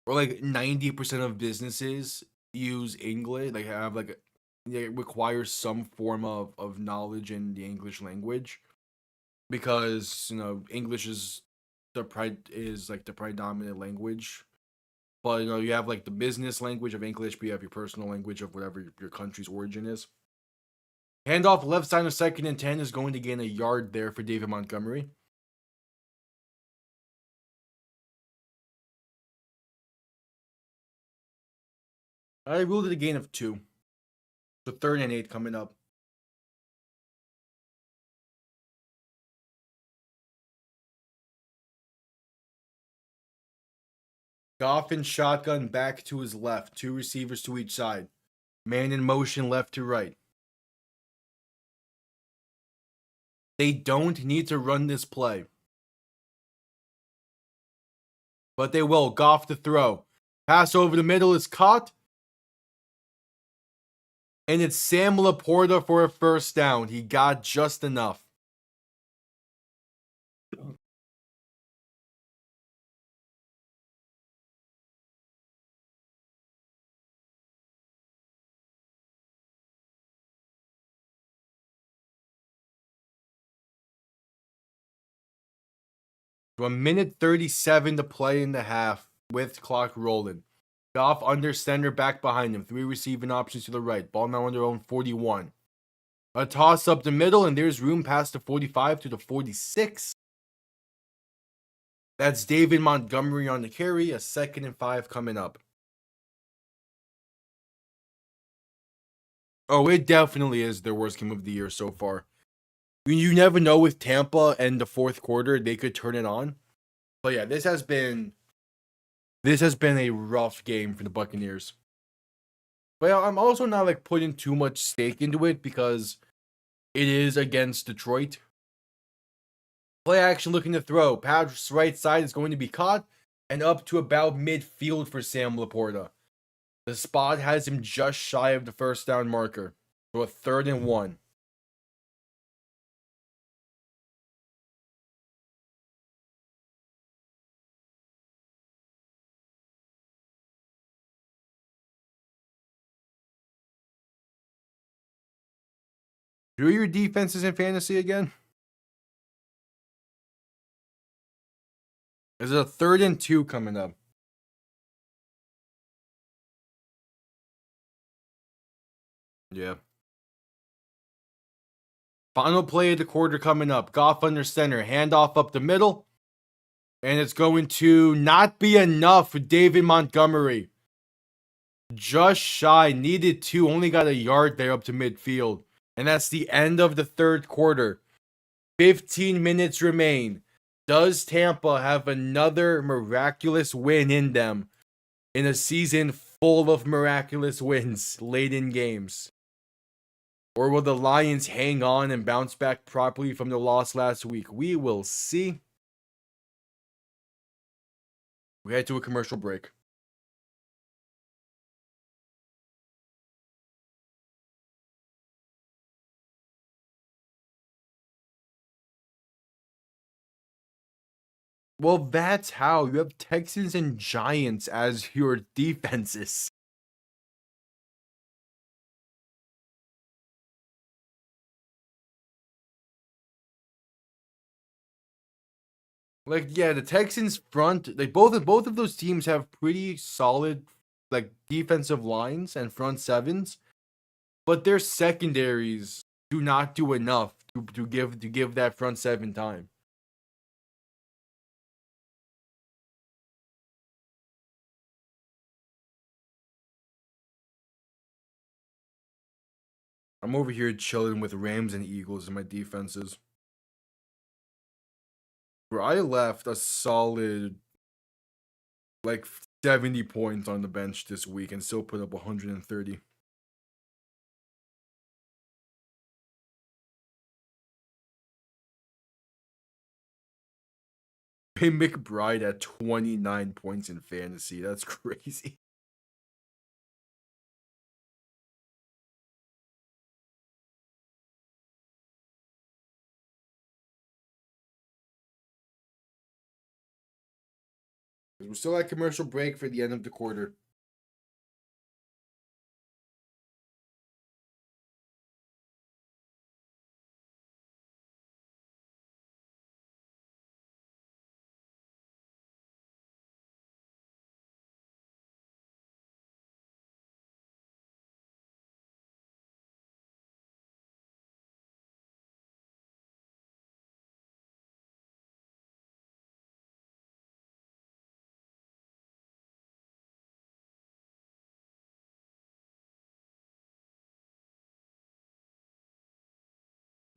or like 90% of businesses use English, like have like it requires some form of knowledge in the English language because English is like the predominant language. But you have like the business language of English, but you have your personal language of whatever your country's origin is. Handoff left side of second and 10 is going to gain a yard there for David Montgomery. I ruled it a gain of 2. So third and 8 coming up. Goff in shotgun back to his left. 2 receivers to each side. Man in motion left to right. They don't need to run this play. But they will. Goff to throw. Pass over the middle is caught. And it's Sam Laporta for a first down. He got just enough. So a minute 37 to play in the half with clock rolling. Goff under center back behind him. 3 receiving options to the right. Ball now on their own 41. A toss up the middle, and there's room past the 45 to the 46. That's David Montgomery on the carry. A 2nd and 5 coming up. Oh, it definitely is their worst game of the year so far. You never know with Tampa and the fourth quarter, they could turn it on. But yeah, this has been a rough game for the Buccaneers. But I'm also not like putting too much stake into it because it is against Detroit. Play action looking to throw. Pass right side is going to be caught and up to about midfield for Sam Laporta. The spot has him just shy of the first down marker. So a 3rd and 1. Who are your defenses in fantasy again? There's a 3rd and 2 coming up. Yeah. Final play of the quarter coming up. Goff under center. Handoff up the middle. And it's going to not be enough for David Montgomery. Just shy. Needed 2. Only got a yard there up to midfield. And that's the end of the third quarter. 15 minutes remain. Does Tampa have another miraculous win in them in a season full of miraculous wins late in games? Or will the Lions hang on and bounce back properly from the loss last week? We will see. We head to a commercial break. Well, that's how. You have Texans and Giants as your defenses. Like, yeah, the Texans front, like both of those teams have pretty solid like defensive lines and front sevens, but their secondaries do not do enough to give that front seven time. I'm over here chilling with Rams and Eagles in my defenses. Where I left a solid like 70 points on the bench this week and still put up 130. Pay McBride at 29 points in fantasy. That's crazy. We're still at commercial break for the end of the quarter.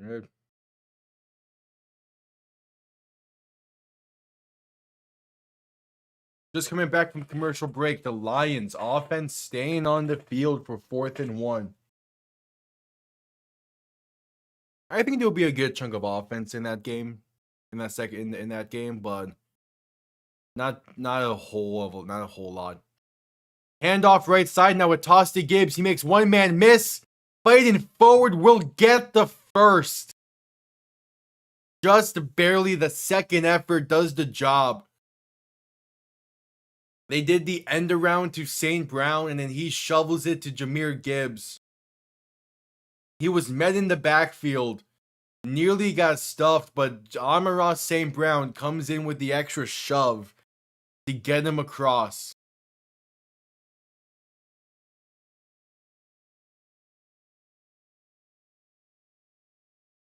Right. Just coming back from commercial break, the Lions offense staying on the field for 4th and 1. I think there'll be a good chunk of offense in that game, in that game, but not a whole lot. Handoff right side now with toss to Gibbs. He makes one man miss. Fighting forward will get the first. Just barely. The second effort does the job. They did the end around to St. Brown, and then he shovels it to Jahmyr Gibbs. He was met in the backfield. Nearly got stuffed, but Amon-Ra St. Brown comes in with the extra shove to get him across.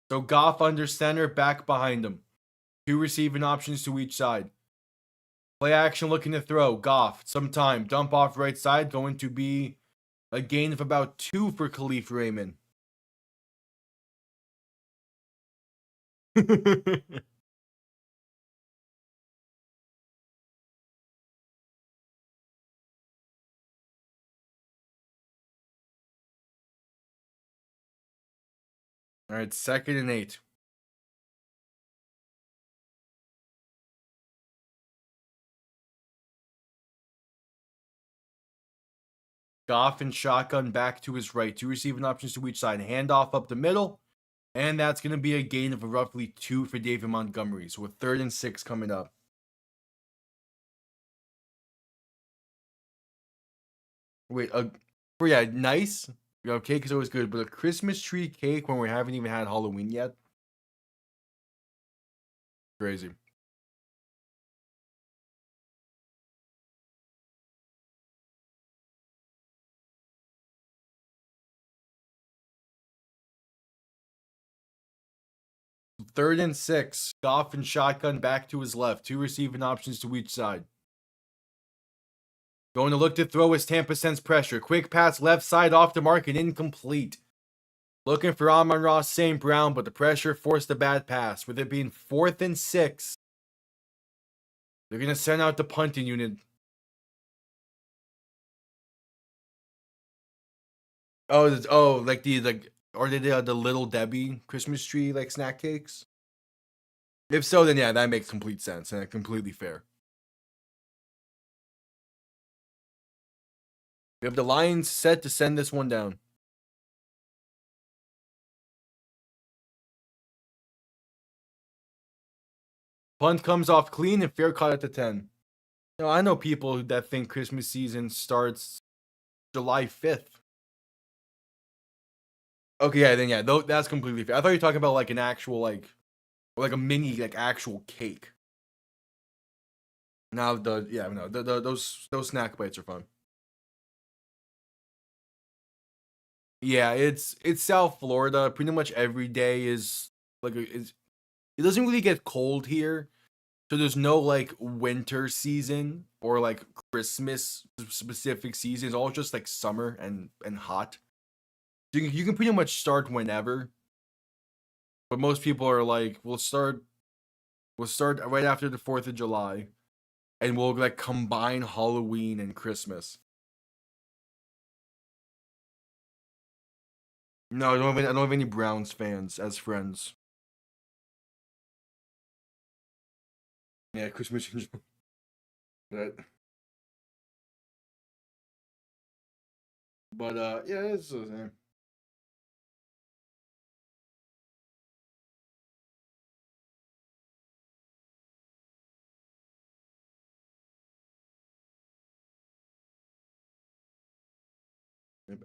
So Goff under center, back behind him. 2 receiving options to each side. Play action looking to throw. Goff, some time. Dump off right side. Going to be a gain of about 2 for Khalif Raymond. All right, 2nd and 8. Goff and shotgun back to his right. 2 receiving options to each side. Handoff up the middle. And that's going to be a gain of roughly 2 for David Montgomery. So a 3rd and 6 coming up. Wait, yeah, nice. You know, cake is always good, but a Christmas tree cake when we haven't even had Halloween yet? Crazy. Third and 6. Goff and shotgun back to his left. 2 receiving options to each side. Going to look to throw as Tampa sends pressure. Quick pass left side off the mark and incomplete. Looking for Amon-Ra St. Brown, but the pressure forced a bad pass. With it being 4th and 6, they're going to send out the punting unit. Like are they the Little Debbie Christmas tree like snack cakes? If so, then yeah, that makes complete sense and completely fair. We have the Lions set to send this one down. Punt comes off clean and fair caught at the 10. I know people that think Christmas season starts July 5th. Okay, yeah, that's completely fair. I thought you were talking about like an actual like a mini like actual cake. Now those snack bites are fun. Yeah, it's South Florida. Pretty much every day is like it doesn't really get cold here. So there's no like winter season or like Christmas specific season. It's all just like summer and hot. You can pretty much start whenever. But most people are like, we'll start right after the 4th of July, and we'll like combine Halloween and Christmas. No, I don't have any Browns fans as friends. Yeah, Christmas. But yeah, it's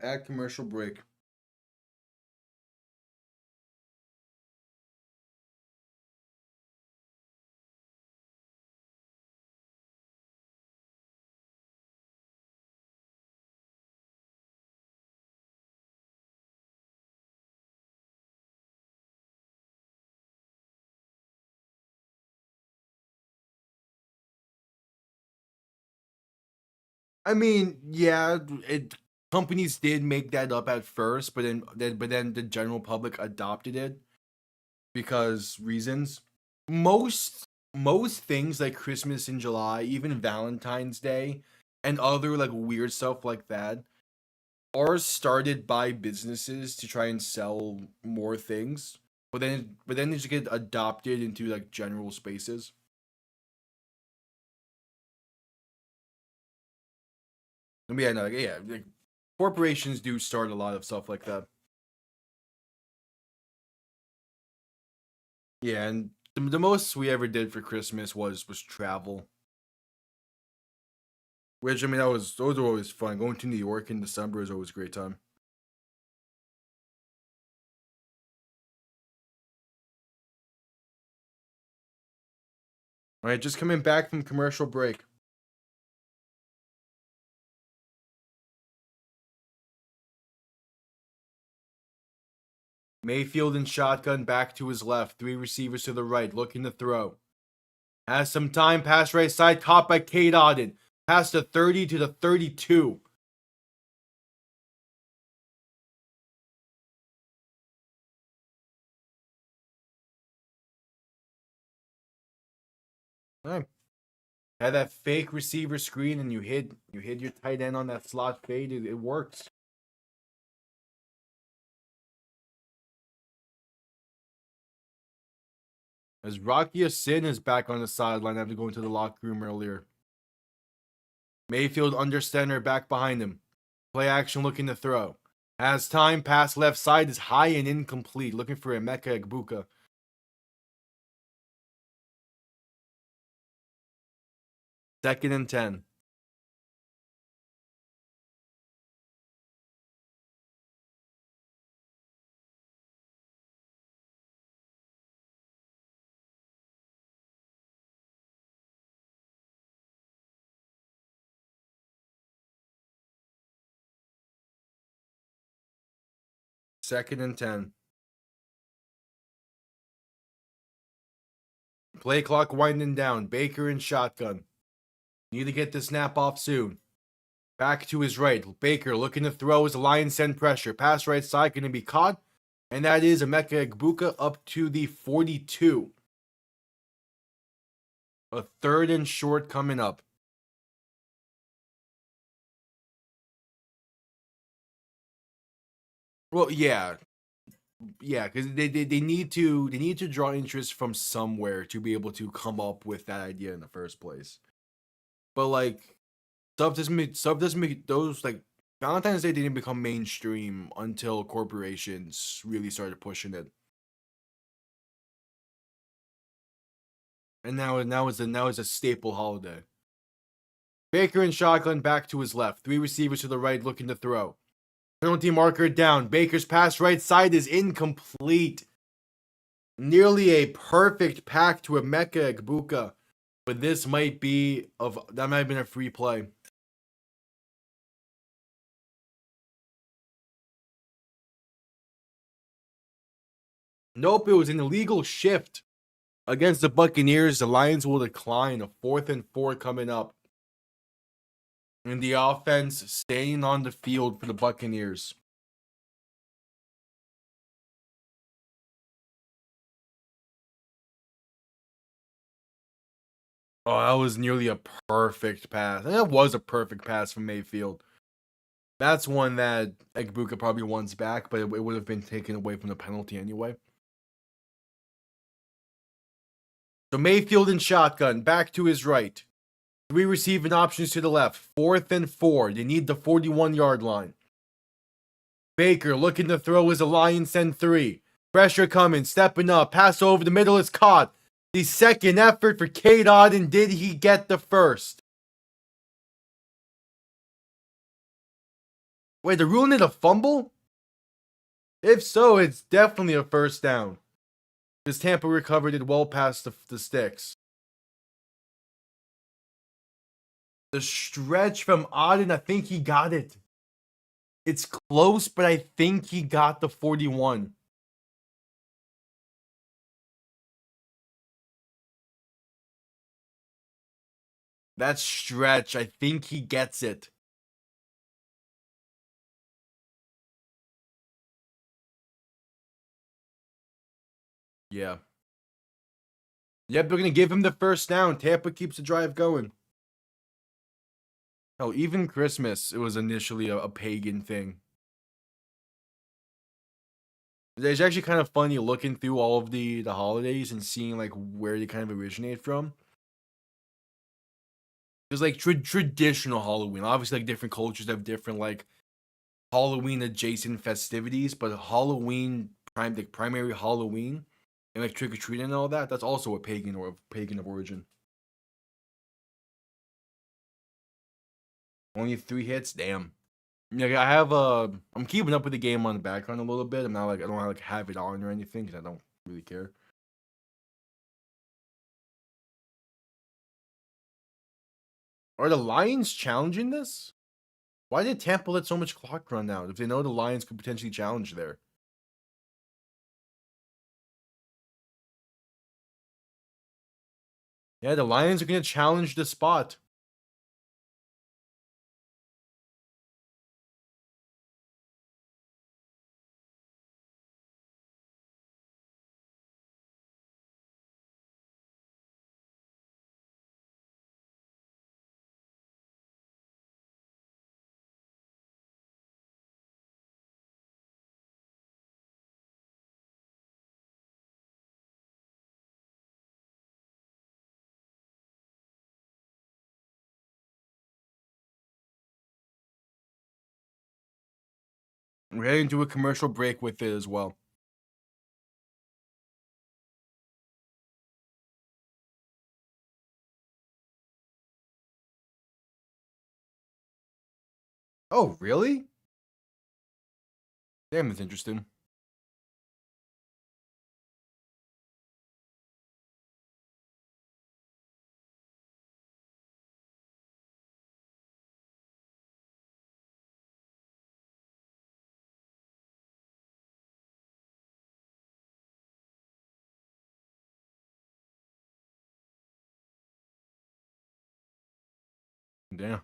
at commercial break. I mean, yeah, companies did make that up at first, but then the general public adopted it because reasons. Most things like Christmas in July, even Valentine's Day, and other like weird stuff like that are started by businesses to try and sell more things, but then they just get adopted into like general spaces. And yeah, no, like, corporations do start a lot of stuff like that. Yeah, and the most we ever did for Christmas was travel. Which I mean, those were always fun. Going to New York in December is always a great time. All right, just coming back from commercial break. Mayfield and shotgun back to his left. 3 receivers to the right, looking to throw. Has some time. Pass right side, caught by Kate Auden. Pass the 30 to the 32. All right. Had that fake receiver screen and you hit your tight end on that slot fade. It works. As Rocky Sin is back on the sideline after going to the locker room earlier. Mayfield under center back behind him. Play action looking to throw. Has time, pass left side is high and incomplete. Looking for Emeka Egbuka. Second and 10. Second and 10. Play clock winding down. Baker in shotgun. Need to get the snap off soon. Back to his right. Baker looking to throw as the Lions send pressure. Pass right side going to be caught And that is Emeka Egbuka up to the 42. A 3rd and short coming up. Well, yeah. Yeah, because they need to draw interest from somewhere to be able to come up with that idea in the first place. But like stuff doesn't make those like Valentine's Day didn't become mainstream until corporations really started pushing it. And now it's a staple holiday. Baker and shotgun back to his left. 3 receivers to the right looking to throw. Penalty marker down. Baker's pass right side is incomplete. Nearly a perfect pack to Emeka Egbuka. But that might have been a free play. Nope, it was an illegal shift. Against the Buccaneers, the Lions will decline. A 4th and 4 coming up. And the offense staying on the field for the Buccaneers. Oh, that was nearly a perfect pass. And that was a perfect pass from Mayfield. That's one that Egbuka probably wants back, but it would have been taken away from the penalty anyway. So Mayfield in shotgun, back to his right. 3 receiving options to the left. 4th and 4. They need the 41-yard line. Baker looking to throw as the Lions send 3. Pressure coming, stepping up. Pass over the middle is caught. The second effort for K-Dot, and did he get the first? Wait, they're ruling it a fumble? If so, it's definitely a first down. Because Tampa recovered it well past the sticks. The stretch from Auden, I think he got it. It's close, but I think he got the 41. That stretch, I think he gets it. Yeah. Yep, they're going to give him the first down. Tampa keeps the drive going. Oh, even Christmas, it was initially a pagan thing. It's actually kind of funny looking through all of the holidays and seeing like where they kind of originate from. There's like traditional Halloween. Obviously, like different cultures have different like Halloween adjacent festivities, but Halloween primary Halloween and like trick or treating and all that, that's also a pagan of origin. Only 3 hits, damn. Yeah, I have I'm keeping up with the game on the background a little bit. I'm not like I don't like have it on or anything because I don't really care. Are the Lions challenging this? Why did Tampa let so much clock run out if they know the Lions could potentially challenge there? Yeah, the Lions are going to challenge the spot. We're heading to a commercial break with it as well. Oh, really? Damn, that's interesting. Damn.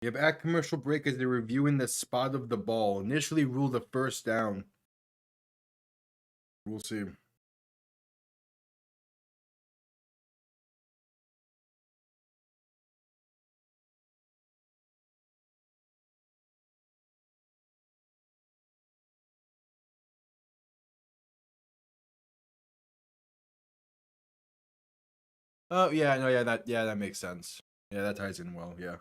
Yeah, but at commercial break as they're reviewing the spot of the ball. Initially ruled a first down. We'll see. Oh yeah, no, that makes sense. Yeah, that ties in well. Yeah.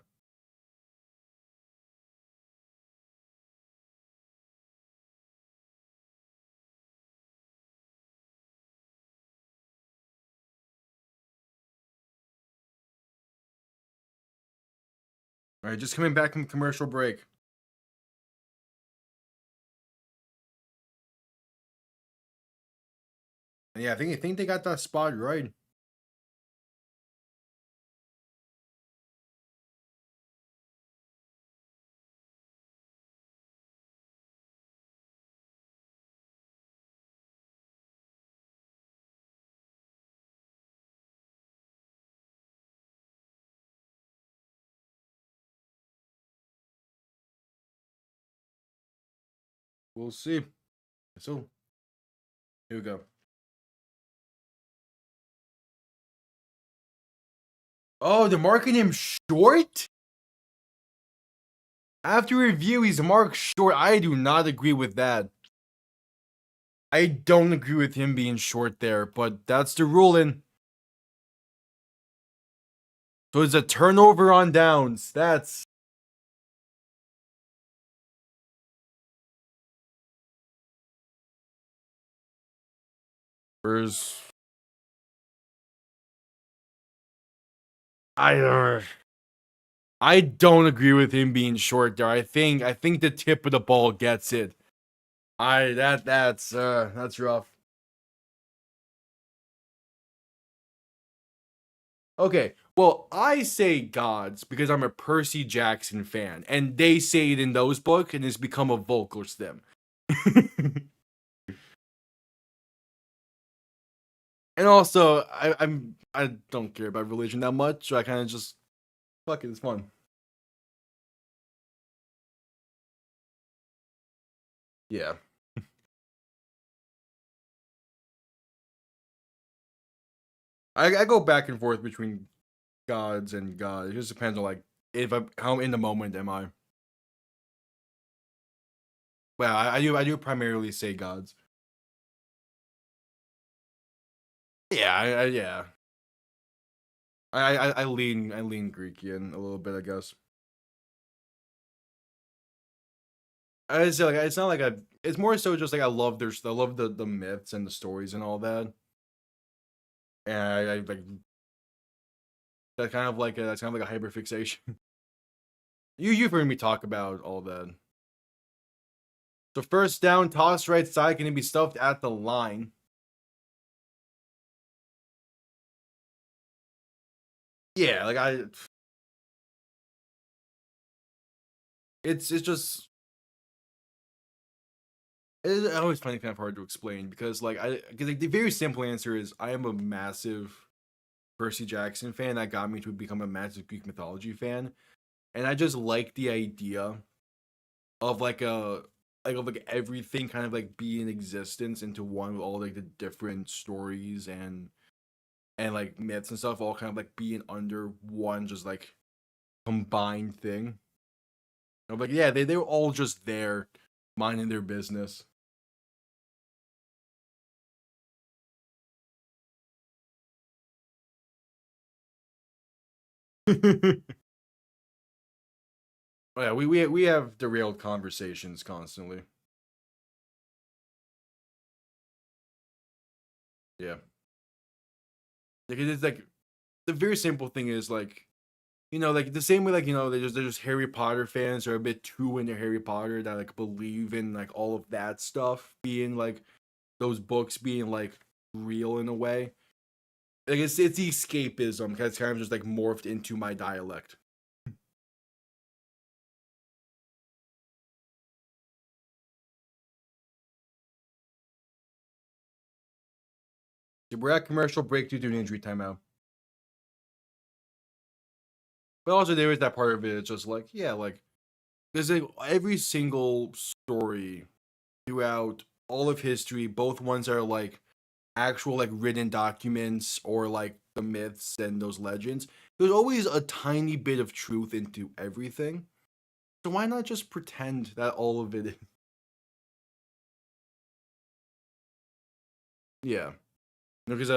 All right, just coming back from commercial break. And yeah, I think they got that spot right. We'll see. So here we go. Oh, they're marking him short? After review, he's marked short. I do not agree with that. I don't agree with him being short there, but that's the ruling. So it's a turnover on downs. That's Spurs. I don't agree with him being short there. I think the tip of the ball gets it. That's rough. Okay, well, I say gods because I'm a Percy Jackson fan, and they say it in those books, and it's become a vocal stem. And also, I don't care about religion that much, so I kind of just fuck it, it's fun. Yeah, I go back and forth between gods and God. It just depends on like if I how in the moment am I. Well, I do primarily say gods. Yeah, yeah. I lean Greekian a little bit, I guess. I say like it's not like I. It's more so just like I love the myths and the stories and all that. And I like that's kind of like a hyperfixation. You've heard me talk about all that. So first down, toss right side, going to be stuffed at the line. Yeah, like it's just I always find it kind of hard to explain because because like the very simple answer is I am a massive Percy Jackson fan that got me to become a massive Greek mythology fan, and I just like the idea of like everything kind of like be in existence into one with all like the different stories and like myths and stuff all kind of like being under one just like combined thing. I'm like, yeah, they were all just there minding their business. Oh, yeah, we have derailed conversations constantly. Yeah. Like it's like the very simple thing is like like the same way like there's Harry Potter fans who are a bit too into Harry Potter that like believe in like all of that stuff being like those books being like real in a way. Like it's escapism because it's kind of just like morphed into my dialect. So we're at commercial break due to an injury timeout. But also there is that part of it. It's just like, yeah, like there's like every single story throughout all of history. Both ones are like actual like written documents or like the myths and those legends. There's always a tiny bit of truth into everything. So why not just pretend that all of it is? Yeah. Because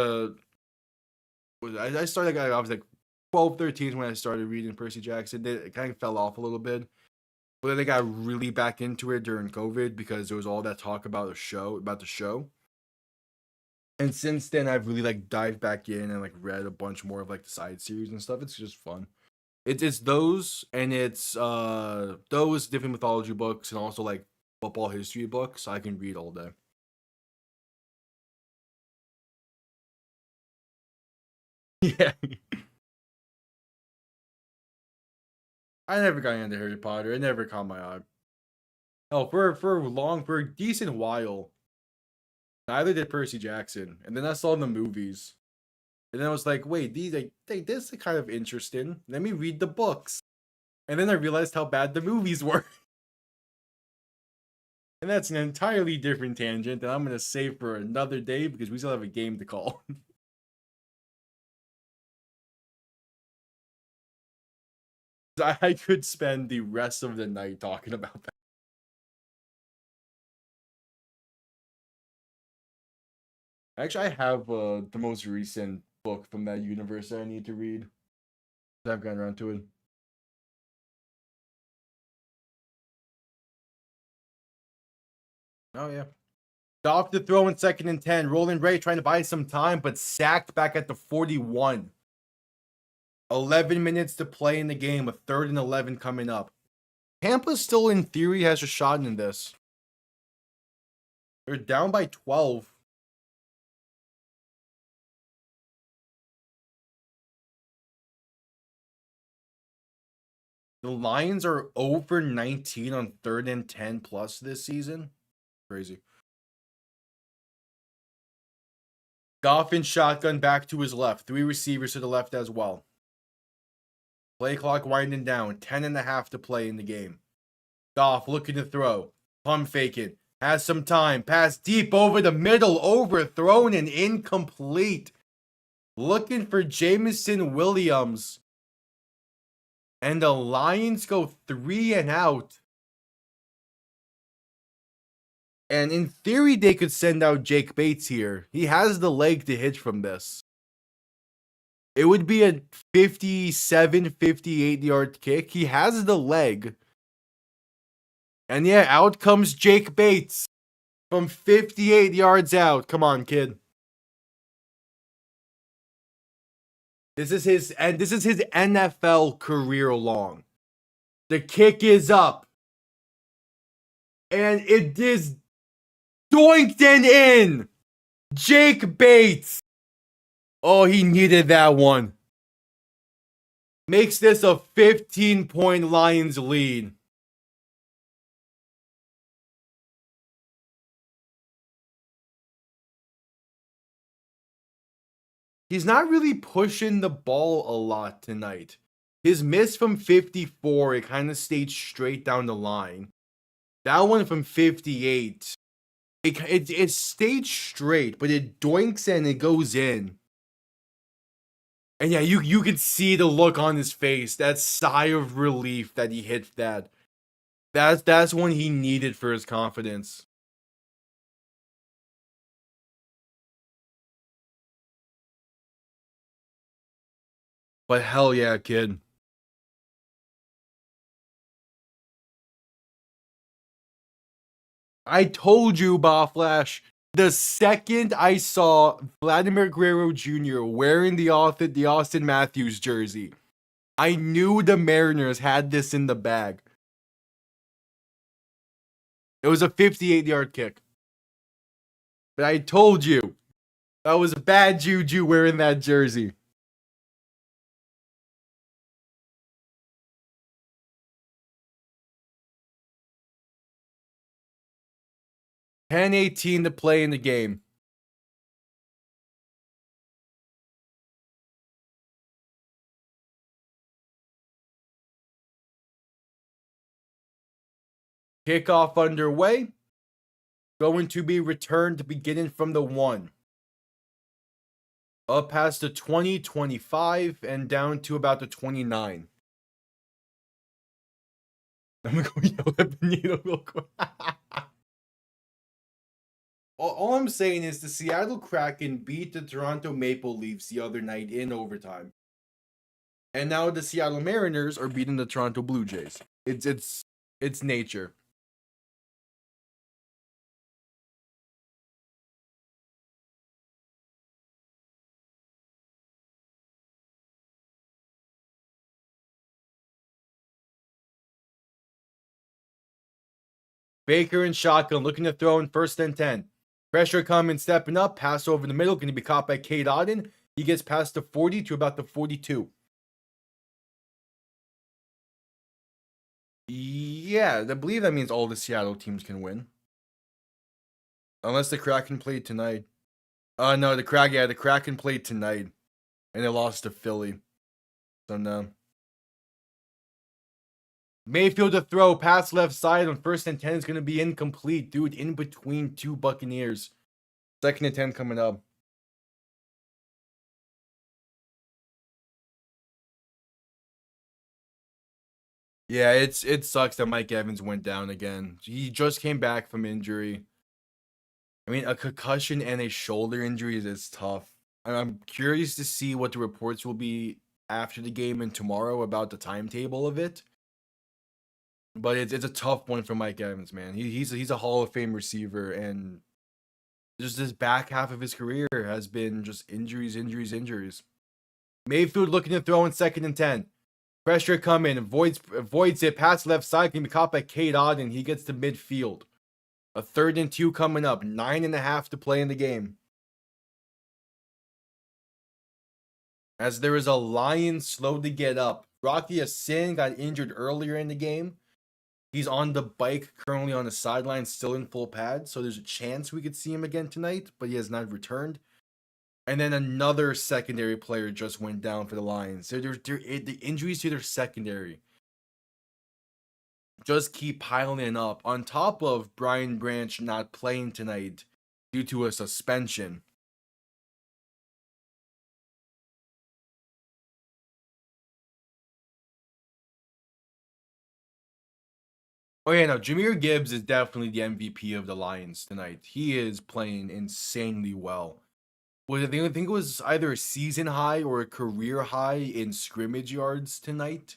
I started I was like 12, 13 when I started reading Percy Jackson. It kind of fell off a little bit. But then I got really back into it during COVID because there was all that talk about the show. And since then I've really like dived back in and like read a bunch more of like the side series and stuff. It's just fun. It's those and it's those different mythology books and also like football history books I can read all day. Yeah. I never got into Harry Potter. It never caught my eye. Oh, for a decent while, neither did Percy Jackson. And then I saw the movies. And then I was like, wait, this is kind of interesting. Let me read the books. And then I realized how bad the movies were. And that's an entirely different tangent that I'm gonna save for another day because we still have a game to call. I could spend the rest of the night talking about that. Actually, I have the most recent book from that universe that I need to read. I've gotten around to it. Oh yeah. Off the throw in 2nd and 10. Roland Ray trying to buy some time, but sacked back at the 41. 11 minutes to play in the game, a 3rd and 11 coming up. Tampa still, in theory, has a shot in this. They're down by 12. The Lions are over 19 on 3rd and 10 plus this season. Crazy. Goff in shotgun back to his left. 3 receivers to the left as well. Play clock winding down. 10.5 to play in the game. Goff looking to throw. Pump faking. Has some time. Pass deep over the middle. Overthrown and incomplete. Looking for Jameson Williams. And the Lions go 3 and out. And in theory, they could send out Jake Bates here. He has the leg to hit from this. It would be a 57, 58-yard kick. He has the leg. And yeah, out comes Jake Bates from 58 yards out. Come on, kid. This is his NFL career long. The kick is up. And it is doinked and in. Jake Bates. Oh, he needed that one. Makes this a 15-point Lions lead. He's not really pushing the ball a lot tonight. His miss from 54, it kind of stayed straight down the line. That one from 58, it stayed straight, but it doinks and it goes in. And yeah, you can see the look on his face, that sigh of relief that he hit that. That's one he needed for his confidence. But hell yeah, kid. I told you, Bah Flash. The second I saw Vladimir Guerrero Jr. wearing the Austin Matthews jersey, I knew the Mariners had this in the bag. It was a 58-yard kick. But I told you, that was a bad juju wearing that jersey. $10-18 to play in the game. Kickoff underway. Going to be returned beginning from the 1. Up past the 20, 25, and down to about the 29. I'm going to go yell at Benito real quick. All I'm saying is the Seattle Kraken beat the Toronto Maple Leafs the other night in overtime. And now the Seattle Mariners are beating the Toronto Blue Jays. It's nature. Baker in shotgun, looking to throw in 1st and 10. Pressure coming, stepping up, pass over the middle, going to be caught by Cade Auden. He gets past the 40 to about the 42. Yeah, I believe that means all the Seattle teams can win. Unless the Kraken played tonight. No, the Kraken played tonight. And they lost to Philly. So no. Mayfield to throw, pass left side on 1st and 10 is going to be incomplete. Dude, in between 2 Buccaneers. 2nd and 10 coming up. Yeah, it sucks that Mike Evans went down again. He just came back from injury. I mean, a concussion and a shoulder injury is tough. I'm curious to see what the reports will be after the game and tomorrow about the timetable of it. But it's a tough one for Mike Evans, man. He's a Hall of Fame receiver, and just this back half of his career has been just injuries. Mayfield looking to throw in 2nd and 10. Pressure coming, avoids it, pass left side, can be caught by Cade Auden. He gets to midfield. A 3rd and 2 coming up, 9.5 to play in the game. As there is a Lion slow to get up. Rocky Ya-Sin got injured earlier in the game. He's on the bike, currently on the sideline, still in full pad. So there's a chance we could see him again tonight, but he has not returned. And then another secondary player just went down for the Lions. So the injuries to their secondary just keep piling up. On top of Brian Branch not playing tonight due to a suspension. Oh yeah, no, Jahmyr Gibbs is definitely the MVP of the Lions tonight. He is playing insanely well. I think it was either a season high or a career high in scrimmage yards tonight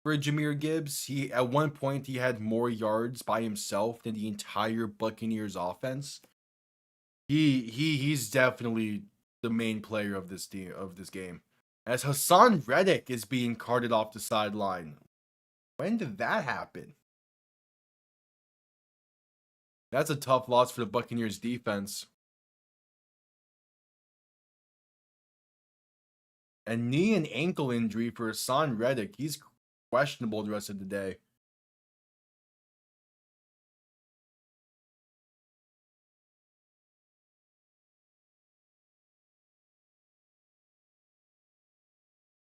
for Jahmyr Gibbs. At one point he had more yards by himself than the entire Buccaneers offense. He's definitely the main player of this game. As Hassan Reddick is being carted off the sideline. When did that happen? That's a tough loss for the Buccaneers defense. A knee and ankle injury for Hassan Reddick. He's questionable the rest of the day.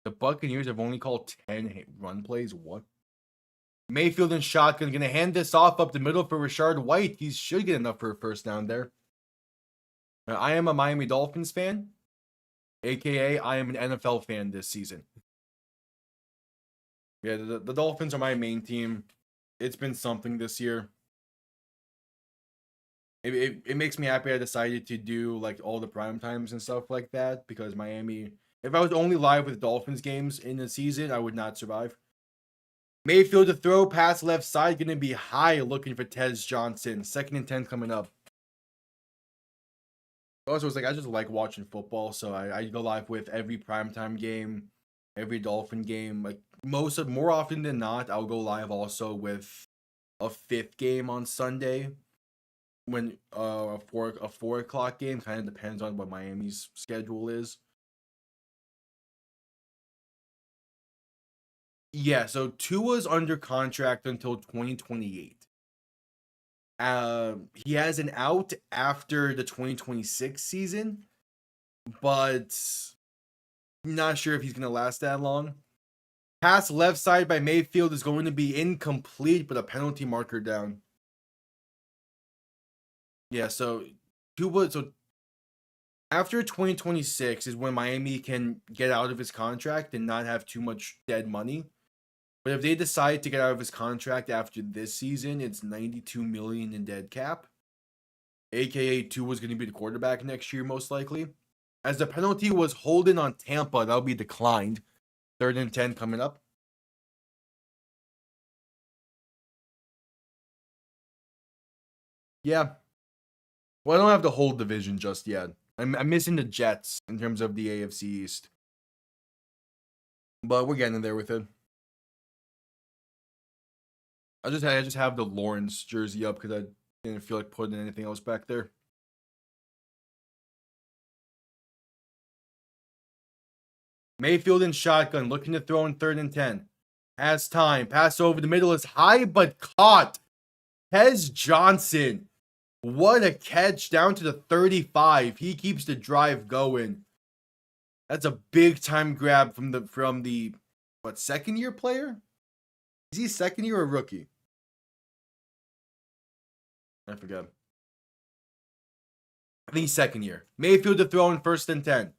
The Buccaneers have only called 10 run plays. What? Mayfield and shotgun. Going to hand this off up the middle for Rashard White. He should get enough for a 1st down there. Now, I am a Miami Dolphins fan. AKA, I am an NFL fan this season. Yeah, the Dolphins are my main team. It's been something this year. It makes me happy I decided to do like all the prime times and stuff like that, because Miami, if I was only live with Dolphins games in the season, I would not survive. Mayfield to throw, pass left side, going to be high, looking for Tez Johnson. 2nd and 10 coming up. Also, it's like I just like watching football, so I go live with every primetime game, every Dolphin game. Like more often than not, I'll go live also with a 5th game on Sunday. When a 4 o'clock game, kind of depends on what Miami's schedule is. Yeah, so Tua's under contract until 2028. He has an out after the 2026 season, but not sure if he's gonna last that long. Pass left side by Mayfield is going to be incomplete, but a penalty marker down. Yeah, so after 2026 is when Miami can get out of his contract and not have too much dead money. But if they decide to get out of his contract after this season, it's $92 million in dead cap. AKA Tua is going to be the quarterback next year, most likely. As the penalty was holding on Tampa, that'll be declined. 3rd and 10 coming up. Yeah. Well, I don't have the whole division just yet. I'm missing the Jets in terms of the AFC East. But we're getting there with it. I just have the Lawrence jersey up because I didn't feel like putting anything else back there. Mayfield in shotgun, looking to throw in 3rd and 10. Has time. Pass over the middle is high, but caught. Hez Johnson. What a catch down to the 35. He keeps the drive going. That's a big time grab from the second year player? Is he second year or rookie? I forget. I think he's second year. Mayfield to throw in 1st and 10.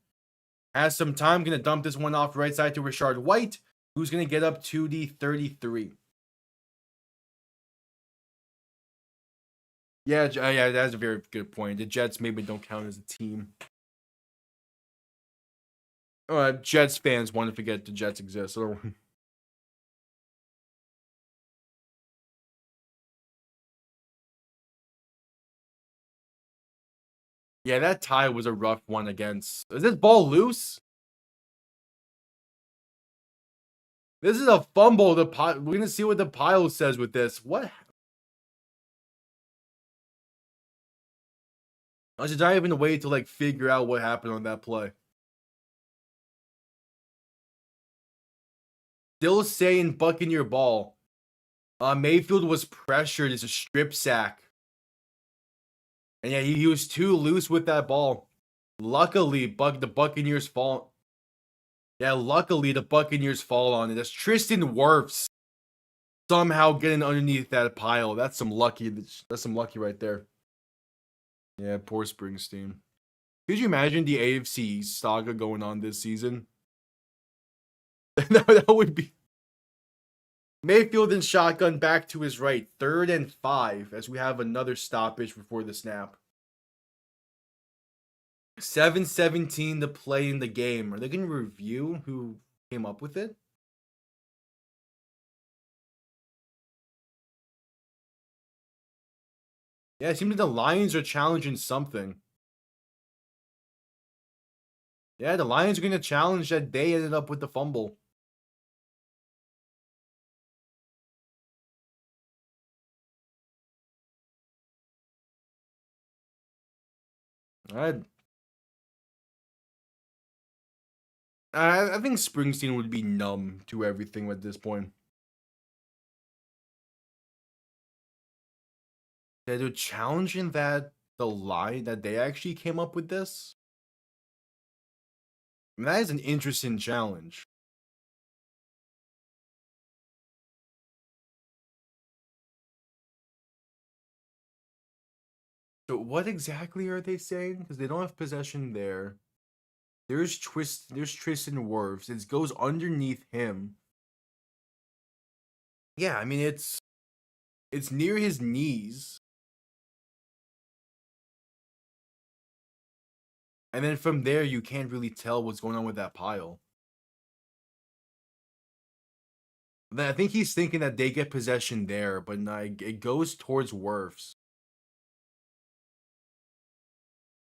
Has some time. Going to dump this one off right side to Rashard White, who's going to get up to the 33. Yeah, that's a very good point. The Jets maybe don't count as a team. Jets fans want to forget the Jets exist. So yeah, that tie was a rough one against. Is this ball loose? This is a fumble. We're going to see what the pile says with this. What? I should not even wait to figure out what happened on that play. Still saying Buccaneer ball. Mayfield was pressured. It's a strip sack. And yeah, he was too loose with that ball. Luckily, the Buccaneers fall. Yeah, luckily the Buccaneers fall on it. That's Tristan Wirfs somehow getting underneath that pile. That's some lucky right there. Yeah, poor Springsteen. Could you imagine the AFC saga going on this season? that would be. Mayfield in shotgun back to his right. 3rd and 5 as we have another stoppage before the snap. 7:17 to play in the game. Are they going to review who came up with it? Yeah, it seems like the Lions are challenging something. Yeah, the Lions are going to challenge that they ended up with the fumble. I think Springsteen would be numb to everything at this point. Yeah, they're challenging the lie that they actually came up with this. I mean, that is an interesting challenge. So what exactly are they saying? Because they don't have possession there. There's Tristan Wirfs. It goes underneath him. Yeah, I mean it's near his knees. And then from there you can't really tell what's going on with that pile. Then I think he's thinking that they get possession there, but no, it goes towards Wirfs.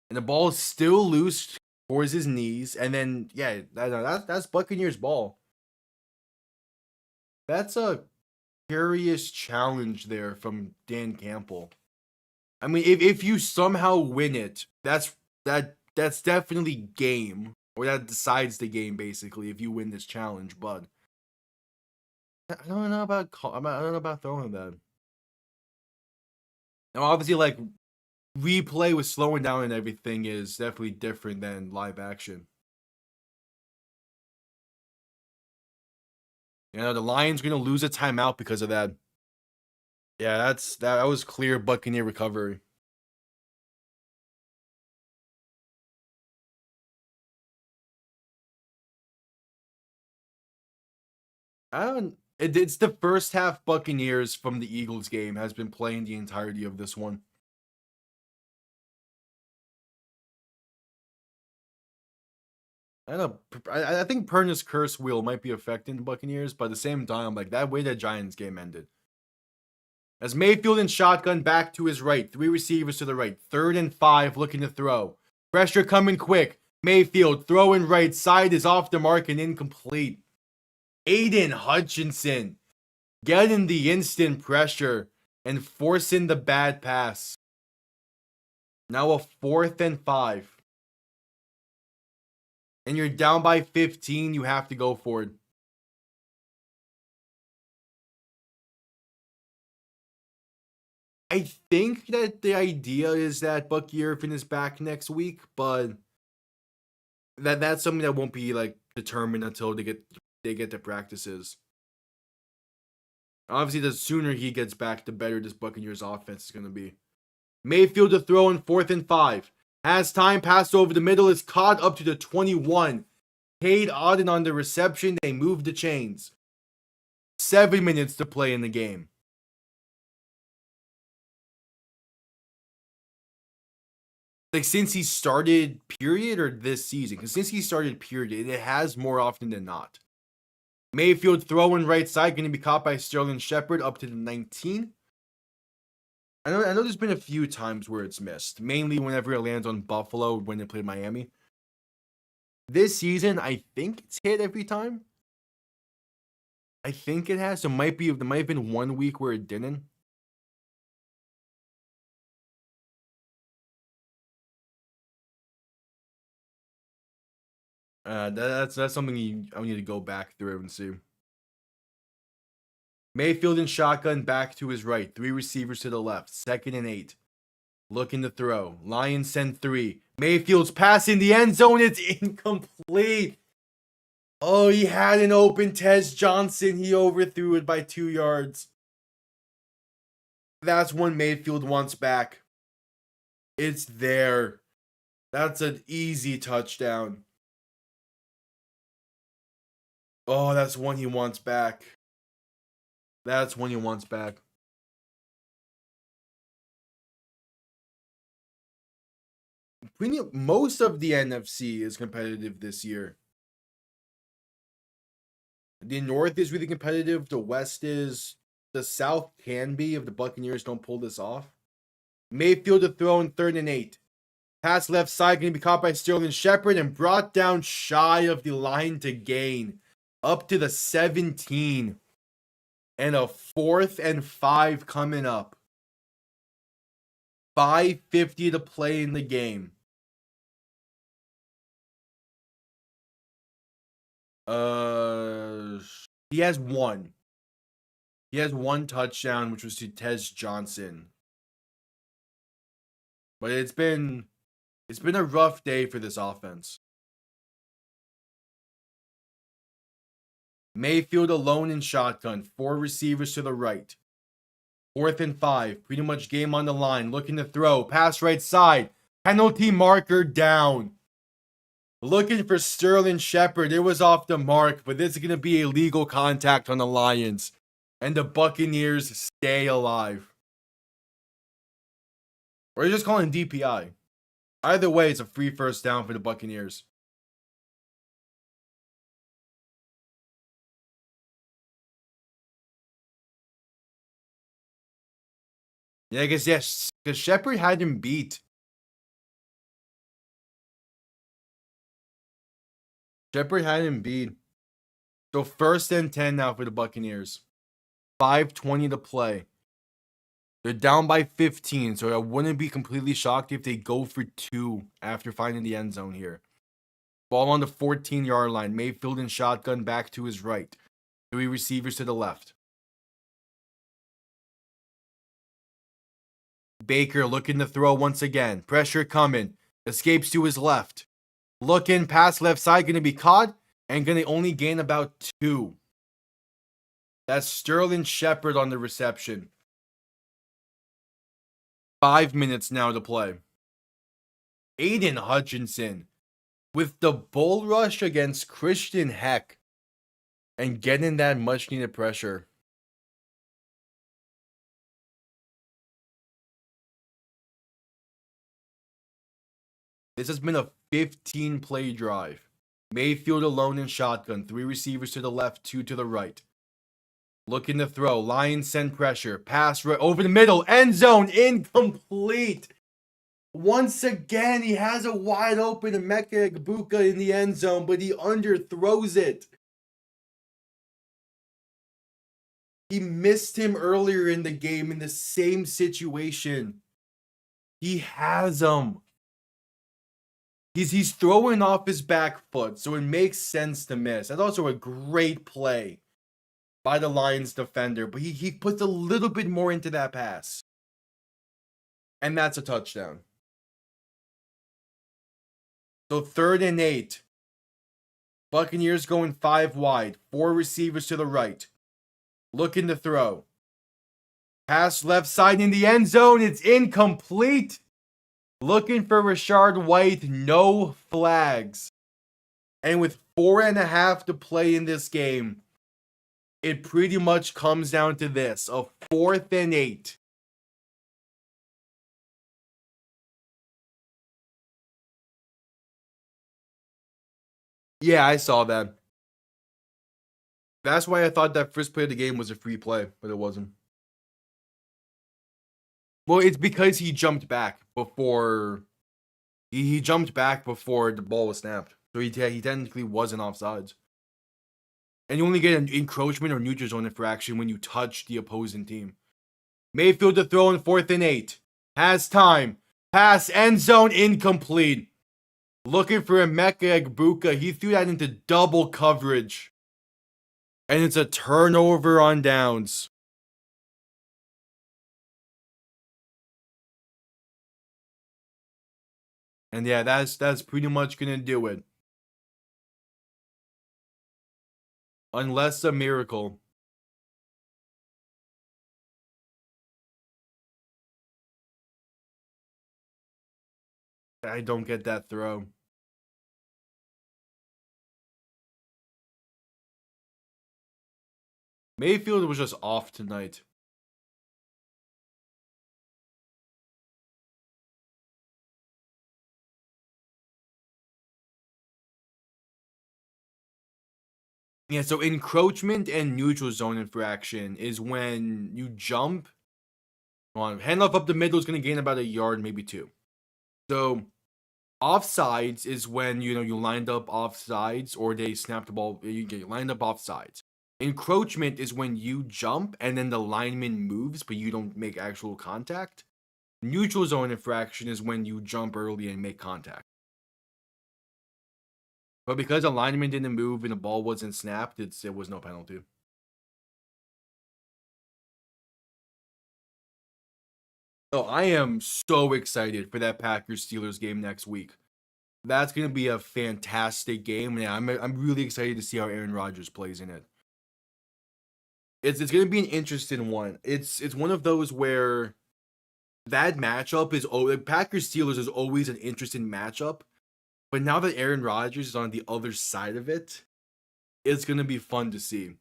And the ball is still loose towards his knees. And then, yeah, that's Buccaneers ball. That's a curious challenge there from Dan Campbell. I mean, if you somehow win it, that's definitely game. Or that decides the game, basically, if you win this challenge. But I don't know about throwing that. Now, obviously, replay with slowing down and everything is definitely different than live action. You know, the Lions going to lose a timeout because of that. Yeah, that was clear Buccaneer recovery. It's the first half Buccaneers from the Eagles game has been playing the entirety of this one. I don't know. I think Perna's curse wheel might be affecting the Buccaneers, but at the same time, like that way that Giants game ended. As Mayfield and shotgun back to his right, 3 receivers to the right, 3rd and 5 looking to throw. Pressure coming quick. Mayfield throwing right side is off the mark and incomplete. Aiden Hutchinson getting the instant pressure and forcing the bad pass. Now a 4th and 5. And you're down by 15, you have to go for it. I think that the idea is that Bucky Irvin is back next week, but that's something that won't be like determined until they get to practices. Obviously, the sooner he gets back, the better this Buccaneers offense is going to be. Mayfield to throw in 4th and 5. Has time, passed over the middle, is caught up to the 21. Cade Auden on the reception, they move the chains. 7 minutes to play in the game. Like, since he started, period, or this season? Because since he started, period, it has more often than not. Mayfield throwing right side, going to be caught by Sterling Shepard up to the 19. I know there's been a few times where it's missed, mainly whenever it lands on Buffalo when they played Miami. This season, I think it's hit every time. I think it has. There might have been 1 week where it didn't. That's something I need to go back through and see. Mayfield and shotgun back to his right. 3 receivers to the left. 2nd and 8. Looking to throw. Lions send 3. Mayfield's pass in the end zone. It's incomplete. Oh, he had an open Tez Johnson. He overthrew it by 2 yards. That's one Mayfield wants back. It's there. That's an easy touchdown. Oh, that's one he wants back. That's one he wants back. Most of the NFC is competitive this year. The North is really competitive. The West is. The South can be if the Buccaneers don't pull this off. Mayfield to throw in 3rd and 8. Pass left side going to be caught by Sterling Shepard and brought down shy of the line to gain. Up to the 17. And a 4th and 5 coming up. 5:50 to play in the game. He has 1. He has 1 touchdown, which was to Tez Johnson. But it's been a rough day for this offense. Mayfield alone in shotgun. 4 receivers to the right. 4th and 5. Pretty much game on the line. Looking to throw. Pass right side. Penalty marker down. Looking for Sterling Shepard. It was off the mark, but this is going to be a legal contact on the Lions. And the Buccaneers stay alive. Or you're just calling DPI. Either way, it's a free first down for the Buccaneers. Yeah, I guess, yes. Because Shepard had him beat. Shepard had him beat. So 1st and 10 now for the Buccaneers. 5:20 to play. They're down by 15, so I wouldn't be completely shocked if they go for 2 after finding the end zone here. Ball on the 14-yard line. Mayfield and shotgun back to his right. 3 receivers to the left. Baker looking to throw once again. Pressure coming. Escapes to his left. Looking, pass left side, going to be caught and going to only gain about 2. That's Sterling Shepard on the reception. 5 minutes now to play. Aiden Hutchinson with the bull rush against Christian Heck and getting that much needed pressure. This has been a 15-play drive. Mayfield alone in shotgun. 3 receivers to the left, 2 to the right. Looking to throw. Lions send pressure. Pass right over the middle. End zone. Incomplete. Once again, he has a wide open Emeka Egbuka in the end zone, but he underthrows it. He missed him earlier in the game in the same situation. He has him. He's throwing off his back foot, so it makes sense to miss. That's also a great play by the Lions defender, but he puts a little bit more into that pass. And that's a touchdown. So 3rd and 8. Buccaneers going 5 wide. 4 receivers to the right. Looking to throw. Pass left side in the end zone. It's incomplete. Looking for Rashard White. No flags. And with 4.5 to play in this game, it pretty much comes down to this. A 4th and 8. Yeah, I saw that. That's why I thought that first play of the game was a free play, but it wasn't. Well, it's because he jumped back before he jumped back before the ball was snapped. So he technically wasn't offsides. And you only get an encroachment or neutral zone infraction when you touch the opposing team. Mayfield to throw in 4th and 8. Has time. Pass end zone incomplete. Looking for Emeka Egbuka. He threw that into double coverage. And it's a turnover on downs. And yeah, that's pretty much gonna do it. Unless a miracle. I don't get that throw. Mayfield was just off tonight. Yeah, so encroachment and neutral zone infraction is when you jump. On handoff up the middle is going to gain about 1 yard, maybe 2. So offsides is when you lined up offsides or they snap the ball. You get lined up offsides. Encroachment is when you jump and then the lineman moves, but you don't make actual contact. Neutral zone infraction is when you jump early and make contact. But because a lineman didn't move and the ball wasn't snapped, it was no penalty. Oh, I am so excited for that Packers-Steelers game next week. That's going to be a fantastic game. Yeah, I'm really excited to see how Aaron Rodgers plays in it. It's going to be an interesting one. It's one of those where that matchup is Packers-Steelers is always an interesting matchup. But now that Aaron Rodgers is on the other side of it, it's going to be fun to see.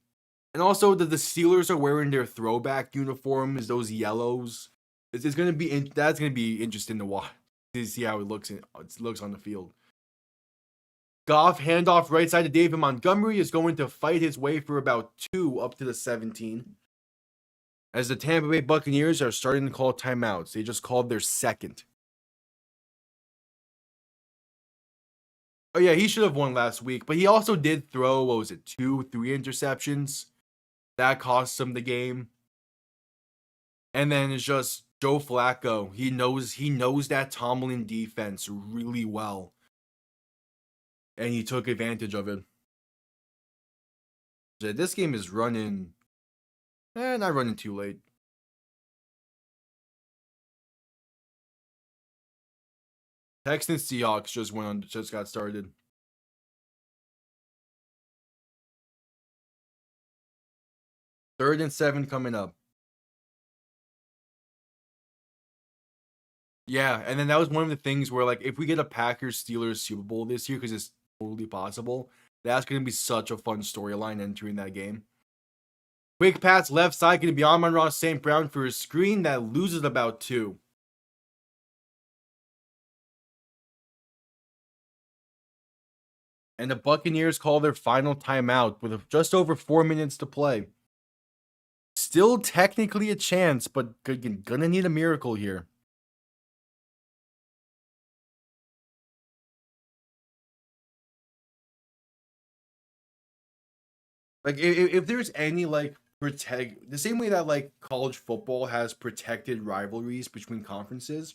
And also the Steelers are wearing their throwback uniforms, those yellows. It's going to be that's going to be interesting to watch, to see how it looks on the field. Goff handoff right side to David Montgomery is going to fight his way for about 2 up to the 17. As the Tampa Bay Buccaneers are starting to call timeouts. They just called their second. Oh yeah, he should have won last week, but he also did throw, 2, 3 interceptions. That cost him the game. And then it's just Joe Flacco. He knows that Tomlin defense really well. And he took advantage of it. So this game is running. Not running too late. Texans Seahawks just got started. 3rd and 7 coming up. Yeah, and then that was one of the things where, like, if we get a Packers-Steelers Super Bowl this year, because it's totally possible, that's going to be such a fun storyline entering that game. Quick pass left side, going to be Amon-Ra St. Brown for a screen that loses about 2. And the Buccaneers call their final timeout with just over 4 minutes to play. Still technically a chance, but gonna need a miracle here. Like, if there's any, like, protect, the same way that, like, college football has protected rivalries between conferences,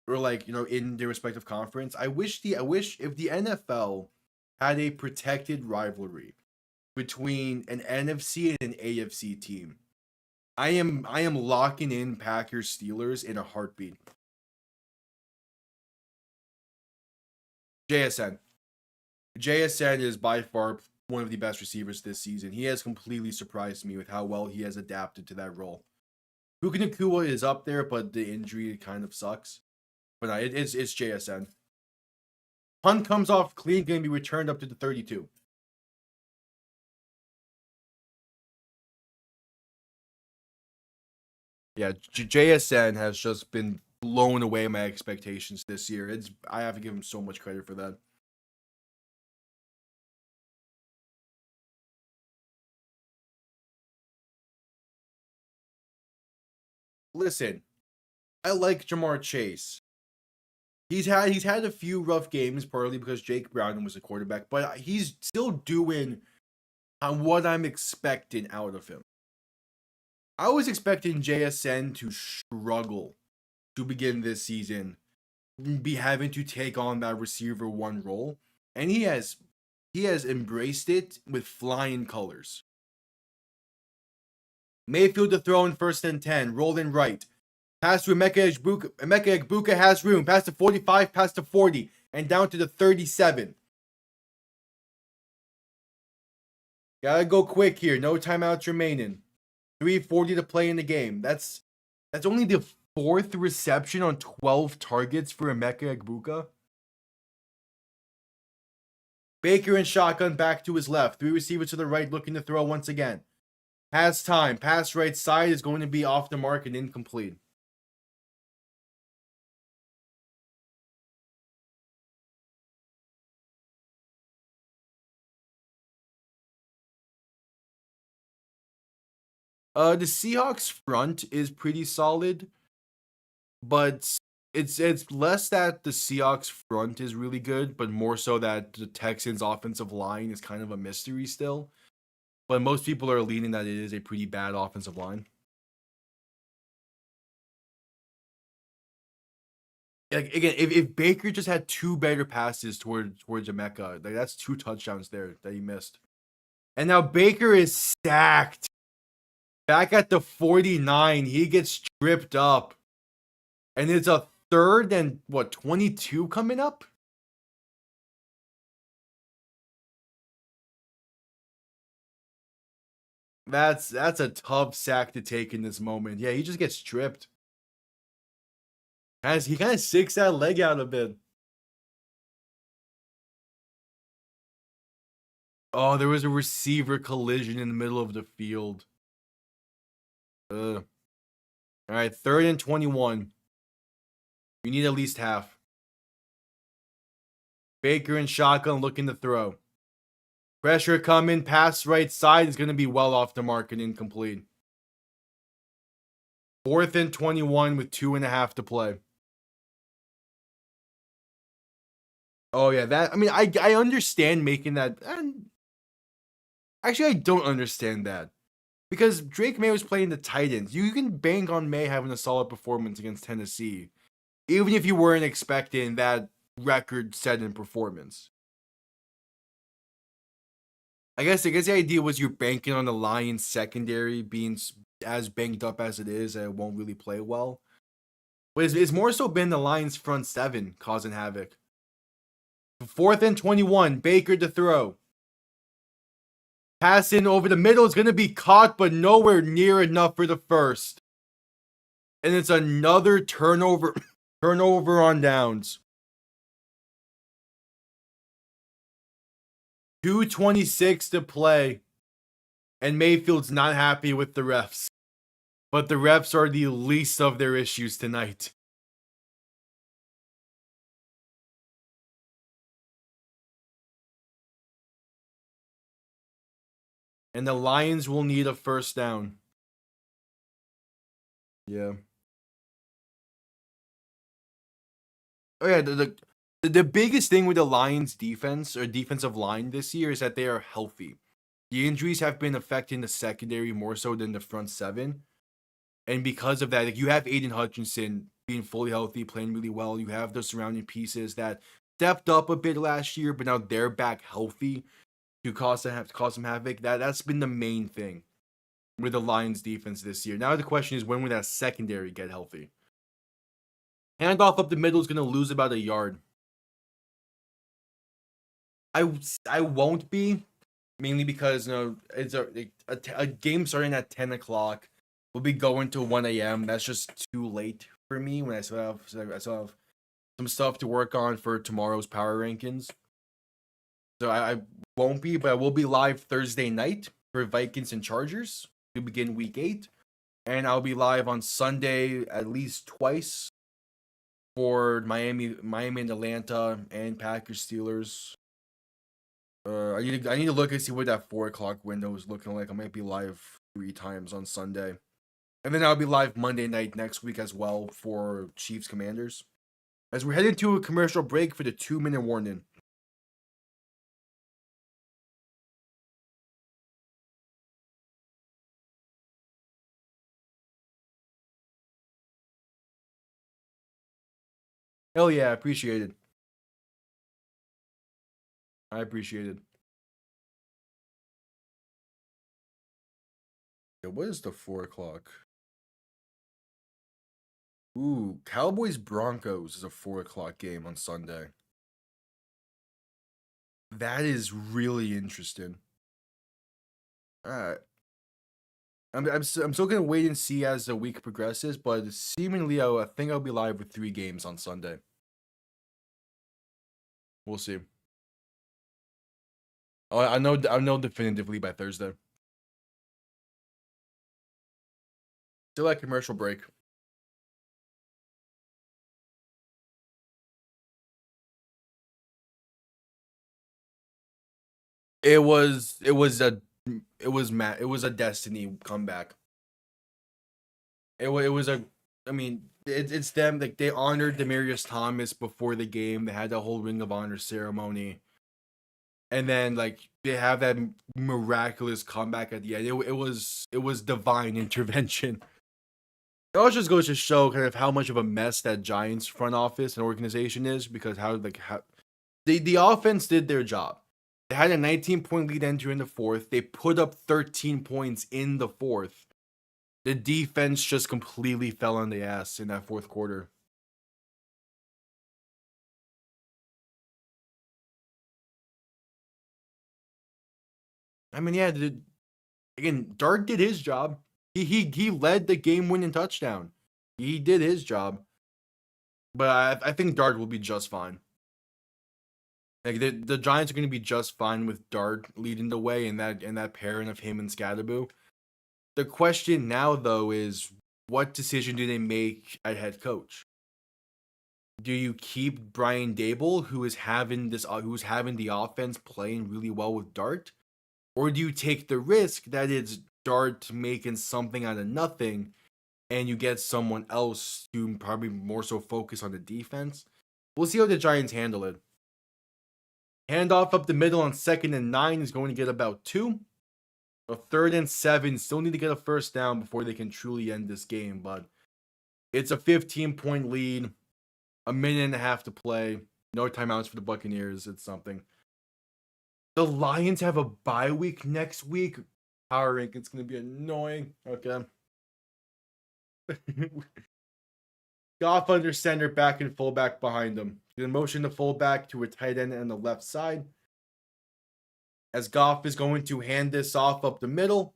or, like, in their respective conference, I wish if the NFL had a protected rivalry between an NFC and an AFC team. I am locking in Packers Steelers in a heartbeat. JSN is by far one of the best receivers this season. He has completely surprised me with how well he has adapted to that role. Puka Nacua is up there, but the injury kind of sucks. But no, it's JSN. Punt comes off clean, going to be returned up to the 32. Yeah, JSN has just been blown away my expectations this year. I have to give him so much credit for that. Listen, I like Jamar Chase. He's had a few rough games, partly because Jake Browning was a quarterback, but he's still doing what I'm expecting out of him. I was expecting JSN to struggle to begin this season, be having to take on that receiver one role, and he has embraced it with flying colors. Mayfield to throw in 1st and 10, roll in right. Pass to Emeka Egbuka has room. Pass to 45, pass to 40, and down to the 37. Gotta go quick here. No timeouts remaining. 3:40 to play in the game. That's only the 4th reception on 12 targets for Emeka Egbuka. Baker and shotgun back to his left. 3 receivers to the right looking to throw once again. Has time. Pass right side is going to be off the mark and incomplete. The Seahawks front is pretty solid, but it's less that the Seahawks front is really good, but more so that the Texans offensive line is kind of a mystery still. But most people are leaning that it is a pretty bad offensive line. Like, again, if Baker just had 2 better passes towards Emeka, like, that's 2 touchdowns there that he missed. And now Baker is stacked. Back at the 49, he gets tripped up. And it's a 3rd and 22 coming up? That's a tough sack to take in this moment. Yeah, he just gets tripped. He kind of sticks that leg out a bit. Oh, there was a receiver collision in the middle of the field. All right, 3rd and 21. We need at least half. Baker and shotgun looking to throw. Pressure coming. Pass right side is going to be well off the mark and incomplete. 4th and 21 with 2.5 to play. Oh, yeah. I understand making that. Actually, I don't understand that. Because Drake May was playing the Titans. You can bank on May having a solid performance against Tennessee, even if you weren't expecting that record-setting performance. I guess the idea was you're banking on the Lions secondary being as banged up as it is, and it won't really play well. But it's more so been the Lions front 7 causing havoc. 4th and 21, Baker to throw. Pass in over the middle is going to be caught, but nowhere near enough for the first. And it's another turnover on downs. 2:26 to play. And Mayfield's not happy with the refs. But the refs are the least of their issues tonight. And the Lions will need a first down. Yeah. Oh yeah, the biggest thing with the Lions defense or defensive line this year is that they are healthy. The injuries have been affecting the secondary more so than the front seven. And because of that, like, you have Aiden Hutchinson being fully healthy, playing really well. You have the surrounding pieces that stepped up a bit last year, but now they're back healthy to cause some havoc. That's been the main thing with the Lions defense this year. Now the question is, when will that secondary get healthy? Handoff up the middle is going to lose about a yard. I won't be, mainly because it's a game starting at 10 o'clock. We'll be going to 1 a.m. That's just too late for me when I still have some stuff to work on for tomorrow's power rankings. So I won't be, but I will be live Thursday night for Vikings and Chargers to begin week 8. And I'll be live on Sunday at least twice for Miami and Atlanta and Packers Steelers. I need to look and see what that 4 o'clock window is looking like. I might be live 3 times on Sunday. And then I'll be live Monday night next week as well for Chiefs Commanders. As we're heading to a commercial break for the 2-minute warning. Hell yeah, appreciate it. I appreciate it. Yeah, what is the 4 o'clock? Ooh, Cowboys Broncos is a 4 o'clock game on Sunday. That is really interesting. Alright. I'm still gonna wait and see as the week progresses, but seemingly I think I'll be live with 3 games on Sunday. We'll see. Oh, I know definitively by Thursday. Still at commercial break. It was a destiny comeback. It's them, like, they honored Demaryius Thomas before the game. They had the whole Ring of Honor ceremony. And then, like, they have that miraculous comeback at the end. It was divine intervention. It also just goes to show kind of how much of a mess that Giants front office and organization is, because how the offense did their job. They had a 19-point lead entering the fourth. They put up 13 points in the fourth. The defense just completely fell on the ass in that fourth quarter. I mean, yeah, again, Dart did his job. He led the game-winning touchdown. He did his job. But I think Dart will be just fine. Like, the Giants are going to be just fine with Dart leading the way and that pairing of him and Scadaboo. The question now, though, is what decision do they make at head coach? Do you keep Brian Dable, who's having the offense playing really well with Dart, or do you take the risk that it's Dart making something out of nothing, and you get someone else to probably more so focus on the defense? We'll see how the Giants handle it. Handoff up the middle on 2nd and 9 is going to get about 2. A 3rd and 7 still need to get a first down before they can truly end this game, but it's a 15-point lead, a minute and a half to play, no timeouts for the Buccaneers. It's something. The Lions have a bye week next week. Power rank, it's going to be annoying. Okay. Goff under center, back and fullback behind him. Then motion the fullback to a tight end on the left side. as Goff is going to hand this off up the middle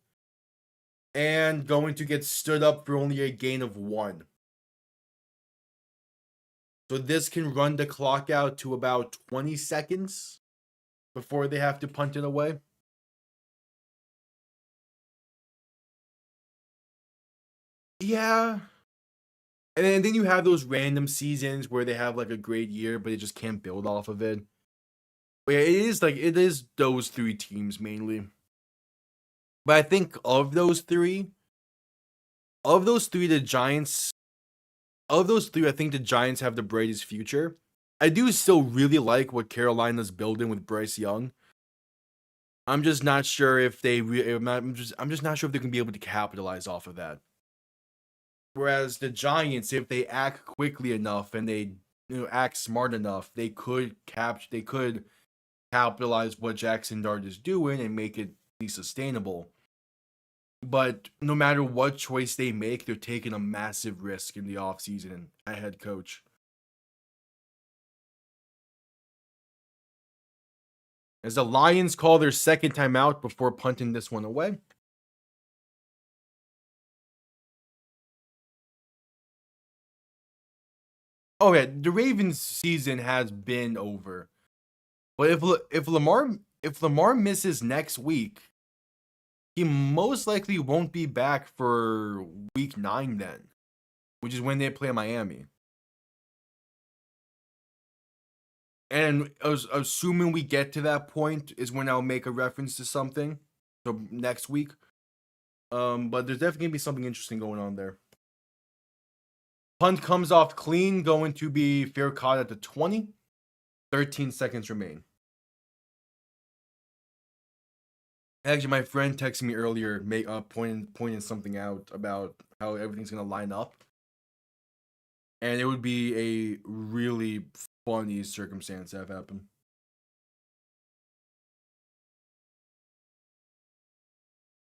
and going to get stood up for only a gain of 1. So this can run the clock out to about 20 seconds before they have to punt it away. Yeah. And then you have those random seasons where they have like a great year, but they just can't build off of it. But yeah, it is those 3 teams mainly. But I think of those three, the Giants, I think the Giants have the brightest future. I do still really like what Carolina's building with Bryce Young. I'm just not sure if they I'm just not sure if they can be able to capitalize off of that. Whereas the Giants, if they act quickly enough and they act smart enough, they could capitalize what Jackson Dart is doing and make it be sustainable. But no matter what choice they make, they're taking a massive risk in the offseason at head coach. As the Lions call their second timeout before punting this one away. Oh yeah, the Ravens season has been over. But if Lamar misses next week, he most likely won't be back for week 9 then, which is when they play Miami. And assuming we get to that point is when I'll make a reference to something. So next week. But there's definitely gonna be something interesting going on there. Punt comes off clean, going to be fair caught at the 20. 13 seconds remain. Actually, my friend texted me earlier, pointing something out about how everything's gonna line up, and it would be a really funny circumstance to have happen.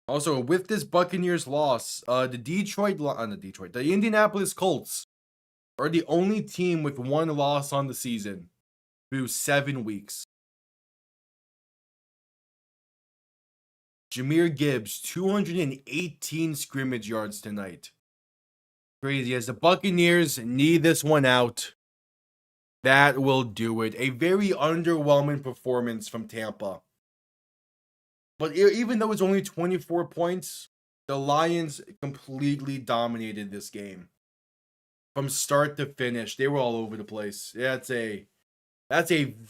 Also, with this Buccaneers loss, the Indianapolis Colts are the only team with 1 loss on the season through 7 weeks. Jahmyr Gibbs, 218 scrimmage yards tonight. Crazy. As the Buccaneers need this one out, that will do it. A very underwhelming performance from Tampa. But even though it's only 24 points, the Lions completely dominated this game. From start to finish, they were all over the place. That's a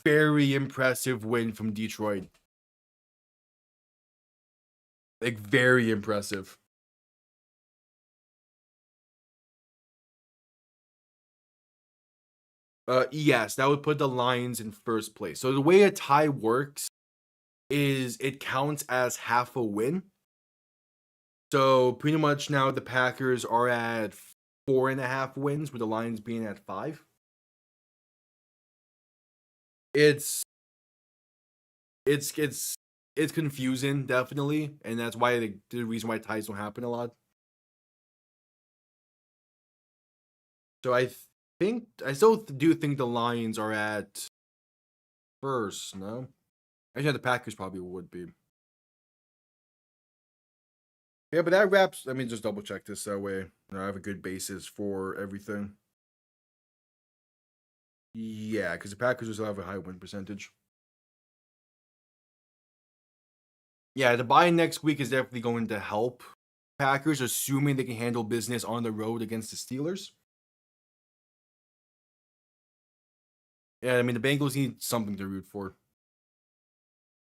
very impressive win from Detroit. Like, very impressive. Yes, that would put the Lions in first place. So the way a tie works is it counts as half a win. So pretty much now the Packers are at 4.5 wins, with the Lions being at 5. It's confusing, definitely, and that's why the reason why ties don't happen a lot. So I still do think the Lions are at first. No, actually, the Packers probably would be. Yeah, but that wraps. Let me just double check this that way I have a good basis for everything. Yeah, because the Packers still have a high win percentage. Yeah, the bye next week is definitely going to help Packers, assuming they can handle business on the road against the Steelers. Yeah, I mean, the Bengals need something to root for.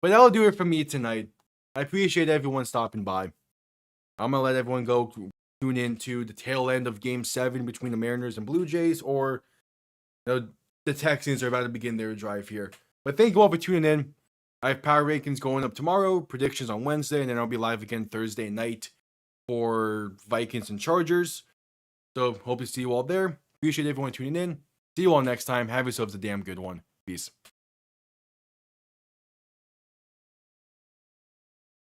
But that'll do it for me tonight. I appreciate everyone stopping by. I'm going to let everyone go tune into the tail end of Game 7 between the Mariners and Blue Jays, or the Texans are about to begin their drive here. But thank you all for tuning in. I have power rankings going up tomorrow, predictions on Wednesday, and then I'll be live again Thursday night for Vikings and Chargers. So hope to see you all there. Appreciate everyone tuning in. See you all next time. Have yourselves a damn good one. Peace.